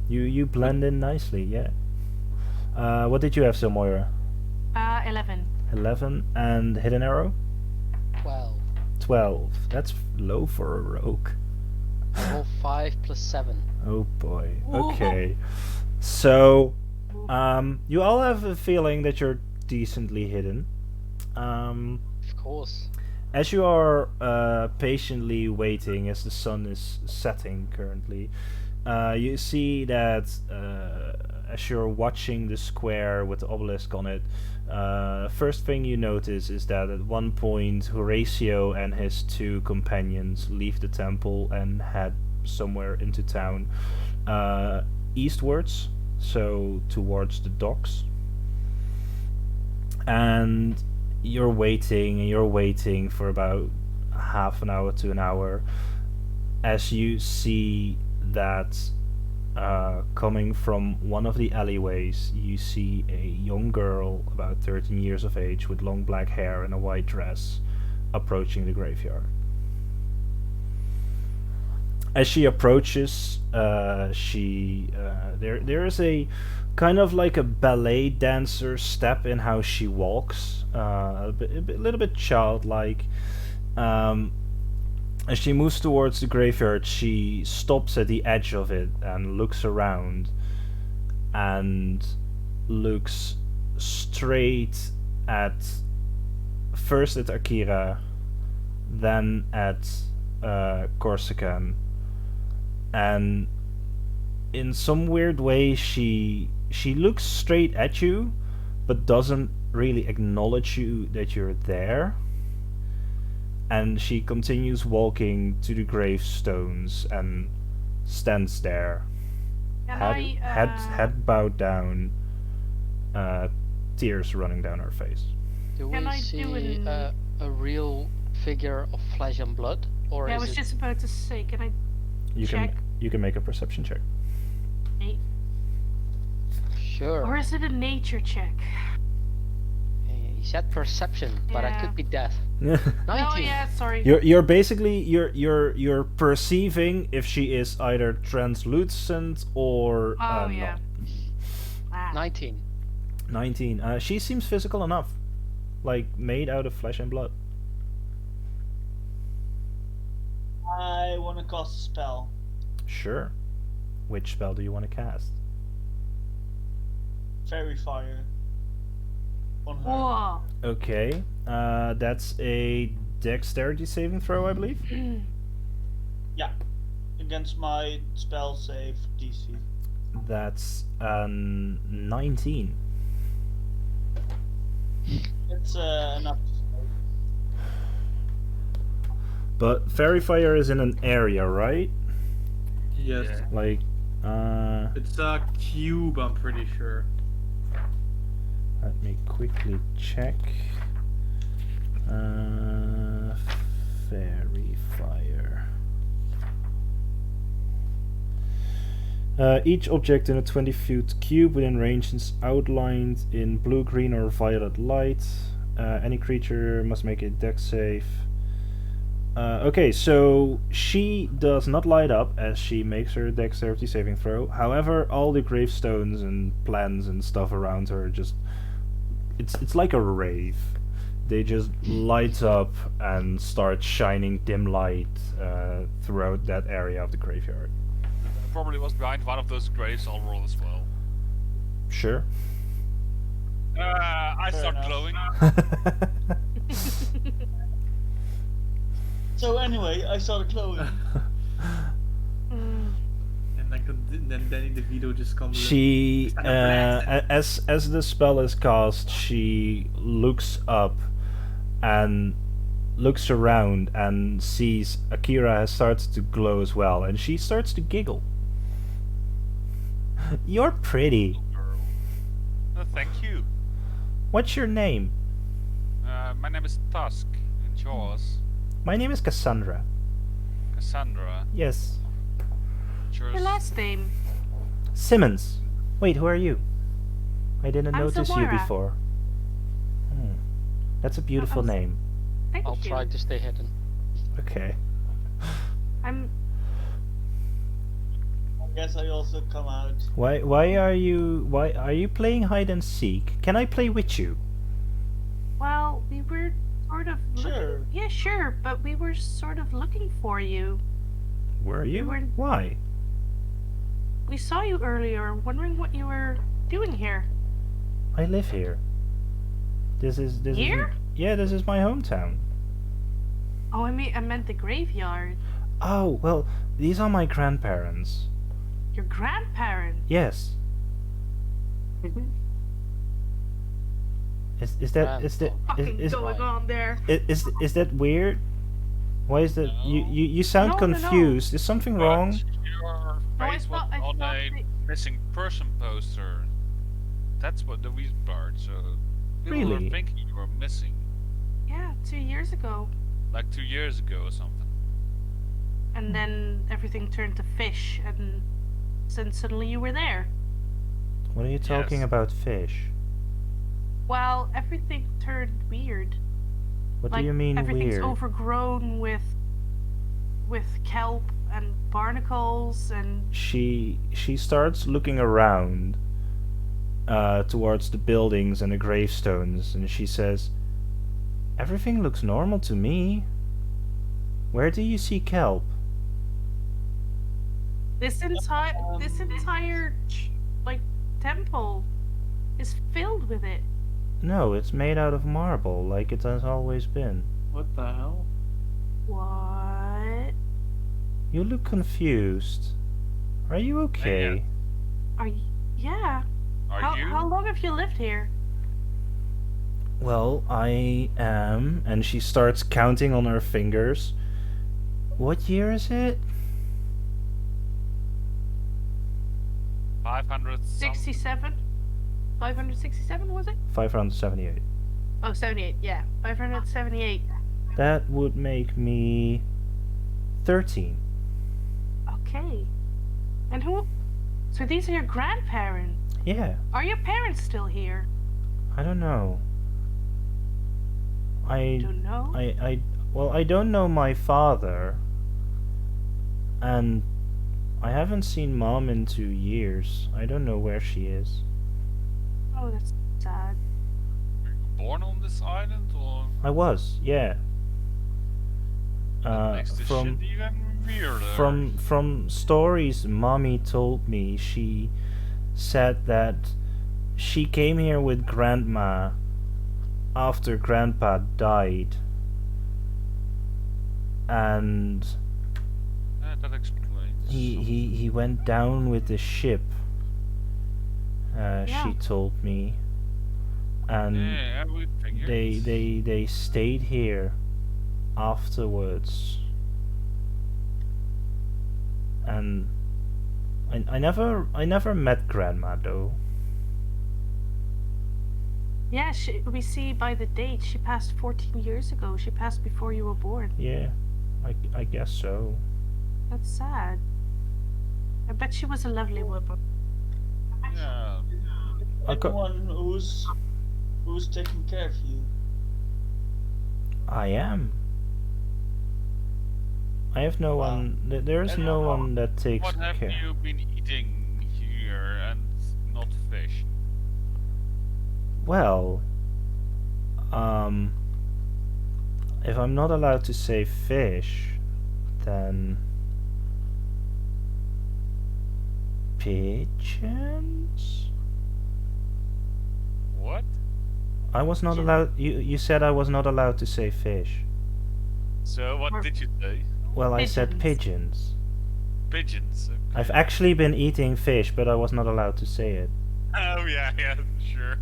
You blend in nicely, yeah. What did you have, Silmoira? 11. 11 and hidden arrow? 12. 12. That's low for a rogue. I roll 5 plus 7. Oh boy. Whoa. Okay. So, you all have a feeling that you're decently hidden. Of course. As you are patiently waiting as the sun is setting currently, you see that as you're watching the square with the obelisk on it, first thing you notice is that at one point Horatio and his two companions leave the temple and head somewhere into town, eastwards, so towards the docks. And you're waiting for about half an hour to an hour as you see that coming from one of the alleyways, you see a young girl about 13 years of age with long black hair and a white dress approaching the graveyard. As she approaches, there is a kind of like a ballet dancer step in how she walks, a little bit childlike. As she moves towards the graveyard, she stops at the edge of it and looks around and looks straight at first at Akira, then at Corsican, and in some weird way she looks straight at you but doesn't really acknowledge you that you're there. And she continues walking to the gravestones and stands there, Can head bowed down, tears running down her face. Do Can we I do see an- a real figure of flesh and blood? Or Yeah, I is was it... just about to say, can I You check? you can make a perception check. Sure. Or is it a nature check? He said perception, but I Yeah. could be deaf. 19. Oh yeah, sorry. You're basically you're perceiving if she is either translucent or Oh yeah. not. Ah. 19. 19. She seems physical enough, like made out of flesh and blood. I want to cast a spell. Sure. Which spell do you want to cast? Fairy fire. On her. Whoa. Okay. That's a dexterity saving throw, I believe. Yeah. Against my spell save DC. That's 19. It's enough to save. But fairy fire is in an area, right? Yes. Yeah. Like, It's a cube, I'm pretty sure. let me quickly check. Fairy fire. Each object in a 20-foot cube within range is outlined in blue, green, or violet light. Any creature must make a dex save. Okay, so she does not light up as she makes her dexterity saving throw. However, all the gravestones and plants and stuff around her just... It's like a rave. They just light up and start shining dim light throughout that area of the graveyard. Probably was behind one of those graves. I'll roll as well. Sure. I Fair start enough. glowing. So anyway, I started glowing. Mm. And then Danny DeVito just comes in. She, Kind of blast as the spell is cast, she looks up and looks around and sees Akira has started to glow as well, and she starts to giggle. You're pretty. Girl. Thank you. What's your name? My name is Tusk. And yours? My name is Cassandra. Cassandra. Yes. Your last name. Simmons. Wait, who are you? I didn't I'm notice you Samora. before. Hmm. That's a beautiful I'm name. Thank I'll you. try to stay hidden. Okay. I'm. I guess I also come out. Why are you playing hide and seek? Can I play with you? Well, we were sort of looking. Sure. Yeah, sure, but we were sort of looking for you. Were you? were- Why? We saw you earlier, wondering what you were doing here. I live here. This is Here? Yeah, this is my hometown. Oh, I meant the graveyard. Oh, well, these are my grandparents. Your grandparents. Yes. Is that Fucking is going on there. is that weird? Why is that you sound No, no, no. confused? Is something wrong? Your No, I face was thought- I on thought a they- missing person poster. That's what the weird part. So people Really? were thinking you were missing, Yeah, 2 years ago. like 2 years ago or something. And then everything turned to fish, and then suddenly you were there. What are you talking Yes. about, fish? Well, everything turned weird. What Like, do you mean everything's weird? overgrown with kelp and barnacles and She starts looking around towards the buildings and the gravestones, and she says, "Everything looks normal to me. Where do you see kelp?" this entire like temple is filled with it. No, it's made out of marble, like it has always been. What the hell? What? You look confused. Are you okay? Are you? Yeah. Are you? How long have you lived here? Well, I am, and she starts counting on her fingers. What year is it? 500 some- 67? 567 was it? 578. Oh, 78, yeah. 578. That would make me 13. Okay. And who? So these are your grandparents. Yeah, Are your parents still here? I don't know. Don't know. Well, I don't know my father, and I haven't seen Mom in 2 years. I don't know where she is. Oh, that's sad. born on this island, or I was, yeah. that makes this From shit even weirder? from stories Mommy told me, she said that she came here with Grandma after Grandpa died, and That explains. he went down with the ship. Yeah. She told me, and Yeah, we figured. they stayed here afterwards, and I never met Grandma though. Yeah, we see by the date she passed 14 years ago. She passed before you were born. Yeah, I guess so. That's sad. I bet she was a lovely woman. Yeah. Anyone who's taking care of you. I am. I have no Wow. one. There's no one that takes What have care. you been eating here and not fish? Well, if I'm not allowed to say fish, then pigeons? What? I was not allowed. You said I was not allowed to say fish. So what Or- did you say? Well, I said Pigeons. pigeons. Pigeons. Okay. I've actually been eating fish, but I was not allowed to say it. Oh yeah, sure.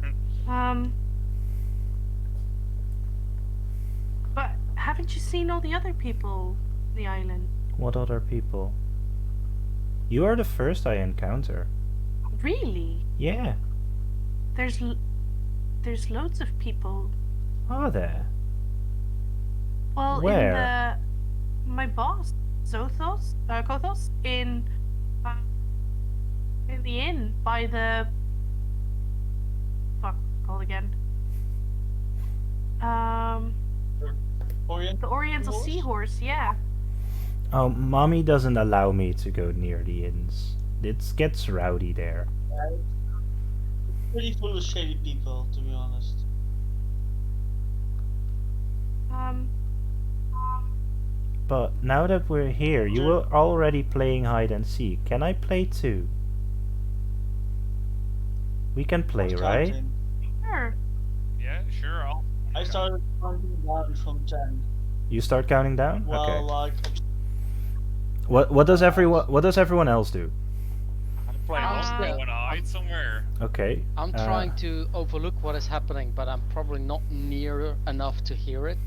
But haven't you seen all the other people on the island? What other people? You are the first I encounter. Really? Yeah, There's loads of people. are there? Well, Where? my boss, Kothos, in in the inn by the. Fuck, called again. Orient. The Oriental Horse? Seahorse, yeah. Oh, mommy doesn't allow me to go near the inns. It gets rowdy there. Pretty full of shady people, to be honest. Um, But now that we're here, you were already playing hide and seek. Can I play too? We can play, What's right? counting? sure. Yeah, sure. I started counting down from 10. You start counting down? Well, Okay. like, What does everyone else do? I'm playing I'm longbow still- and hide somewhere. Okay. I'm trying to overlook what is happening, but I'm probably not near enough to hear it.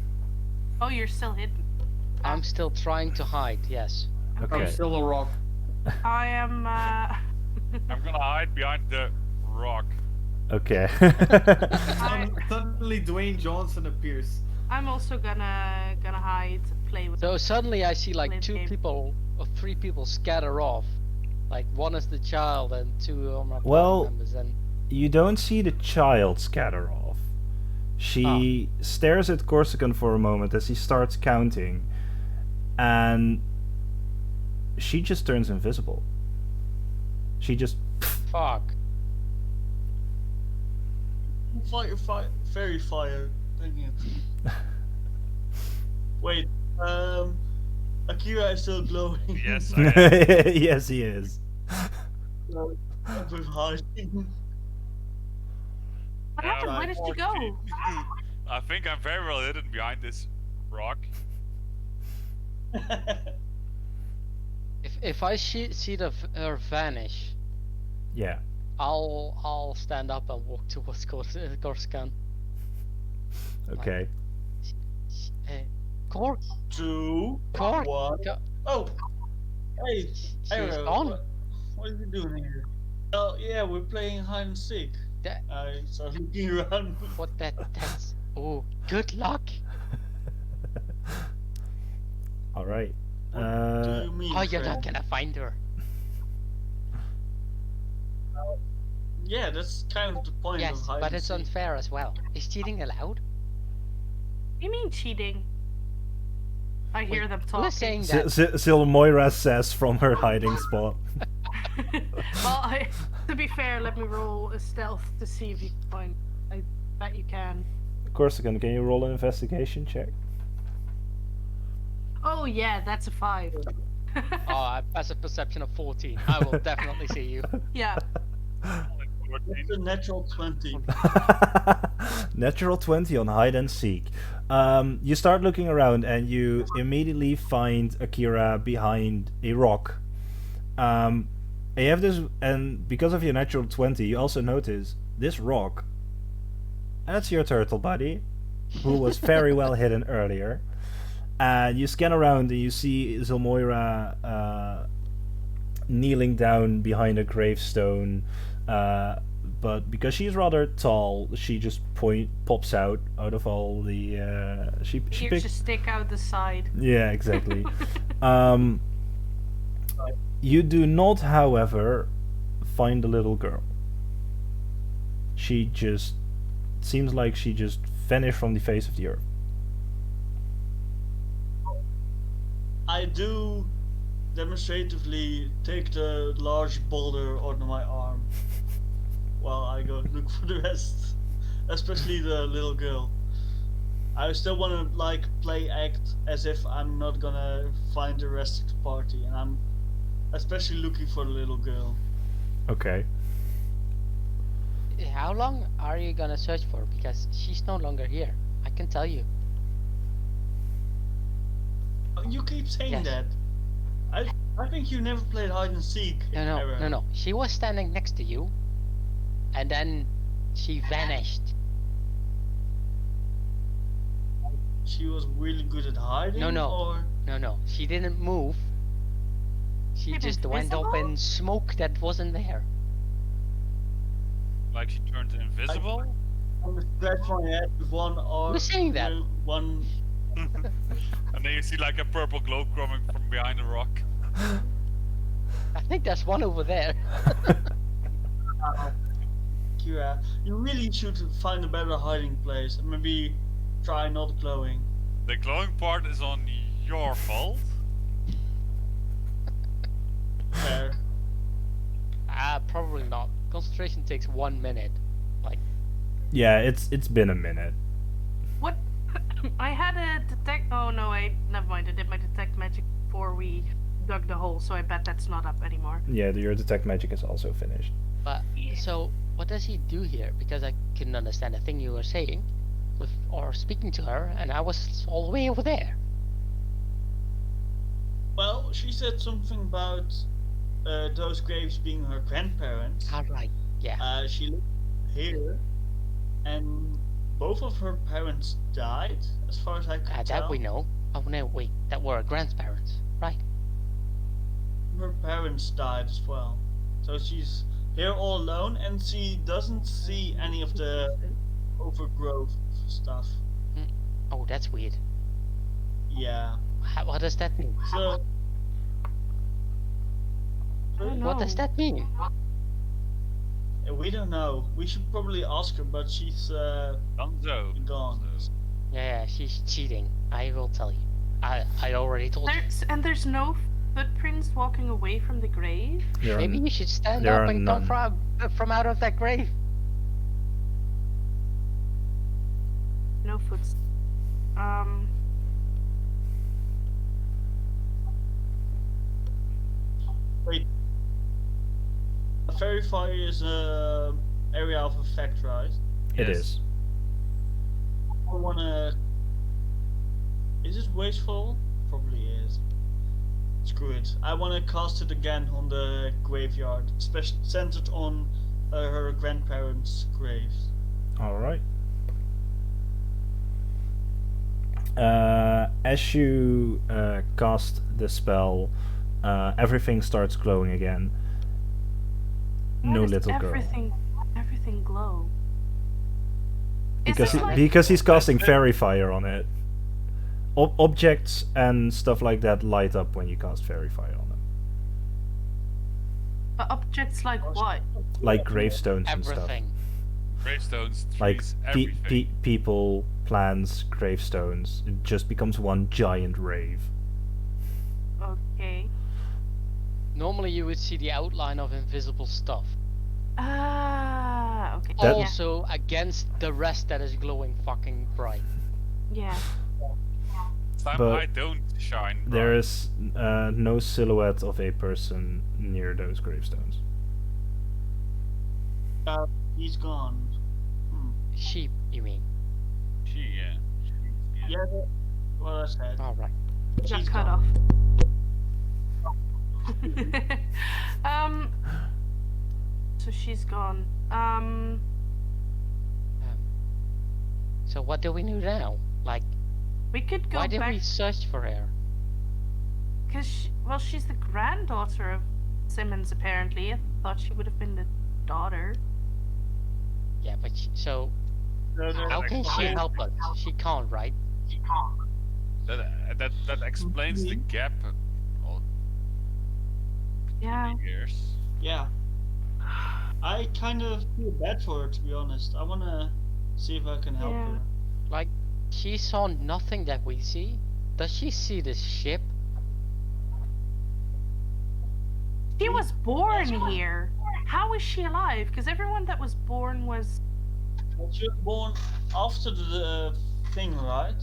Oh, you're still hidden. I'm still trying to hide, yes. Okay. I'm still a rock. I am. I'm gonna hide behind the rock. Okay. Suddenly, Dwayne Johnson appears. I'm also gonna hide, play with. So suddenly I see Play like the two game. people or three people scatter off. Like one is the child and two are my party Well- members, and You don't see the child scatter off. She stares at Corsican for a moment as he starts counting, and she just turns invisible. She just. fuck. very fire. Dang it. Wait, Akira is still glowing. Yes, I am. Yes, he is. With hiding. What happened? Where did you go? I think I'm very well hidden behind this rock. If I see her vanish, Yeah. I'll stand up and walk towards Gorskan. Okay. Gork, 2, Gork, 1. go- Oh! Hey! she's Arrow, gone. what are you doing here? Oh, yeah, we're playing hide and seek. That- I start looking around. What that's oh, good luck. All right. What do you mean? Oh, you're friend? not gonna find her. Yeah, that's kind of the point Yes, of hide but and it's seek. unfair as well. Is cheating allowed? What do you mean cheating? I hear Wait, them who talking. is saying that? Silmoira says from her hiding spot. Well, to be fair, let me roll a stealth to see if you can find. I bet you can. Corsican, can you roll an investigation check? Oh yeah, that's a 5. Oh, I pass a perception of 14. I will definitely see you. Yeah. It's a natural 20. Natural 20 on hide and seek. You start looking around and you immediately find Akira behind a rock. And you have this, and because of your natural 20, you also notice this rock. That's your turtle buddy, who was very well hidden earlier. And you scan around and you see Zilmoira kneeling down behind a gravestone. But because she's rather tall, she just pops out of all the. She Ears pick- just stick out the side. Yeah, exactly. You do not, however, find the little girl. She just seems like she just vanished from the face of the earth. I do demonstratively take the large boulder under my arm while I go look for the rest, especially the little girl. I still want to like play act as if I'm not gonna find the rest of the party, and I'm especially looking for the little girl. Okay. How long are you gonna search for? Because she's no longer here. I can tell you. You keep saying Yes. that. I think you never played hide and seek. No. She was standing next to you, and then she vanished. She was really good at hiding. No. Or No. She didn't move. She She's just went up invisible? in smoke that wasn't there. Like she turned invisible? I'm gonna scratch my head with one arm. Who's saying that? One. And then you see like a purple glow coming from behind the rock. I think there's one over there. Yeah, you really should find a better hiding place and maybe try not glowing. The glowing part is on your fault. Fair. Probably not. Concentration takes 1 minute. Like, Yeah, it's been a minute. What? I had a detect. Oh no, never mind. I did my detect magic before we dug the hole, so I bet that's not up anymore. Yeah, your detect magic is also finished. but so what does he do here? Because I couldn't understand a thing you were saying, or speaking to her, and I was all the way over there. Well, she said something about those graves being her grandparents. All right. Yeah. She lived here, and both of her parents died, as far as I could tell. That we know. Oh no, wait. That were her grandparents, right? Her parents died as well. So she's here all alone, and she doesn't see any of the overgrowth stuff. Oh, that's weird. Yeah. What does that mean? So. What does that mean? We don't know. We should probably ask her, but she's Dunzo. gone. Yeah, she's cheating. I will tell you. I already told you. There's no footprints walking away from the grave. Maybe you should stand there up are and none. come from out of that grave. No footsteps. Wait. A fairy fire is a area of effect, right? It Yes. is. I wanna. Is it wasteful? Probably is. Screw it. I wanna cast it again on the graveyard, especially centered on her grandparents' graves. All right. As you cast the spell, everything starts glowing again. Why No does little girl. everything glow? Is Because it like- because he's casting fairy fire on it. Objects and stuff like that light up when you cast fairy fire on them, But objects like what? like gravestones and stuff. Everything. Gravestones, Like trees, everything. people, plants, gravestones. It just becomes one giant rave. Okay. Normally you would see the outline of invisible stuff. Ah, okay. That- Also against the rest that is glowing fucking bright. Yeah. Time But I don't shine. There bright. is no silhouette of a person near those gravestones. He's gone. Sheep, you mean? Yeah. Yeah, that's what I said. Alright. Got She's cut gone. off. So she's gone. So what do we do now? Like, We could go why did back we search for her? because she's the granddaughter of Simmons. Apparently, I thought she would have been the daughter. Yeah, but No, no, how can she explains- help us? She can't, right? That explains the gap. Well, Yeah. years. Yeah. I kind of feel bad for her, to be honest. I wanna see if I can help Yeah. her. Like, she saw nothing that we see. Does she see this ship? She was born That's fine. here. How is she alive? Because everyone that was born was. She was born after the thing, right?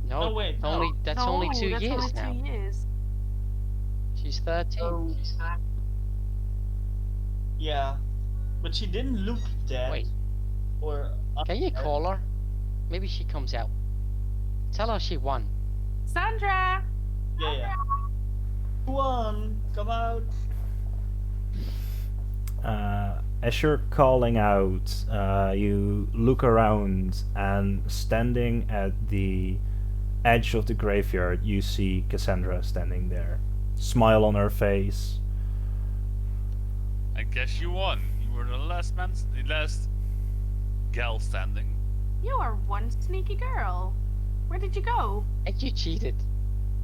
No, No, wait, no. only that's no, only 2 that's years only now. 2 years. She's 13. Yeah. But she didn't look dead. Wait. Or. Can you call her? Maybe she comes out. Tell her she won. Sandra. Yeah. Who won? Come out. As you're calling out, you look around, and standing at the edge of the graveyard, you see Cassandra standing there, smile on her face. I guess you won. You were the last gal standing. You are one sneaky girl. Where did you go? And you cheated.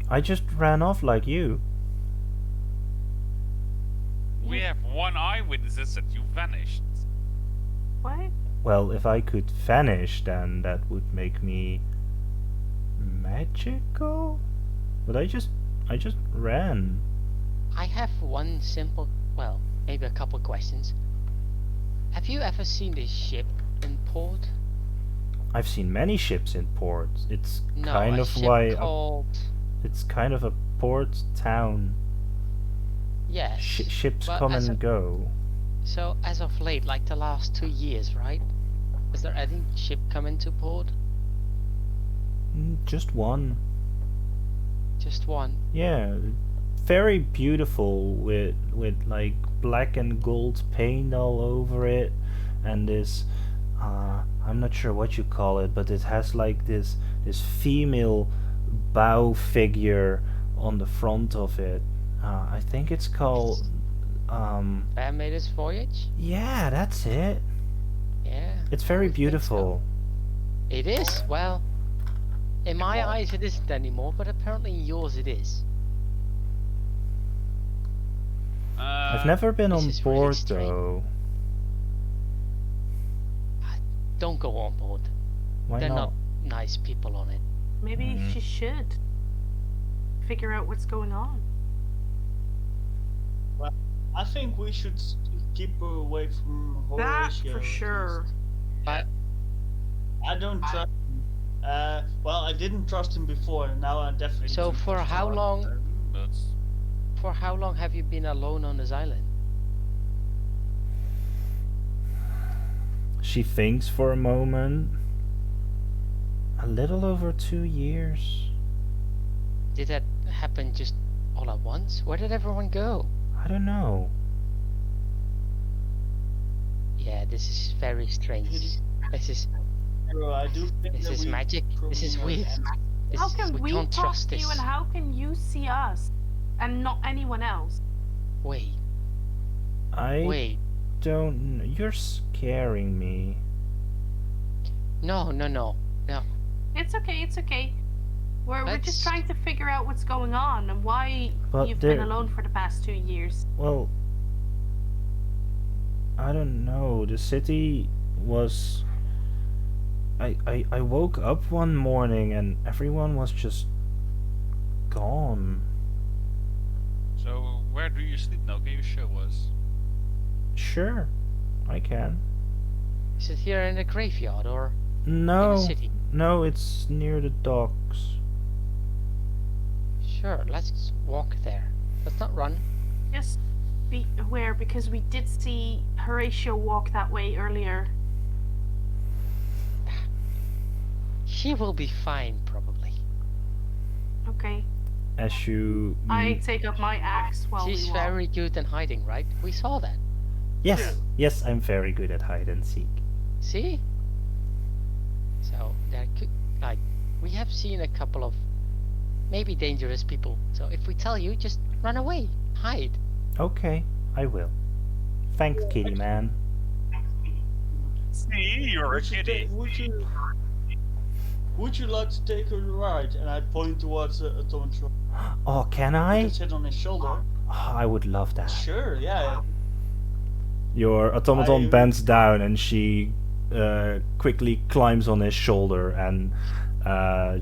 I just ran off like you. We have one eyewitness that you vanished. What? Well, if I could vanish, then that would make me magical. But I just ran. I have one simple, well, maybe a couple questions. Have you ever seen this ship in port? I've seen many ships in port. It's No, kind a of ship why called. it's kind of a port town. Yes. Ships but come as and go. So as of late, like the last 2 years, right? Is there any ship coming to port? Just one. Just one. Yeah, very beautiful with like black and gold paint all over it, and this I'm not sure what you call it, but it has like this female bow figure on the front of it. I think it's called Fair Maidens Voyage? yeah, that's it. Yeah. It's I very would think so. beautiful. It is. Well, in my eyes it isn't anymore, but apparently in yours it is. I've never been this on is really board strange. though. Don't go on board. Why They're not? not nice people on it. Maybe Mhm. she should figure out what's going on. I think we should keep her away from That Horatio. for at sure. least. But I don't trust him. Well, I didn't trust him before, and now I definitely. so don't for trust how him. long? That's For how long have you been alone on this island? She thinks for a moment. A little over 2 years. Did that happen just all at once? Where did everyone go? I don't know. Yeah, this is very strange. This is Bro, I do think this that is we magic. This is probably weird. have- This How is, can we can't talk trust to you this. and how can you see us and not anyone else? Wait, I wait. don't kn- You're scaring me. No. It's okay, it's okay. We're just Let's- trying to figure out what's going on and why But you've been there- alone for the past 2 years. Well, I don't know. The city was. I woke up one morning and everyone was just gone. so. Where do you sleep now? Can you show us? Sure, I can. Is it here in the graveyard or in No, the city? no, it's near the docks. Sure, let's walk there. Let's not run. Just be aware because we did see Horatio walk that way earlier. She will be fine, probably. Okay. As you. I take up my axe while She's we walk. very good in hiding, right? We saw that. Yes, yes, I'm very good at hide and seek. See? So there could, like, we have seen a couple of maybe dangerous people. So if we tell you, just run away, hide. Okay, I will. Thanks, kitty man. See, you're a Would you, kitty. would you like to take her ride? And I point towards Atomic. Oh, can You I? can sit on his shoulder. Oh, I would love that. Sure, yeah. Your automaton I- bends down and she quickly climbs on his shoulder and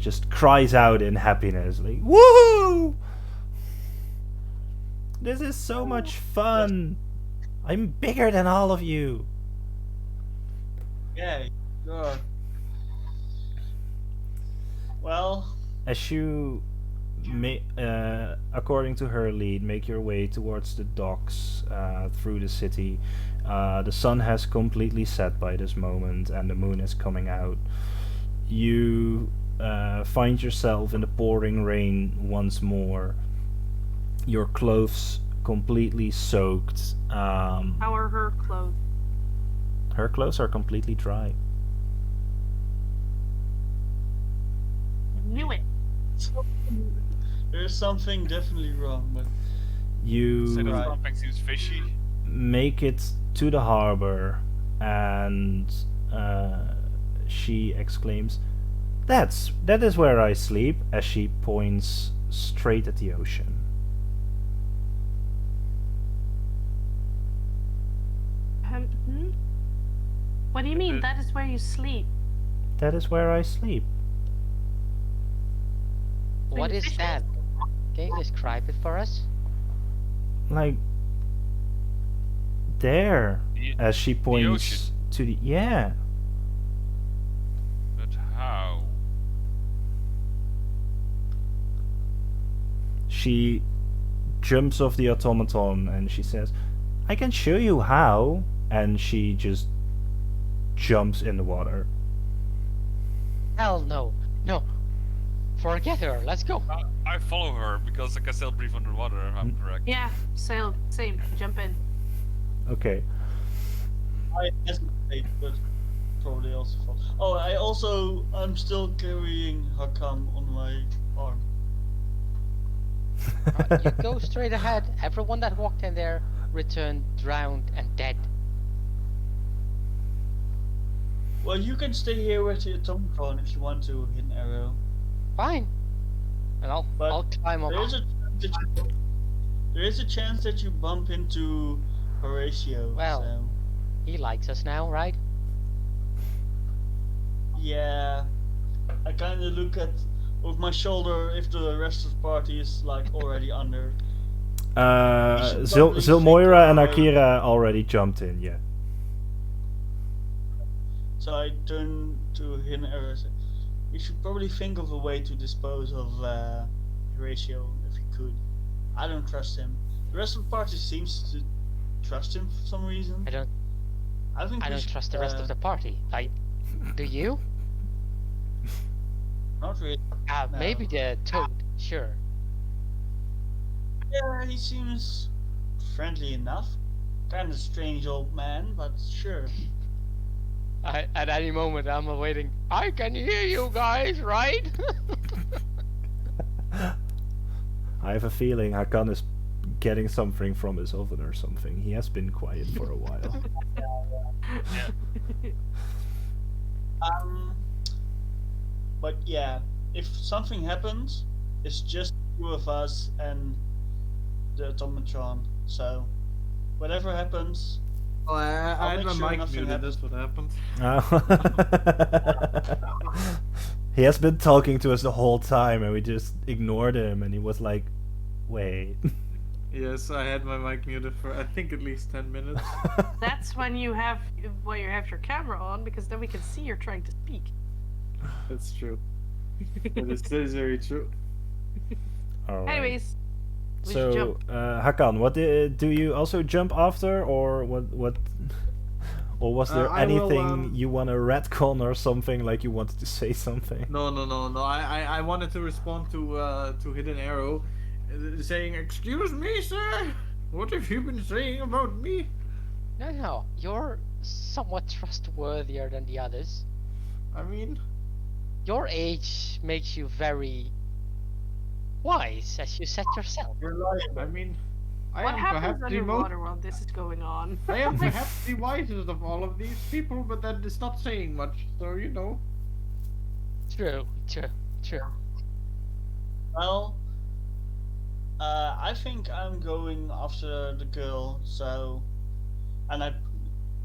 just cries out in happiness, like, "Woohoo! This is so much fun! I'm bigger than all of you!" Yeah, sure. Well, As you, according to her lead, make your way towards the docks through the city, the sun has completely set by this moment and the moon is coming out. You find yourself in the pouring rain once more. Your clothes completely soaked. How are her clothes? Her clothes are completely dry. Knew it. there's something definitely wrong, but You Say that Right. something seems fishy. make it to the harbor, and she exclaims, that is where I sleep," as she points straight at the ocean. Hmm? What do you mean? That is where you sleep. That is where I sleep. What you is fish that? Can you describe it for us? Like there, The- as she points ocean. to the yeah. But how? She jumps off the automaton and she says, "I can show you how." And she just jumps in the water. Hell no. No. Forget her. Let's go. I follow her because I can still breathe underwater, if I'm correct. Yeah, sail, same. Jump in. Okay. I hesitate, but probably also fall. Oh, I'm still carrying Hakam on my arm. You go straight ahead. Everyone that walked in there returned drowned and dead. Well, you can stay here with the automaton if you want to, Hidden Arrow. Fine. And I'll But climb up. There is a chance that you bump into Horatio. Well. So. He likes us now, right? Yeah, I kind of look at over my shoulder if the rest of the party is like already under. should probably Zilmoira and think of, Akira already jumped in, yeah. So I turn to Hidden Arrow and say, "You should probably think of a way to dispose of Horatio if you could. I don't trust him. The rest of the party seems to trust him for some reason. I don't I don't trust the rest of the party. Do you? Not really. No. Maybe the toad, sure. Yeah, he seems friendly enough. Kind of strange old man, but sure. At any moment I'm awaiting. I can hear you guys, right? I have a feeling Hakan is getting something from his oven or something. He has been quiet for a while. But yeah, if something happens, it's just two of us and the automatron. So, whatever happens, Well, I had make my sure mic nothing muted, happens. that's what happened. He has been talking to us the whole time and we just ignored him and he was like, wait. Yes, I had my mic muted for I think at least 10 minutes. That's when you have your camera on, because then we can see you're trying to speak. That's true. That is very true. Alright. Anyways, we should So, jump. Hakan, what do you also jump after, or what? Or was there I will, anything you want to retcon or something, like you wanted to say something? No. I wanted to respond to Hidden Arrow, saying, "Excuse me, sir. What have you been saying about me?" No. You're somewhat trustworthier than the others. I mean, Your age makes you very wise, as you said yourself. I mean, I What am happens perhaps the most. underwater while this is going on? I am perhaps the wisest of all of these people, but that is not saying much. So you know. True. well, I think I'm going after the girl. So, and I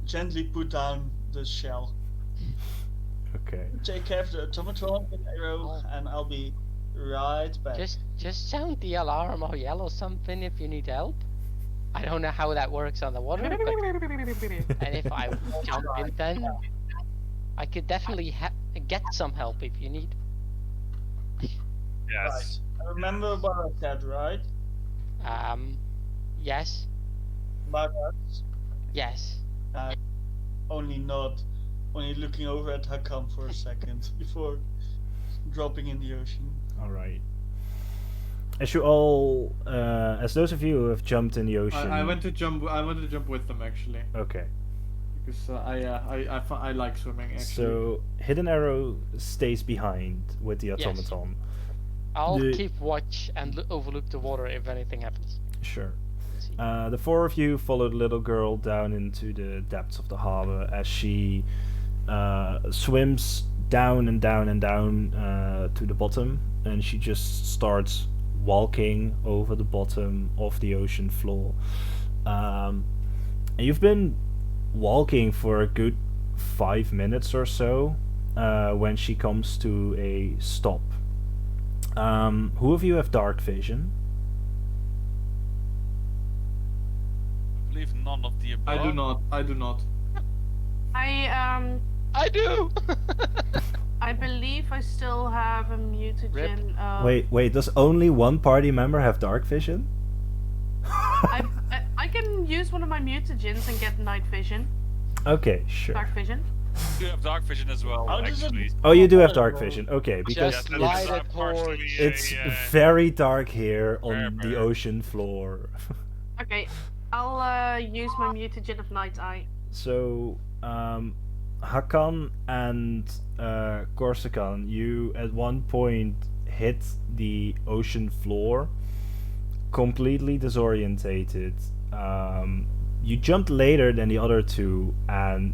gently put down the shell. Okay. Take care of the automatron and arrow, and I'll be right back. Just sound the alarm or yell or something if you need help. I don't know how that works on the water, but and if I jump in, then I could definitely get some help if you need. Yes. Right. Remember what I said, right? Yes, About us. yes. Only looking over at Hakam for a second before dropping in the ocean. All right. As you all, as those of you who have jumped in the ocean. I went to jump with them actually, Okay. because I like swimming actually. So Hidden Arrow stays behind with the Yes. automaton. I'll The- keep watch and overlook the water if anything happens. Sure. Let's see. The four of you follow the little girl down into the depths of the harbor as she swims down and down and down to the bottom, and she just starts walking over the bottom of the ocean floor. And you've been walking for a good 5 minutes or so when she comes to a stop. Who of you have dark vision? I believe none of the above. I do not. I do not. I do. I believe I still have a mutagen of. Wait, does only one party member have dark vision? I can use one of my mutagens and get night vision, Okay, sure. dark vision. You have dark vision as well, How does it- actually. Oh, you do have dark Well, vision. Okay, because Just that light is, a partially torch. it's a, very dark here on Fair, the fair. ocean floor. Okay, I'll use my mutagen of night eye. So, Hakan and Corsican, you at one point hit the ocean floor, completely disorientated. You jumped later than the other two, and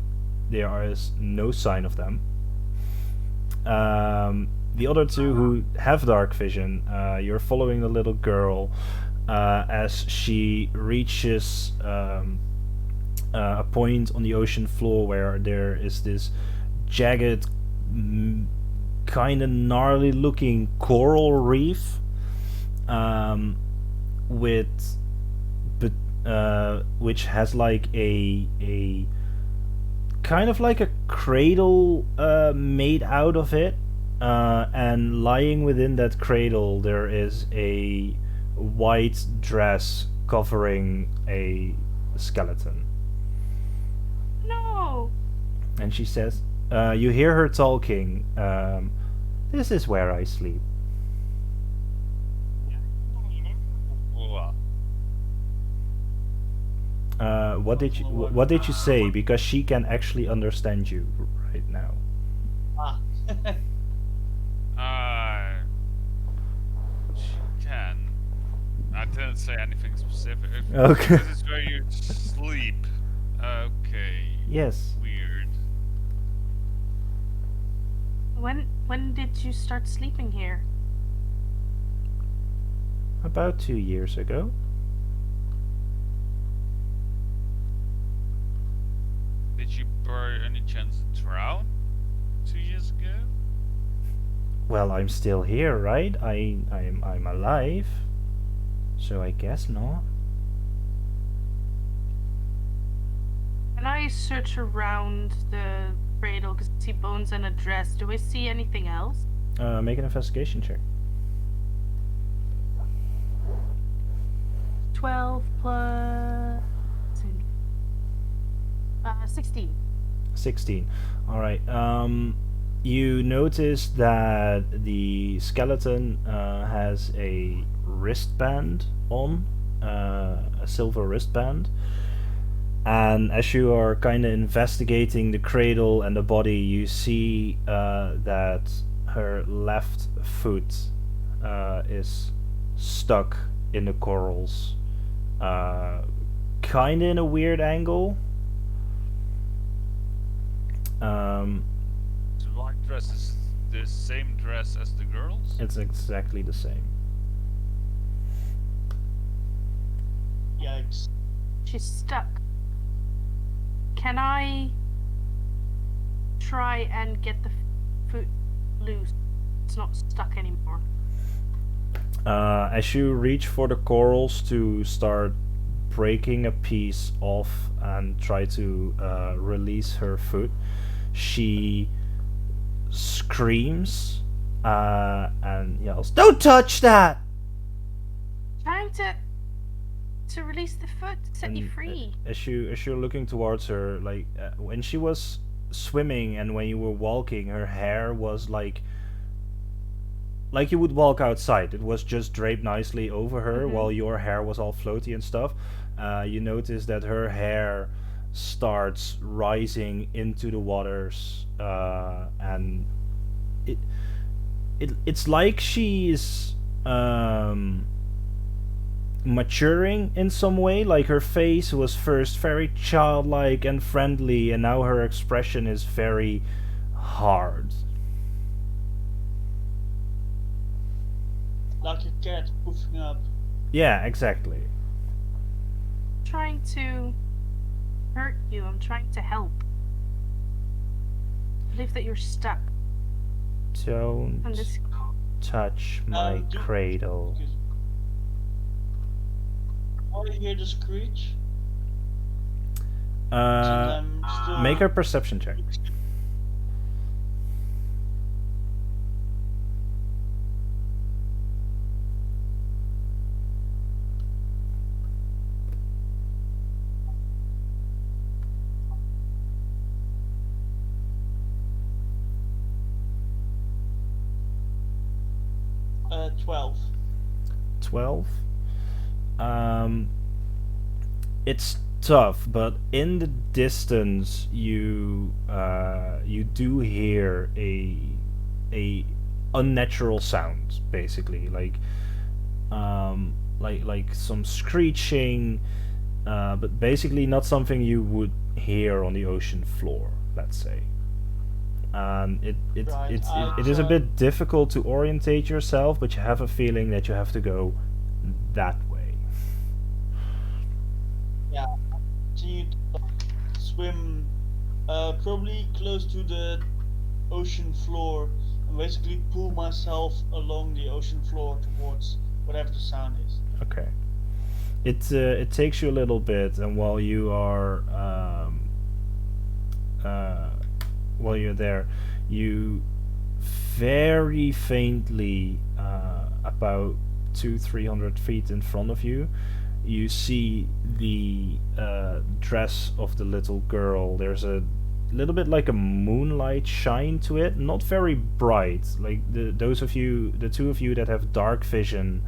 there is no sign of them. The other two who have dark vision, you're following the little girl as she reaches a point on the ocean floor where there is this jagged, kind of gnarly looking coral reef which has like a kind of like a cradle made out of it, and lying within that cradle there is a white dress covering a skeleton. No. And she says, you hear her talking, this is where I sleep. What did you say? Because she can actually understand you right now. Ah. She can. I didn't say anything specific. Okay. This is where you sleep. Okay. Yes. Weird. When did you start sleeping here? About 2 years ago. Did you by any chance drown 2 years ago? Well, I'm still here, right? I'm alive. So I guess not. Can I search around the cradle because I see bones and a dress? Do I see anything else? Make an investigation check. 12 plus 16. 16. Alright. You notice that the skeleton has a wristband on, a silver wristband. And as you are kind of investigating the cradle and the body, you see that her left foot is stuck in the corals, kind of in a weird angle. The white dress is the same dress as the girls? It's exactly the same. Yikes. She's stuck. Can I try and get the foot loose? It's not stuck anymore. As you reach for the corals to start breaking a piece off and try to release her foot, she screams and yells, "Don't touch that!" Trying to release the foot, set you And, free. As you're looking towards her, like when she was swimming and when you were walking, her hair was like you would walk outside. It was just draped nicely over her, while your hair was all floaty and stuff. You notice that her hair starts rising into the waters, and it's like she's maturing in some way. Like her face was first very childlike and friendly, and now her expression is very hard. Like a cat poofing up. Yeah, exactly. Trying to hurt you. I'm trying to help. believe that you're stuck Don't on this. touch my cradle. Excuse me. Oh, you hear the screech? And I'm still Make a perception check. uh, 12. 12. It's tough, but in the distance you do hear a unnatural sound, basically, like some screeching, but basically not something you would hear on the ocean floor, let's say. And Right, it is a bit difficult to orientate yourself, but you have a feeling that you have to go that way. Yeah. Continue to swim probably close to the ocean floor and basically pull myself along the ocean floor towards whatever the sound is. Okay. It takes you a little bit, and while you are while you're there, you very faintly, about 200-300 feet in front of you, you see the dress of the little girl. There's a little bit like a moonlight shine to it, not very bright. Like the two of you that have dark vision,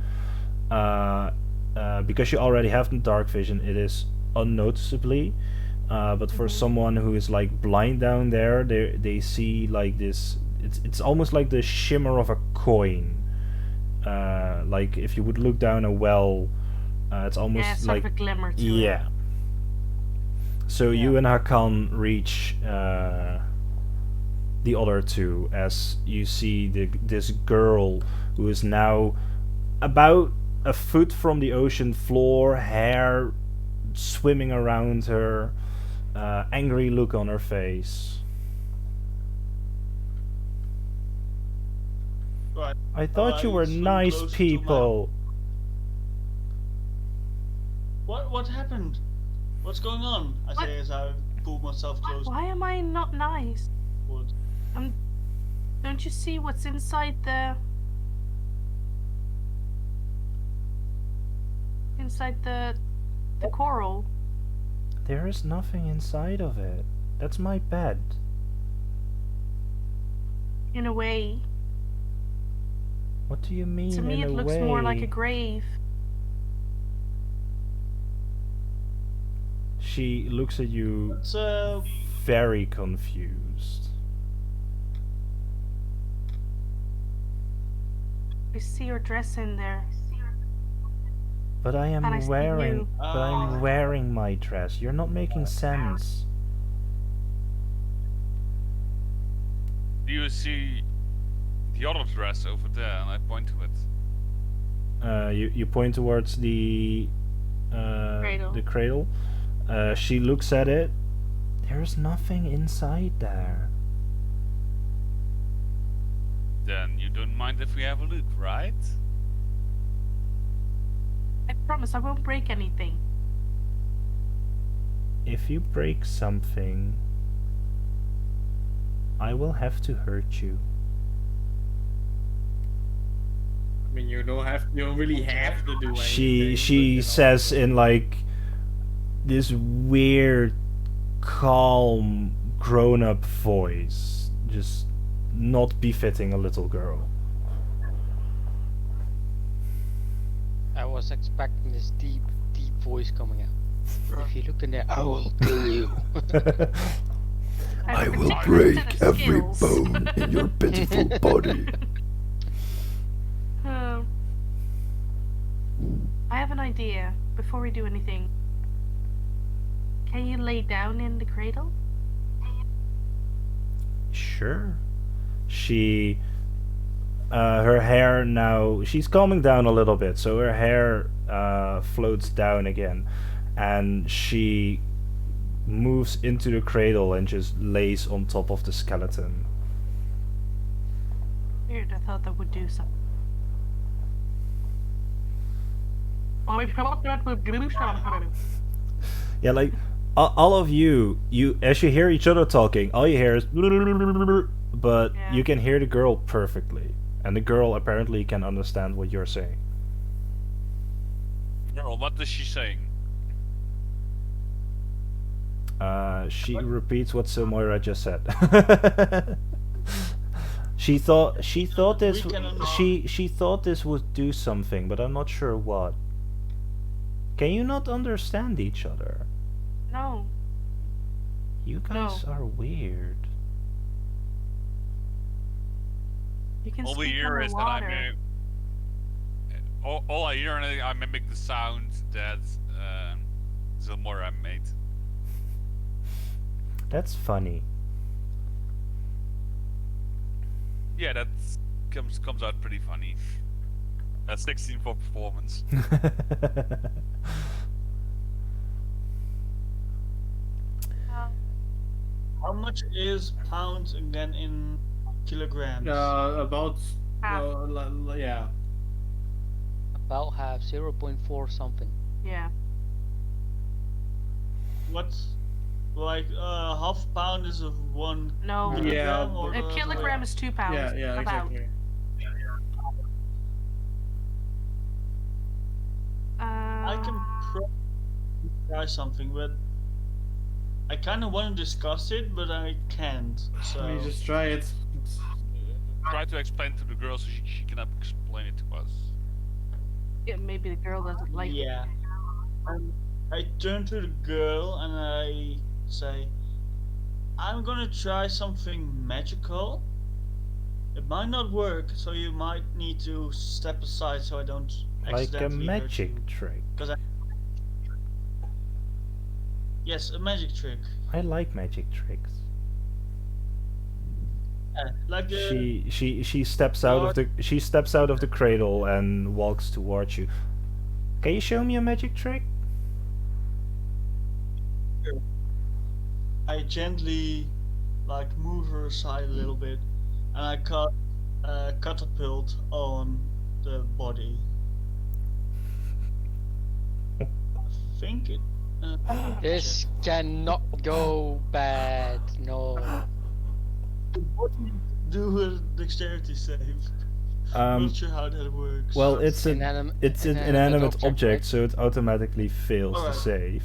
because you already have the dark vision, it is unnoticeably. But for someone who is like blind down there, they see like this. It's almost like the shimmer of a coin. Like if you would look down a well, it's almost Yeah, sort like of a glimmer to it. yeah. So you and Hakan reach the other two as you see this girl who is now about a foot from the ocean floor, hair swimming around her, angry look on her face. Right. I thought you were swim nice closer to people. What happened? What's going on? I say as I pull myself close Why am I not nice? towards. Don't you see what's inside the coral? There is nothing inside of it. That's my bed. In a way, What do you mean to me in it a looks way? more like a grave. She looks at you It's very confused. I see your dress in there. But I am And I see wearing you. but I'm wearing my dress. You're not making sense. Do you see the other dress over there? And I point to it. You point towards the Cradle. the cradle. She looks at it. There's nothing inside there. Then you don't mind if we have a look, right? I promise I won't break anything. If you break something, I will have to hurt you. I mean, you don't really have to do anything. She says in like this weird, calm, grown-up voice, just not befitting a little girl. I was expecting this deep, deep voice coming out. If you look in there, I will kill you. I will break every bone in your pitiful body. I have an idea. Before we do anything, can you lay down in the cradle? Sure. She her hair now, she's calming down a little bit, so her hair floats down again, and she moves into the cradle and just lays on top of the skeleton. Weird, I thought that would do something. Oh, maybe that would do something. Yeah, like all of you as you hear each other talking, all you hear is but Yeah. you can hear the girl perfectly, and the girl apparently can understand what you're saying. Girl, what is she saying? She repeats what Silmoira just said. She thought this We can she thought this would do something, but I'm not sure what. Can you not understand each other? No. You guys are weird. You can All we speak hear is that I underwater. all I hear is I mimic the sound that Zilmora made. That's funny. Yeah, that comes out pretty funny. 16 for performance. How much is pounds again in kilograms? About Half. yeah. About half, 0.4 something. Yeah. What's like half pound is of 1 No. Yeah, kilogram or A the other way kilogram is 2 pounds. Yeah, about. exactly. I can probably try something, but I kind of want to discuss it, but I can't. So You just try it. Try to explain to the girl so she can explain it to us. Yeah, maybe the girl doesn't like it. yeah. I turn to the girl and I say, "I'm gonna try something magical. It might not work, so you might need to step aside so I don't Like a accidentally hurt magic you." trick. Yes, a magic trick. I like magic tricks. Like the She steps out of the cradle and walks towards you. Can you show me a magic trick? I gently like move her aside a little bit, and I cut catapult on the body. I think it. This cannot go bad. No. What do you do a dexterity save? Not sure how that works. Well, it's an Inanimate inanimate object, object, right? so it automatically fails Alright. to save.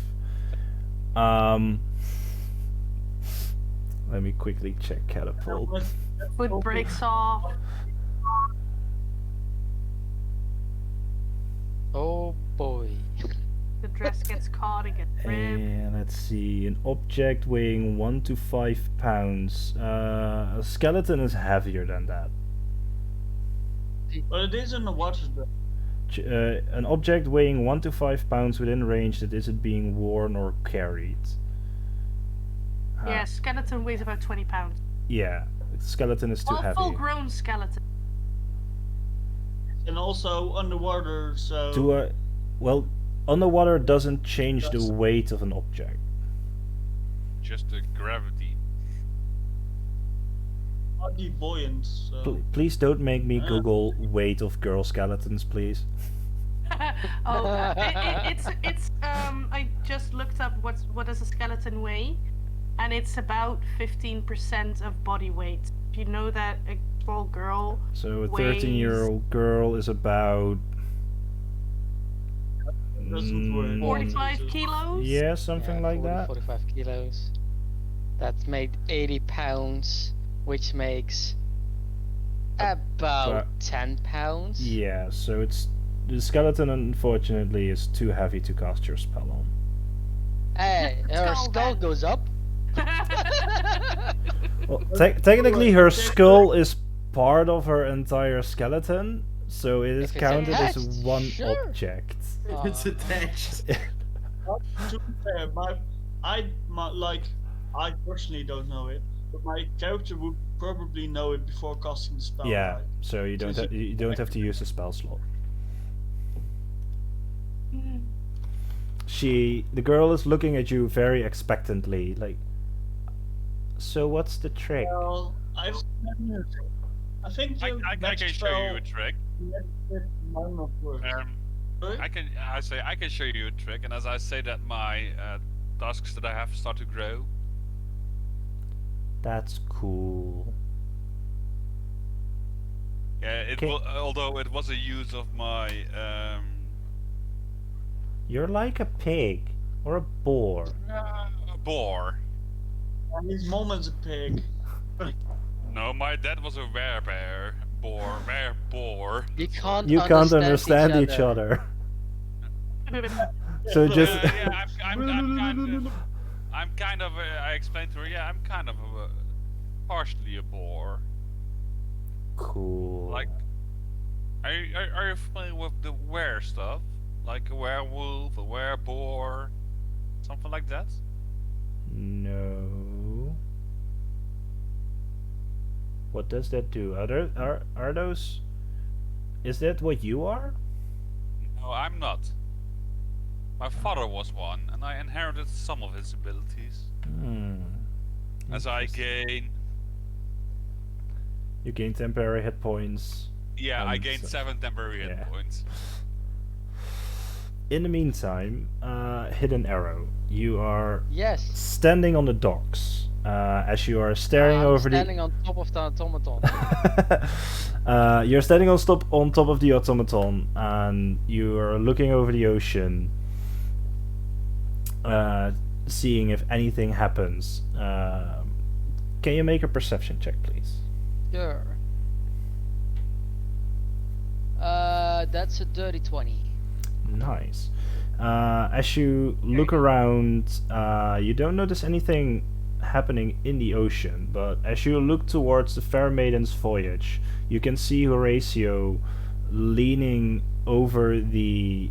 Let me quickly check catapult. Foot breaks off. Oh boy. The dress gets caught. It gets ripped. And let's see, an object weighing 1 to 5 pounds. A skeleton is heavier than that. But it is in the water though. An object weighing 1 to 5 pounds within range that isn't being worn or carried. Yeah, skeleton weighs about 20 pounds. Yeah, skeleton is too Well, heavy. full-grown skeleton. And also underwater, so Well, underwater doesn't change the weight of an object. Just the gravity. might be buoyant. So Please don't make me Google weight of girl skeletons, please. It's I just looked up what does a skeleton weigh, and it's about 15% of body weight. If you know that a small girl So a weighs 13-year-old girl is about doesn't work. 45 kilos. yeah, something like 40, that. 45 kilos. That's made 80 pounds, which makes about 10 pounds. Yeah, so the skeleton unfortunately is too heavy to cast your spell on. Hey, her Skull skull then. goes up. Well, technically her skull is part of her entire skeleton, so it is If it's counted as attached, one sure. object. It's attached. To be fair, I personally don't know it, but my character would probably know it before casting the spell. Yeah, Right? so you don't have to use a spell slot. The girl is looking at you very expectantly, like. So what's the trick? Well, I think your I can magic show you spell a trick. might not work. Sorry? I can show you a trick, and as I say that, my tasks that I have start to grow. That's cool. Yeah, Okay. although it was a use of my You're like a pig or a boar. boar. And his mom is a pig. No, my dad was a boar. You can't You can't understand each each other. So just Yeah, I'm kind of. I explained to her. Yeah, I'm kind of partially a boar. cool. Like, are you familiar with the were stuff? Like a werewolf, a wereboar, something like that? No. What does that do? Are those? Is that what you are? No, I'm not. My father was one, and I inherited some of his abilities. As I gain, You gain temporary hit points. yeah, I And gained so- 7 temporary yeah. hit points. In the meantime, hidden arrow. You are Yes. standing on the docks. As you are staring I'm over standing on top of the automaton. You're standing on top of the automaton, and you are looking over the ocean, seeing if anything happens. Can you make a perception check, please? Sure. That's a dirty 20. Nice. As you look around, you don't notice anything happening in the ocean, but as you look towards the Fair Maiden's voyage, you can see Horatio leaning over the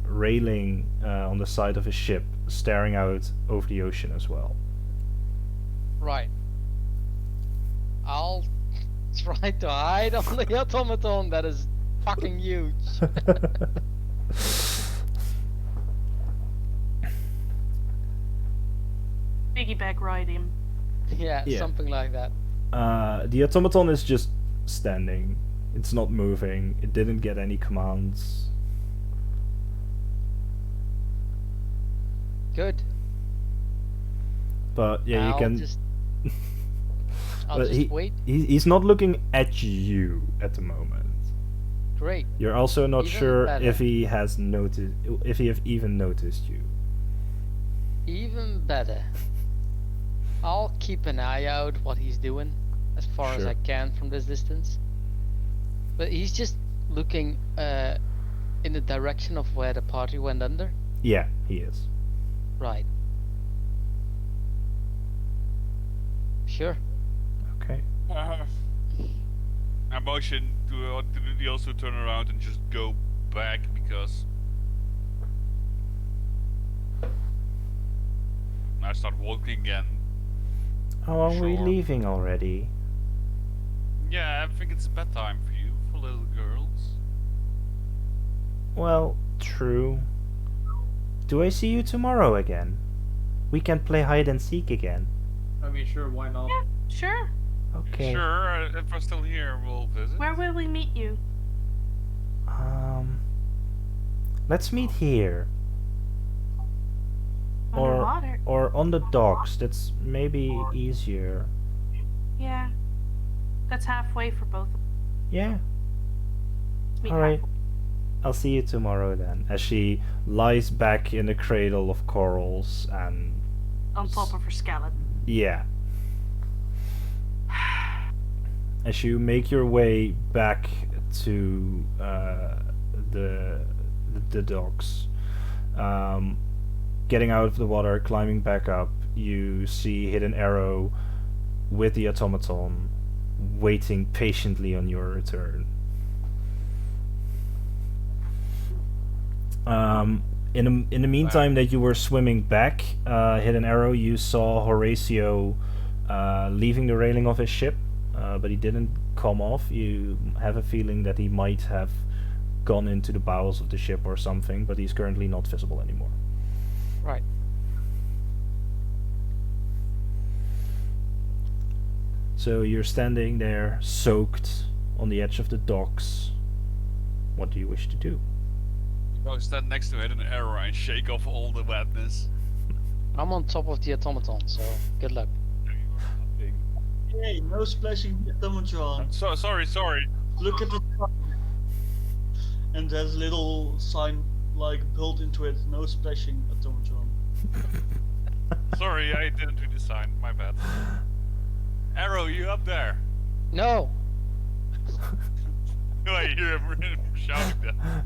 railing on the side of his ship, staring out over the ocean as well. Right. I'll try to hide on the automaton that is fucking huge. Piggyback ride him. Yeah, Yeah. something like that. The automaton is just standing. It's not moving. It didn't get any commands. Good. But yeah, you I'll can. just, I'll but just wait. He's not looking at you at the moment. Great. You're also not Even sure better. if he has noticed, if he have even noticed you. Even better. I'll keep an eye out what he's doing as far as Sure. I can from this distance. But he's just looking in the direction of where the party went under. Yeah, he is. Right. Sure. Okay. I motion to the others to turn around and just go back because I start walking again. How long are we Sure. leaving already? Yeah, I think it's bedtime for you, for little girls. Well, true. Do I see you tomorrow again? We can play hide and seek again. I mean, sure, why not? Yeah, sure. Okay. Sure, if we're still here, we'll visit. Where will we meet you? Let's meet here. Underwater. Or on the docks. That's maybe easier. Yeah. That's halfway for both of us. Yeah. Meet Alright. halfway. I'll see you tomorrow then. As she lies back in the cradle of corals and On top of her skeleton. yeah. As you make your way back to the docks, getting out of the water, climbing back up, you see Hidden Arrow with the automaton, waiting patiently on your return. In the meantime that you were swimming back, Hidden Arrow, you saw Horatio leaving the railing of his ship, but he didn't come off. You have a feeling that he might have gone into the bowels of the ship or something, but he's currently not visible anymore. Right. So you're standing there, soaked, on the edge of the docks. What do you wish to do? Go stand next to it an arrow and shake off all the wetness. I'm on top of the automaton, so good luck. Hey, no splashing the automatron. So sorry. Look at the sign. And there's a little sign like built into it. No splashing automatron. Sorry, I didn't read the sign. My bad. Arrow, you up there? No! I hear him shouting that.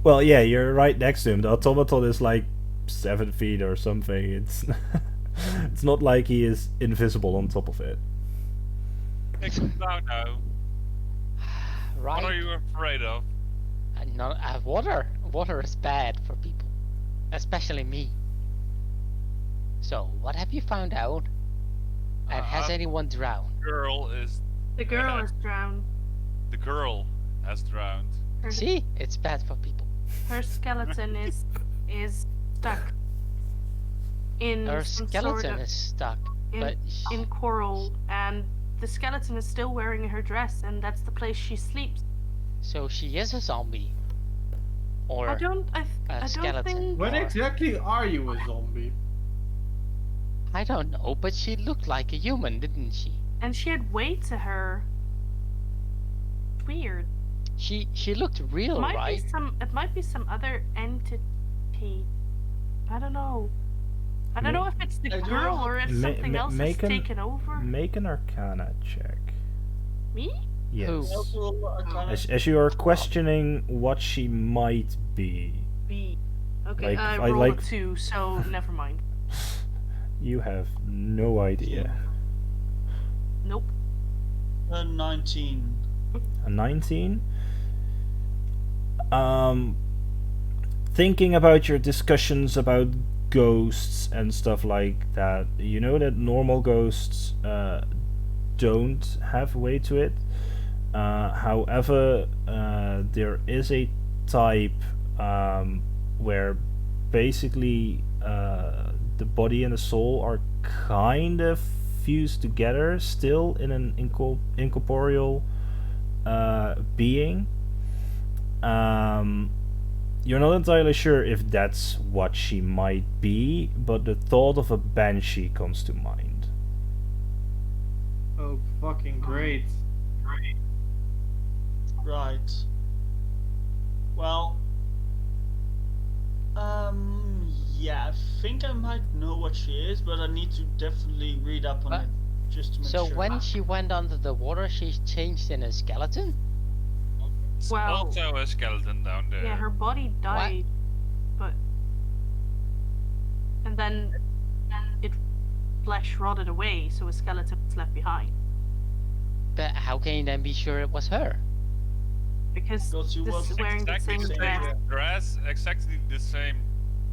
Well, yeah, you're right next to him. The automaton is like 7 feet or something. It's it's not like he is invisible on top of it. Hey, come down now. Right. What are you afraid of? Water. Water is bad for people. Especially me. So, what have you found out? And has anyone drowned? Girl is. The girl is drowned. The girl has drowned. See? It's bad for people. Her skeleton is stuck in Her some skeleton sort of, is stuck. But in coral, and the skeleton is still wearing her dress, and that's the place she sleeps. so she is a zombie. Or I don't skeleton. think. When Or- exactly are you a zombie? I don't know, but she looked like a human, didn't she? And she had weight to her. Weird. She looked real, right? It might be some other entity. I don't know. I don't know if it's the I do girl have- or if Ma- something ma- else has make an- taken over. Make an Arcana check. Me? Yes. Who? As you are questioning what she might be, B. Okay, Like, I I rolled like- a 2, so never mind. you have no idea. Nope. 19. A 19? Thinking about your discussions about ghosts and stuff like that, you know that normal ghosts don't have weight to it. However, there is a type where basically the body and the soul are kind of fused together still in an incorporeal being. You're not entirely sure if that's what she might be, but the thought of a banshee comes to mind. Oh, fucking great. Right. Well. Yeah, I think I might know what she is, but I need to definitely read up on But- it just to make So sure. when she went under the water, she changed in a skeleton? Well, Also a skeleton down there. yeah, her body died, but and then it flesh rotted away, so a skeleton was left behind. But how can you then be sure it was her? Because Because she this was is wearing the Exactly same the dress, same dress, exactly the same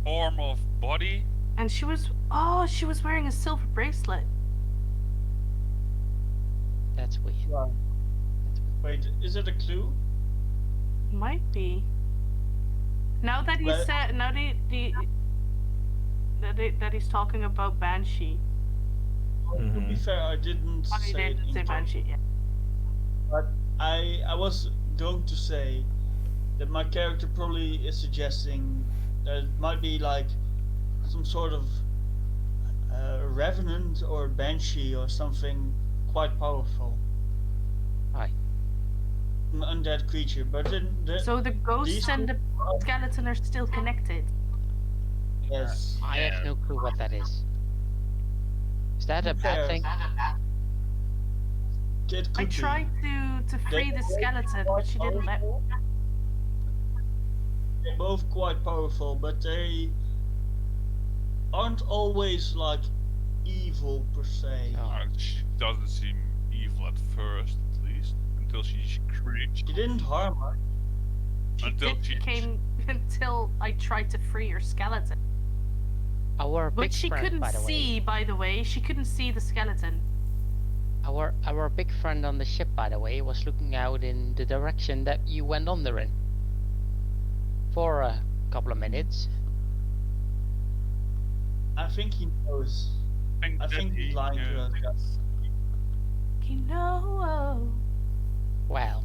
form of body. and she was wearing a silver bracelet. That's weird. Right. That's weird. Wait, is it a clue? Might be. Now that he Well- said, now that he's talking about Banshee. To be Mhm. fair, I didn't Oh, he say it didn't say in Banshee, yeah. But I was going to say that my character probably is suggesting that it might be like some sort of revenant or banshee or something quite powerful. Right. An undead creature, but then So the ghost these and the two- skeleton are still connected. yes, I have no clue what that is. Is that a bad Fair. thing? it could I be. tried to free the skeleton, but she didn't let. They're both quite powerful, but they aren't always like evil per se. Oh. She doesn't seem evil at first, at least, until she screams. She didn't harm her. Until It she came until I tried to free her skeleton, Our big which she friend, couldn't by the way. see. By the way, she couldn't see the skeleton. Our our big friend on the ship, by the way, was looking out in the direction that you went under in. For a couple of minutes. I think he knows. I think he's lying to us. Guys. You know. Well,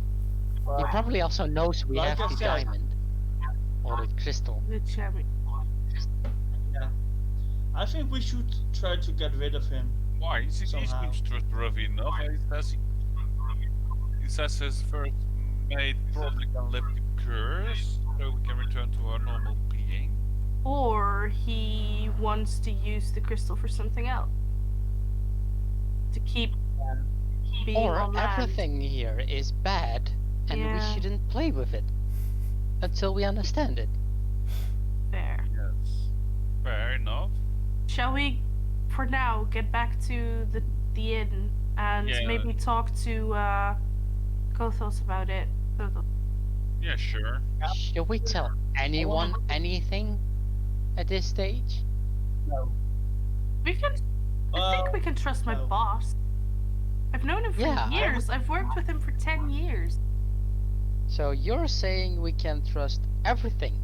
he But probably also knows we like have I the said- diamond. Or the crystal. The champion. yeah, I think we should try to get rid of him. Why? He Somehow. seems trustworthy enough. He says his first mate probably can lift the curse, so we can return to our normal being. Or he wants to use the crystal for something else. To keep being Or on land. everything here is bad and we Yeah. shouldn't play with it. Until we understand it. There. Yes. Fair enough. Shall we, for now, get back to the inn and Yeah. maybe talk to Kothos about it? Kothos. Yeah, sure. Should we tell anyone anything at this stage? No. We can. I think we can trust my no. boss. I've known him for Yeah, I years. I've worked with him for 10 years. So you're saying we can trust everything.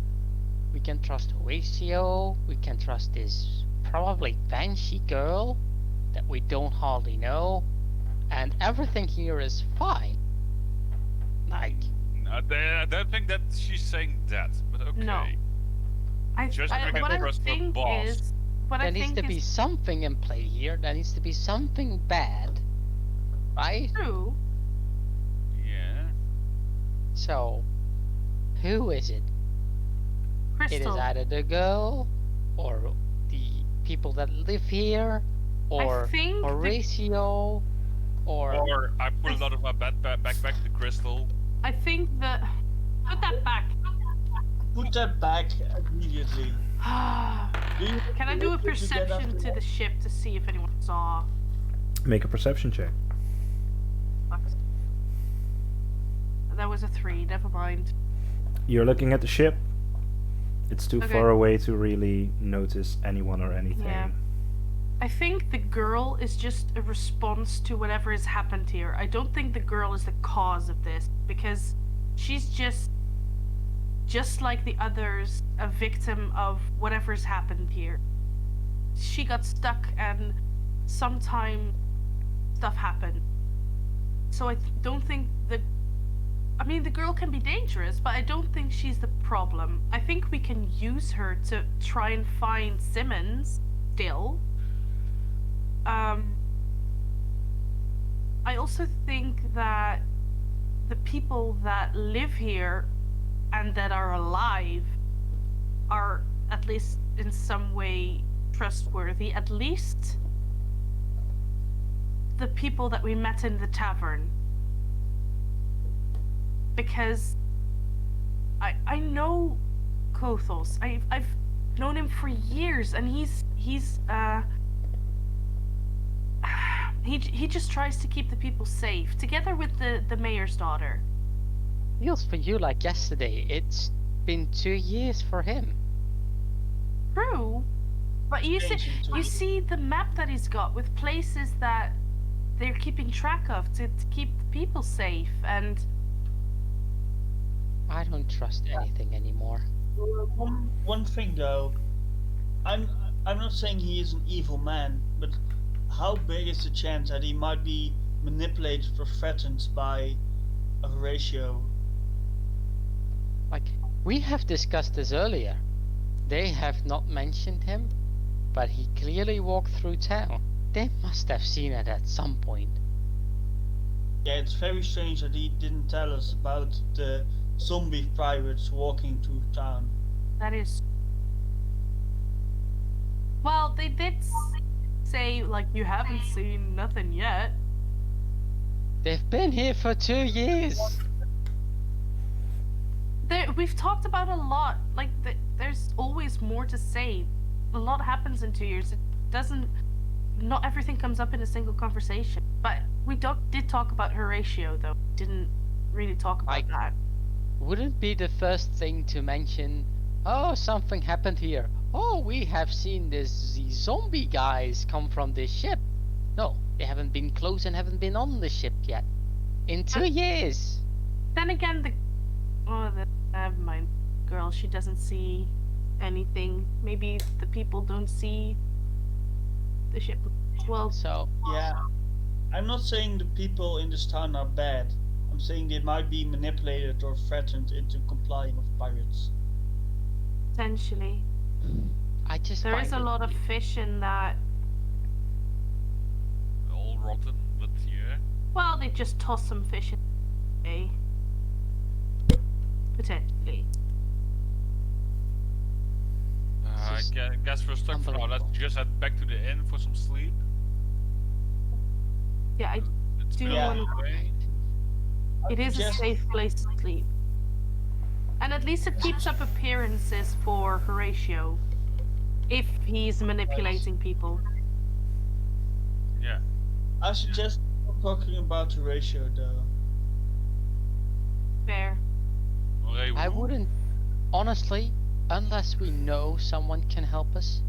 We can trust Horatio, we can trust this probably Banshee girl that we don't hardly know, and everything here is fine. Like, I don't think that she's saying that, but okay. No. What I trust the think boss. is, what there I needs think to be is something in play here, there needs to be something bad. Right? true. Yeah. So, who is it? It is Crystal. either the girl, or the people that live here, or think the- Horatio, Or I put it out of my backpack, the crystal. I think that. Put that back. Put that back immediately. Do you Can I do a want to get perception after to that? the ship to see if anyone saw? Make a perception check. Fuck. That was a 3. Never mind. You're looking at the ship. It's too Okay. far away to really notice anyone or anything. Yeah. I think the girl is just a response to whatever has happened here. I don't think the girl is the cause of this because she's just like the others, a victim of whatever's happened here. She got stuck and sometime stuff happened. So I don't think I mean, the girl can be dangerous, but I don't think she's the problem. I think we can use her to try and find Simmons still. I also think that the people that live here and that are alive are at least in some way trustworthy. At least the people that we met in the tavern. Because I know Kothos. I've known him for years, and he just tries to keep the people safe, together with the mayor's daughter. feels for you like yesterday. It's been 2 years for him. True, but you Changing too. see the map that he's got with places that they're keeping track of to keep the people safe, and I don't trust anything anymore. One thing though, I'm not saying he is an evil man, but how big is the chance that he might be manipulated or threatened by a Horatio? Like, we have discussed this earlier. They have not mentioned him, but he clearly walked through town. They must have seen it at some point. Yeah, it's very strange that he didn't tell us about the zombie pirates walking through town. that is. Well, they did say, like, you haven't seen nothing yet. They've been here for 2 years. We've talked about a lot. Like, there's always more to say. A lot happens in 2 years. It doesn't. Not everything comes up in a single conversation. But we did talk about Horatio, though. Didn't really talk about that. Wouldn't be the first thing to mention, oh, something happened here. Oh, we have seen these zombie guys come from this ship. No, They haven't been close and haven't been on the ship yet. In 2 years. Then again, never mind. Girl, she doesn't see anything. Maybe the people don't see the ship. Well, So Yeah. I'm not saying the people in this town are bad. I'm saying they might be manipulated or threatened into complying with pirates. potentially. I just There find is a it lot of weird. fish in that. All rotten, but yeah. Well, they just toss some fish in the bay. Potentially. I just guess we're stuck for now. Let's unbelievable. just head back to the inn for some sleep. Yeah, It's do been a Yeah. long day. it is a Just- safe place to sleep. And at least it keeps up appearances for Horatio. If he's manipulating people. Yeah. I suggest not talking about the ratio though. Fair. I wouldn't, honestly, unless we know someone can help us,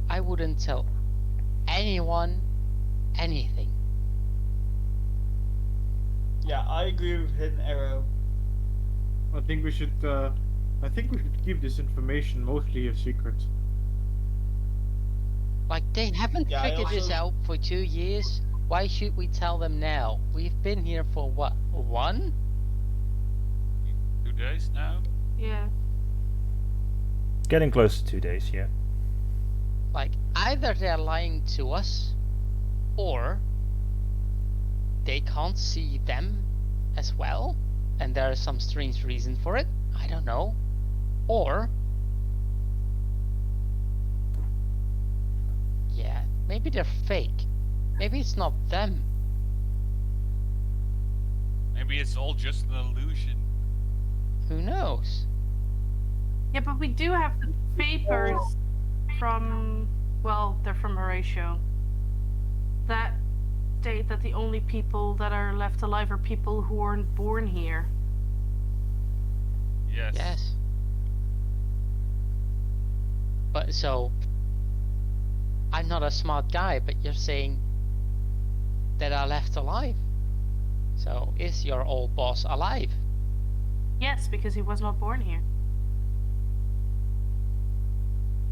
I wouldn't tell anyone anything. Yeah, I agree with Hidden Arrow. I think we should. I think we should keep this information mostly a secret. Like, they haven't Yeah, I figured this also- out for 2 years. Why should we tell them now? We've been here for what, 1? 2 days now. Yeah. Getting close to 2 days, yeah. Like, either they're lying to us, or they can't see them as well, and there is some strange reason for it. I don't know. Or, yeah, maybe they're fake. Maybe it's not them. Maybe it's all just an illusion. Who knows? Yeah, but we do have the papers from, well, they're from Horatio, that state that the only people that are left alive are people who weren't born here. Yes. Yes. But so, I'm not a smart guy, but you're saying that are left alive. So, is your old boss alive? Yes, because he was not born here.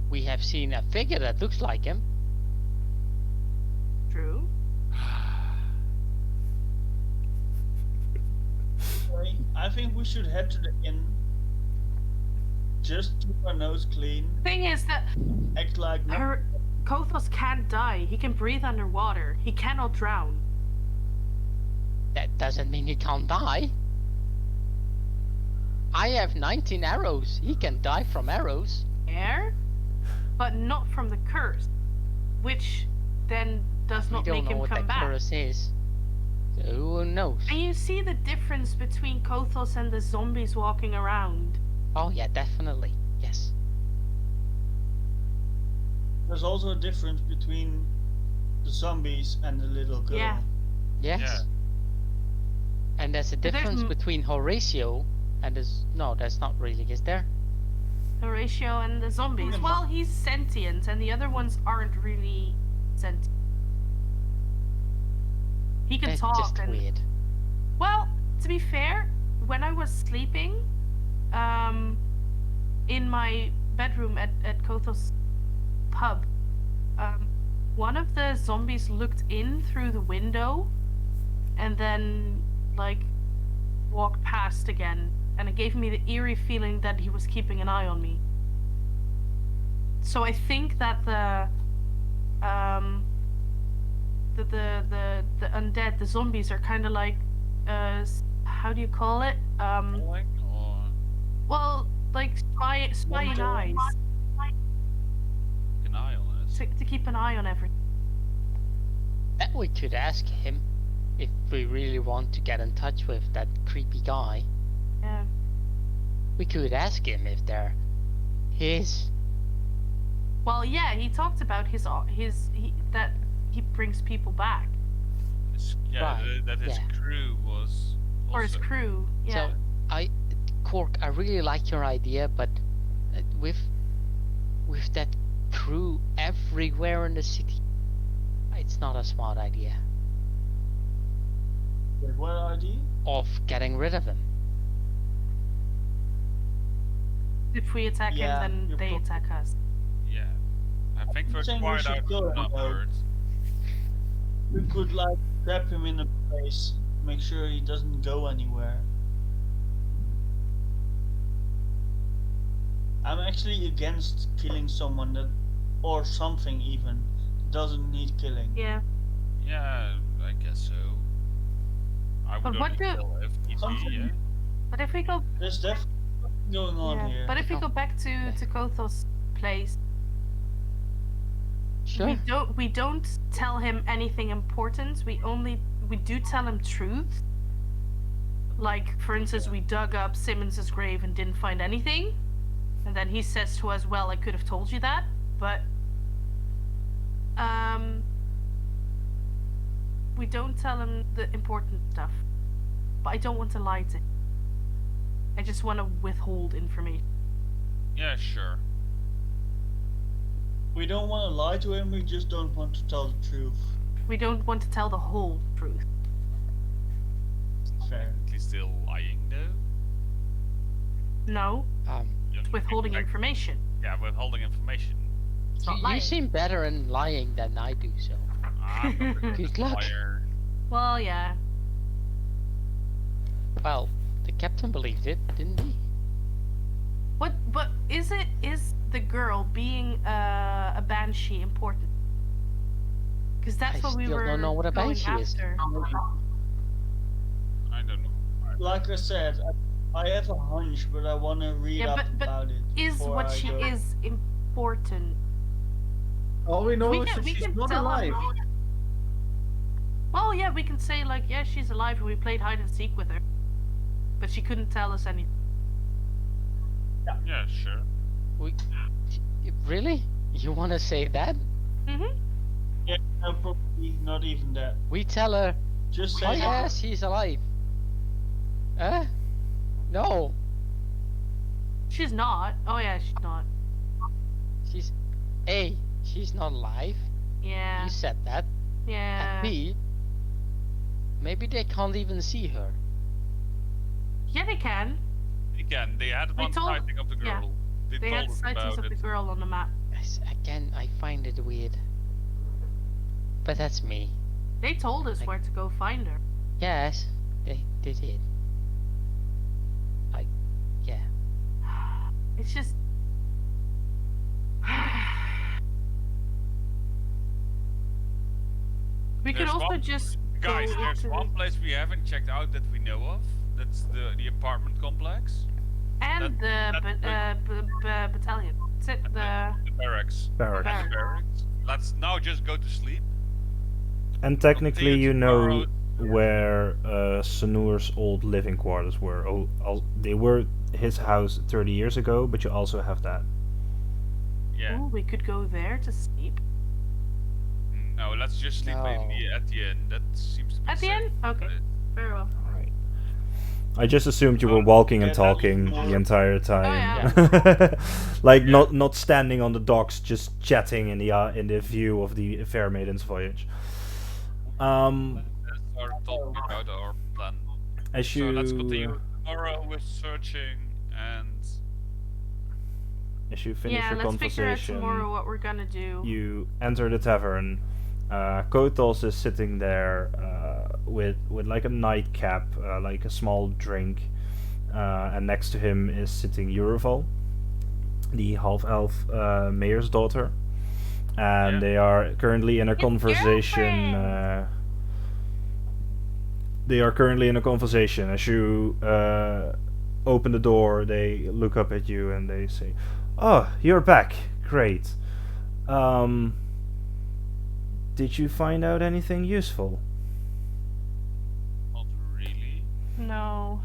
We have seen a figure that looks like him. True. Anyway, I think we should head to the inn. Just keep our nose clean. Thing is that Act like no. Kothos can't die. He can breathe underwater. He cannot drown. That doesn't mean he can't die. I have 19 arrows. He can die from arrows. Air, but not from the curse, which then does We not don't make know him what come that back. curse is. So who knows? And you see the difference between Kothos and the zombies walking around. Oh yeah, definitely. Yes. There's also a difference between the zombies and the little girl. Yeah. Yes. Yeah. And there's a there's difference m- between Horatio and there's no, that's not really, is there? Horatio and the zombies. Well, he's sentient, and the other ones aren't really sentient. He can That's talk just and weird. well, to be fair, when I was sleeping, in my bedroom at Kothos pub, one of the zombies looked in through the window, and then like walked past again, and it gave me the eerie feeling that he was keeping an eye on me. So I think that the undead, the zombies are kind of like, how do you call it? Like, or Well, like spying eyes an eye on it. to keep an eye on everything. That we could ask him if we really want to get in touch with that creepy guy. Yeah. We could ask him if they're his. Well, yeah, he talked about that he brings people back, Yeah, Right, that his yeah. crew was. or his also- crew. Yeah. So Cork, I really like your idea, but with that crew everywhere in the city, It's not a smart idea Wait, what idea? of getting rid of him. If we attack Yeah, him, then you're they attack us. Yeah. I think we're saying we quite should go, outnumbered. We could like trap him in a place, make sure he doesn't go anywhere. I'm actually against killing someone that, or something even, doesn't need killing. Yeah. Yeah, I guess so. I would But what only do- kill if need be, Something- yeah. But if we go, There's definitely something going on yeah. here. But if we Oh. go back to Kothos' place, Sure. we don't tell him anything important. We do tell him truth. Like, for instance, we dug up Simmons's grave and didn't find anything, and then he says to us, "Well, I could have told you that," but we don't tell him the important stuff. But I don't want to lie to him. I just want to withhold information. Yeah, sure. We don't want to lie to him, we just don't want to tell the truth. We don't want to tell the whole truth. Fair. Technically still lying though. No, Just withholding like- information. Yeah, withholding information. It's not You lying. seem better in lying than I do, so. I'm not a Good luck. liar. Well, yeah. Well, the captain believed it, didn't he? What? But is the girl being a banshee important? Because that's I what we still were don't know what a going banshee is. after. I don't know. Like I said, I have a hunch, but I want to read Yeah, up but about it. is before what I she go. is important? All we know We is can- that we she's can not tell alive. him- Well, yeah, we can say like, yeah, she's alive, and we played hide and seek with her, but she couldn't tell us anything. Yeah, sure. Really? You want to say that? Mhm. Yeah, no, probably not even that. We tell her, Just oh say yes, he's alive. Huh? No, She's not. Oh yeah, she's not. she's... A, she's not alive. Yeah. You said that. Yeah. And B, maybe they can't even see her. Yeah, they can. Again, they had one told- sighting of the yeah. girl. They They told had us sightings about of it. the girl on the map. Again, I find it weird. But that's me. They told us where to go find her. Yes, they did. Yeah. It's just. We could There's also one- just Guys, go there's into one place we haven't checked out that we know of. That's the apartment complex. and that- the battalion. Sit the The barracks. Barracks. And the barracks. Let's now just go to sleep. And technically, Continue you know tomorrow. where Sanur's old living quarters were. They were his house 30 years ago, but you also have that. Yeah. Ooh, we could go there to sleep. No, let's just sleep No. at the end. That seems to be At the safe. end? Okay. Very well. Right. I just assumed you were walking and Yeah, that's talking more- the entire time, yeah. like Yeah. not standing on the docks, just chatting in the view of the Fair Maiden's voyage. Let's start talking about our plan. As So you let's continue tomorrow with searching and as you finish Yeah, your let's figure out conversation, tomorrow what we're gonna do. you enter the tavern. Kotos is sitting there with like a nightcap, like a small drink, and next to him is sitting Urival, the half-elf mayor's daughter, and Yeah. they are currently in a Your conversation. girlfriend. They are currently in a conversation. As you open the door, they look up at you and they say, "Oh, you're back. Great. Did you find out anything useful?" not really. No.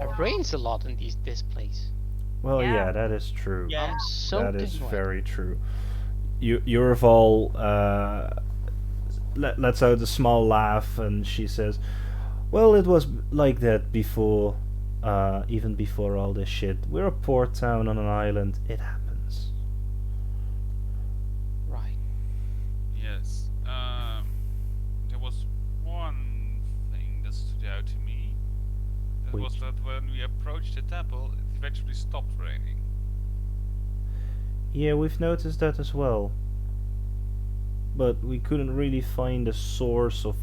It rains a lot in this place. Well, Yeah. yeah, that is true. Yeah. I'm so That is annoyed. very true. Urival lets out a small laugh and she says, "Well, it was like that before, even before all this shit. We're a port town on an island. It happens." Right. Yes. was Which- that when we approached the temple, it eventually stopped raining. Yeah, we've noticed that as well. But we couldn't really find a source of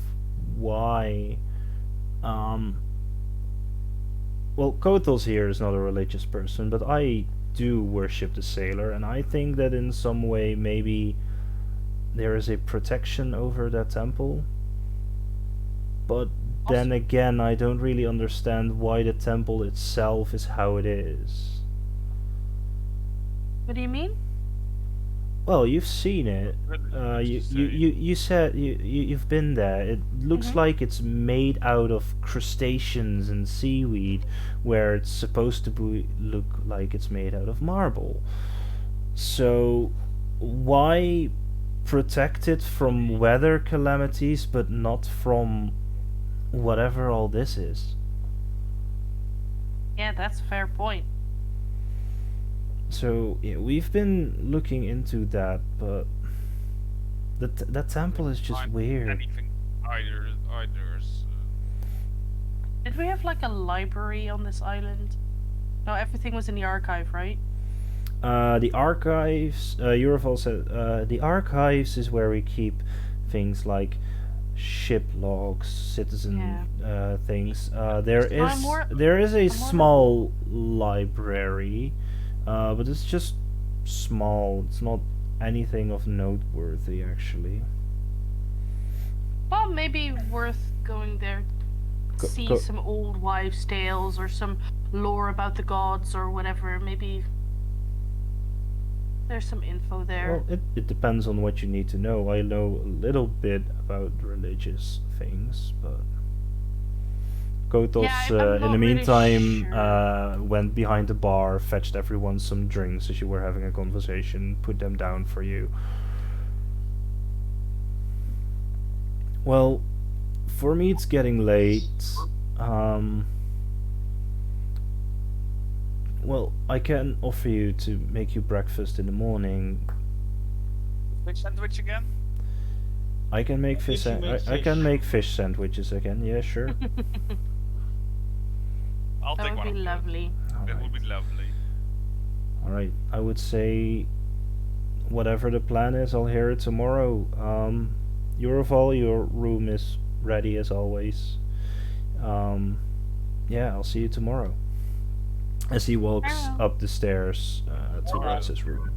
why. Um, well, Kotal's here is not a religious person, but I do worship the sailor, and I think that in some way maybe there is a protection over that temple. But then again, I don't really understand why the temple itself is how it is. What do you mean? Well, you've seen it. What did You, you you, say? you said you've been there. It looks Mhm. like it's made out of crustaceans and seaweed, where it's supposed to look like it's made out of marble. So, why protect it from weather calamities, but not from whatever all this is? Yeah, that's a fair point. So yeah, we've been looking into that, but that temple is just Find weird. Anything either. Did we have like a library on this island? No, everything was in the archive, right? The archives, Euroval said, the archives is where we keep things like ship logs, citizen things. There No, there is a I'm more- small library, but it's just small. It's not anything of noteworthy, actually. Well, maybe worth going there, Go- see go- some old wives' tales or some lore about the gods or whatever. Maybe there's some info there. Well, it depends on what you need to know. I know a little bit about religious things, but Kotos, Yeah, I'm in not the really meantime, sure. went behind the bar, fetched everyone some drinks as you were having a conversation, put them down for you. Well, for me it's getting late. Well, I can offer you to make you breakfast in the morning. Fish sandwich again? I can make If you make I can fish. make fish sandwiches again. Yeah, sure. I'll That take would one be of those. lovely. That would be lovely. All right. I would say, whatever the plan is, I'll hear it tomorrow. Euroval, your room is ready as always. Yeah, I'll see you tomorrow. As he walks Farewell. up the stairs towards his room.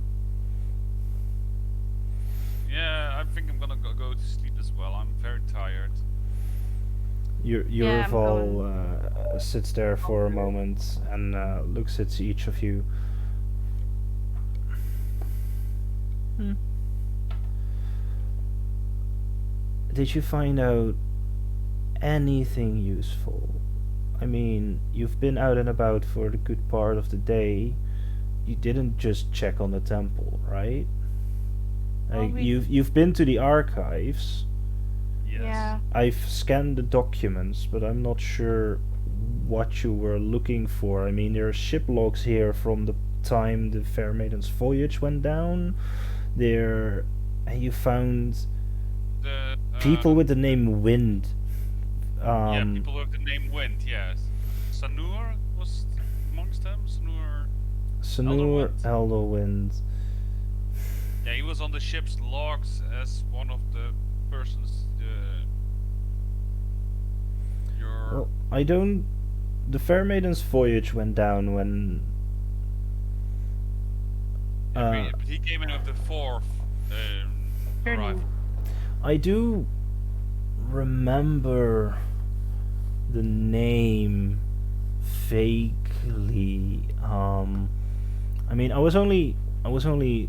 Yeah, I think I'm gonna go to sleep as well. I'm very tired. Yeah, I'm Euroval sits there for a moment and looks at each of you. Did you find out anything useful? I mean, you've been out and about for the good part of the day. You didn't just check on the temple, right? Well, we- You've been to the archives. Yes. Yeah. I've scanned the documents, but I'm not sure what you were looking for. I mean, there are ship logs here from the time the Fair Maiden's voyage went down. There, and you found The people with the name Wind. yeah, people with the name Wind. Yes. Sanur was amongst them. Sanur Elderwind. Elderwind. Yeah, he was on the ship's logs as one of the persons. Your Well, I don't. The Fair Maiden's voyage went down when. but he came in with the fourth Journey. arrival. I do remember the name vaguely. I mean, I was only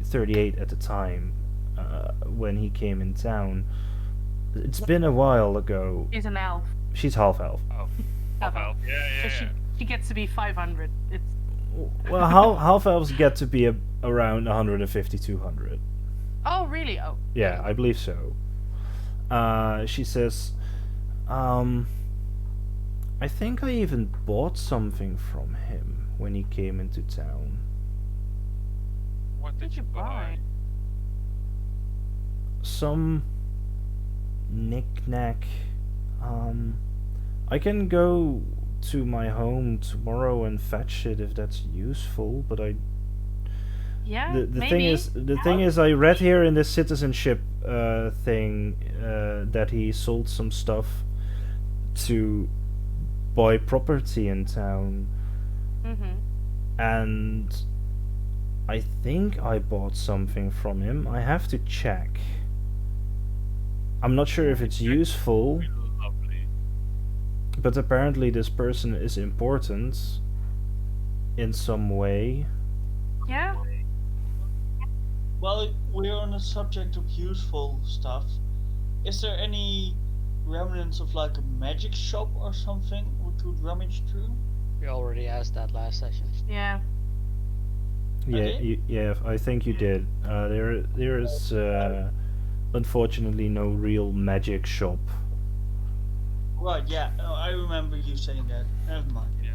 38 at the time when he came in town. It's been a while ago. She's an elf. She's half elf. Oh, Half well, elf. yeah, So yeah. she gets to be 500. It's Well, half elves get to be around 150, 200. oh really? Oh. Yeah, I believe so. She says, I think I even bought something from him when he came into town. What did you buy? Some knick-knack. I can go to my home tomorrow and fetch it if that's useful. But Yeah, the maybe. thing is, I read here in this citizenship thing that he sold some stuff to buy property in town, Mm-hmm. and I think I bought something from him. I have to check. I'm not sure if it's useful, Lovely. but apparently this person is important in some way. Yeah. Well, we're on the subject of useful stuff. Is there any remnants of like a magic shop or something we could rummage through? We already asked that last session. Yeah. Yeah, Okay. yeah, I think you did. There is unfortunately no real magic shop. Right, yeah, I remember you saying that. Never mind. Yeah.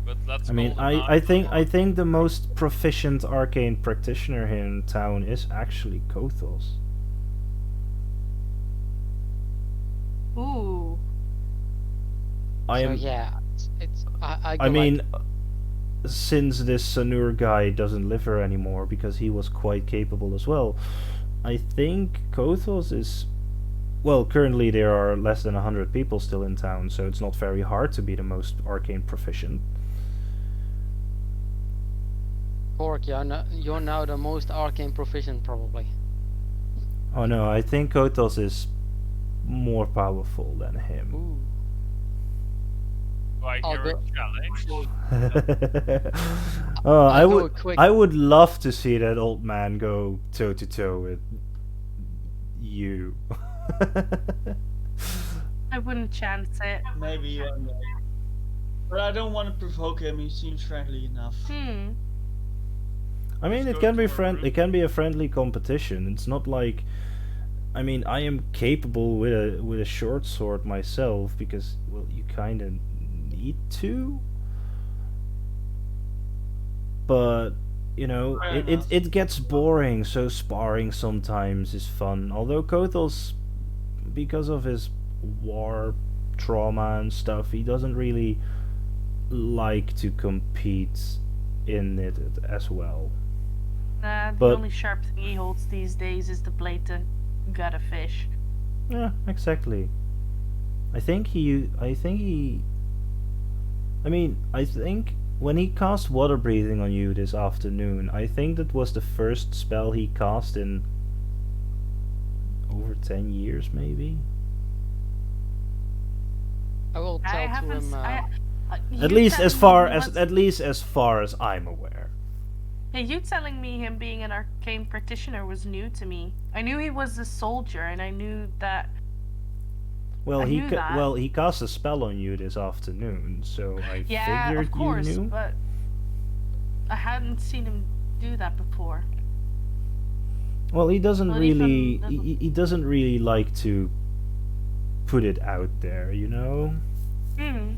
But let's I mean, call them out. I think the most proficient arcane practitioner here in town is actually Kothos. Ooh. I So am. yeah, I go I mean, like, since this Sanur guy doesn't live here anymore because he was quite capable as well, I think Kothos is. Well, currently there are less than 100 people still in town, so it's not very hard to be the most arcane proficient. Cork, you're now the most arcane proficient probably. Oh no, I think Kothos is more powerful than him. Ooh. Do I I'll hear a go- challenge? Oh, I'll go would quick. I would love to see that old man go toe to toe with you. I wouldn't chance it. Maybe one day. But I don't want to provoke him, he seems friendly enough. Hmm. I mean, Let's it go can be to our room. It can be a friendly competition. It's not like, I mean, I am capable with a short sword myself because, well, you kind of need to. But you know, Fair it enough. gets boring. So sparring sometimes is fun. Although Kothos, because of his war trauma and stuff, he doesn't really like to compete in it as well. The But- only sharp thing he holds these days is the blade to gut a fish. Yeah, exactly. I think he. I mean, I think when he cast water breathing on you this afternoon, I think that was the first spell he cast in over 10 years, maybe. I will I tell to haven't. him. At least as far as I'm aware. Yeah, you telling me him being an arcane practitioner was new to me. I knew he was a soldier, and I knew that. Well, I he knew that. well he cast a spell on you this afternoon, so I Yeah, figured of course, you knew. but I hadn't seen him do that before. Well, he doesn't Well, really even- he doesn't really like to put it out there, you know? Hmm.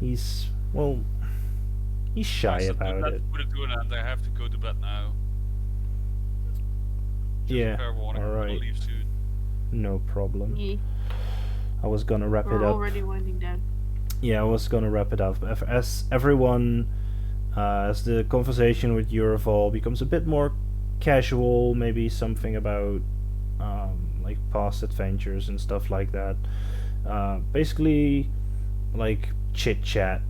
He's shy So about let's it. put it to an end. I have to go to bed now. Just a Yeah, fair warning, I'll alright. leave soon. No problem. Yeah, I was gonna wrap it we're up. already winding down. Yeah, I was gonna wrap it up. As everyone, as the conversation with Eurofall becomes a bit more casual, maybe something about like past adventures and stuff like that. Basically, like chit chat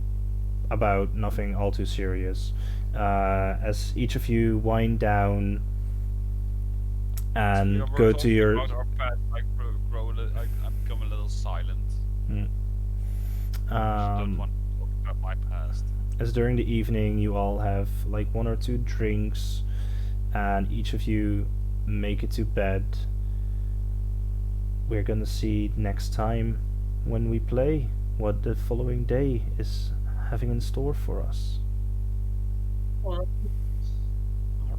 about nothing all too serious. As each of you wind down and Yeah, we're go to talking your about our past, I become a little silent. Just don't want to talk about my past. as during the evening you all have like one or two drinks and each of you make it to bed, we're gonna see next time when we play what the following day is having in store for us. All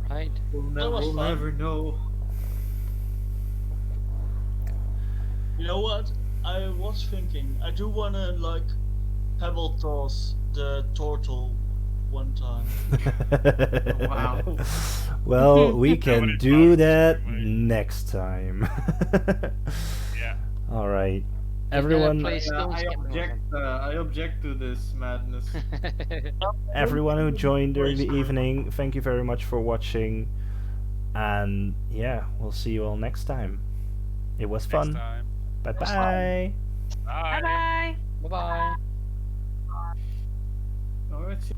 right. That was We'll fun. never know. You know what? I was thinking, I do wanna like pebble toss the turtle one time. Wow. Well, we Nobody can do talks that to me. next time. Yeah. All right. Everyone, play stones get I object to this madness. everyone who joined during the evening, thank you very much for watching. And yeah, we'll see you all next time. It was Next fun. time. Bye bye. Bye Bye. bye. Bye bye. Alright.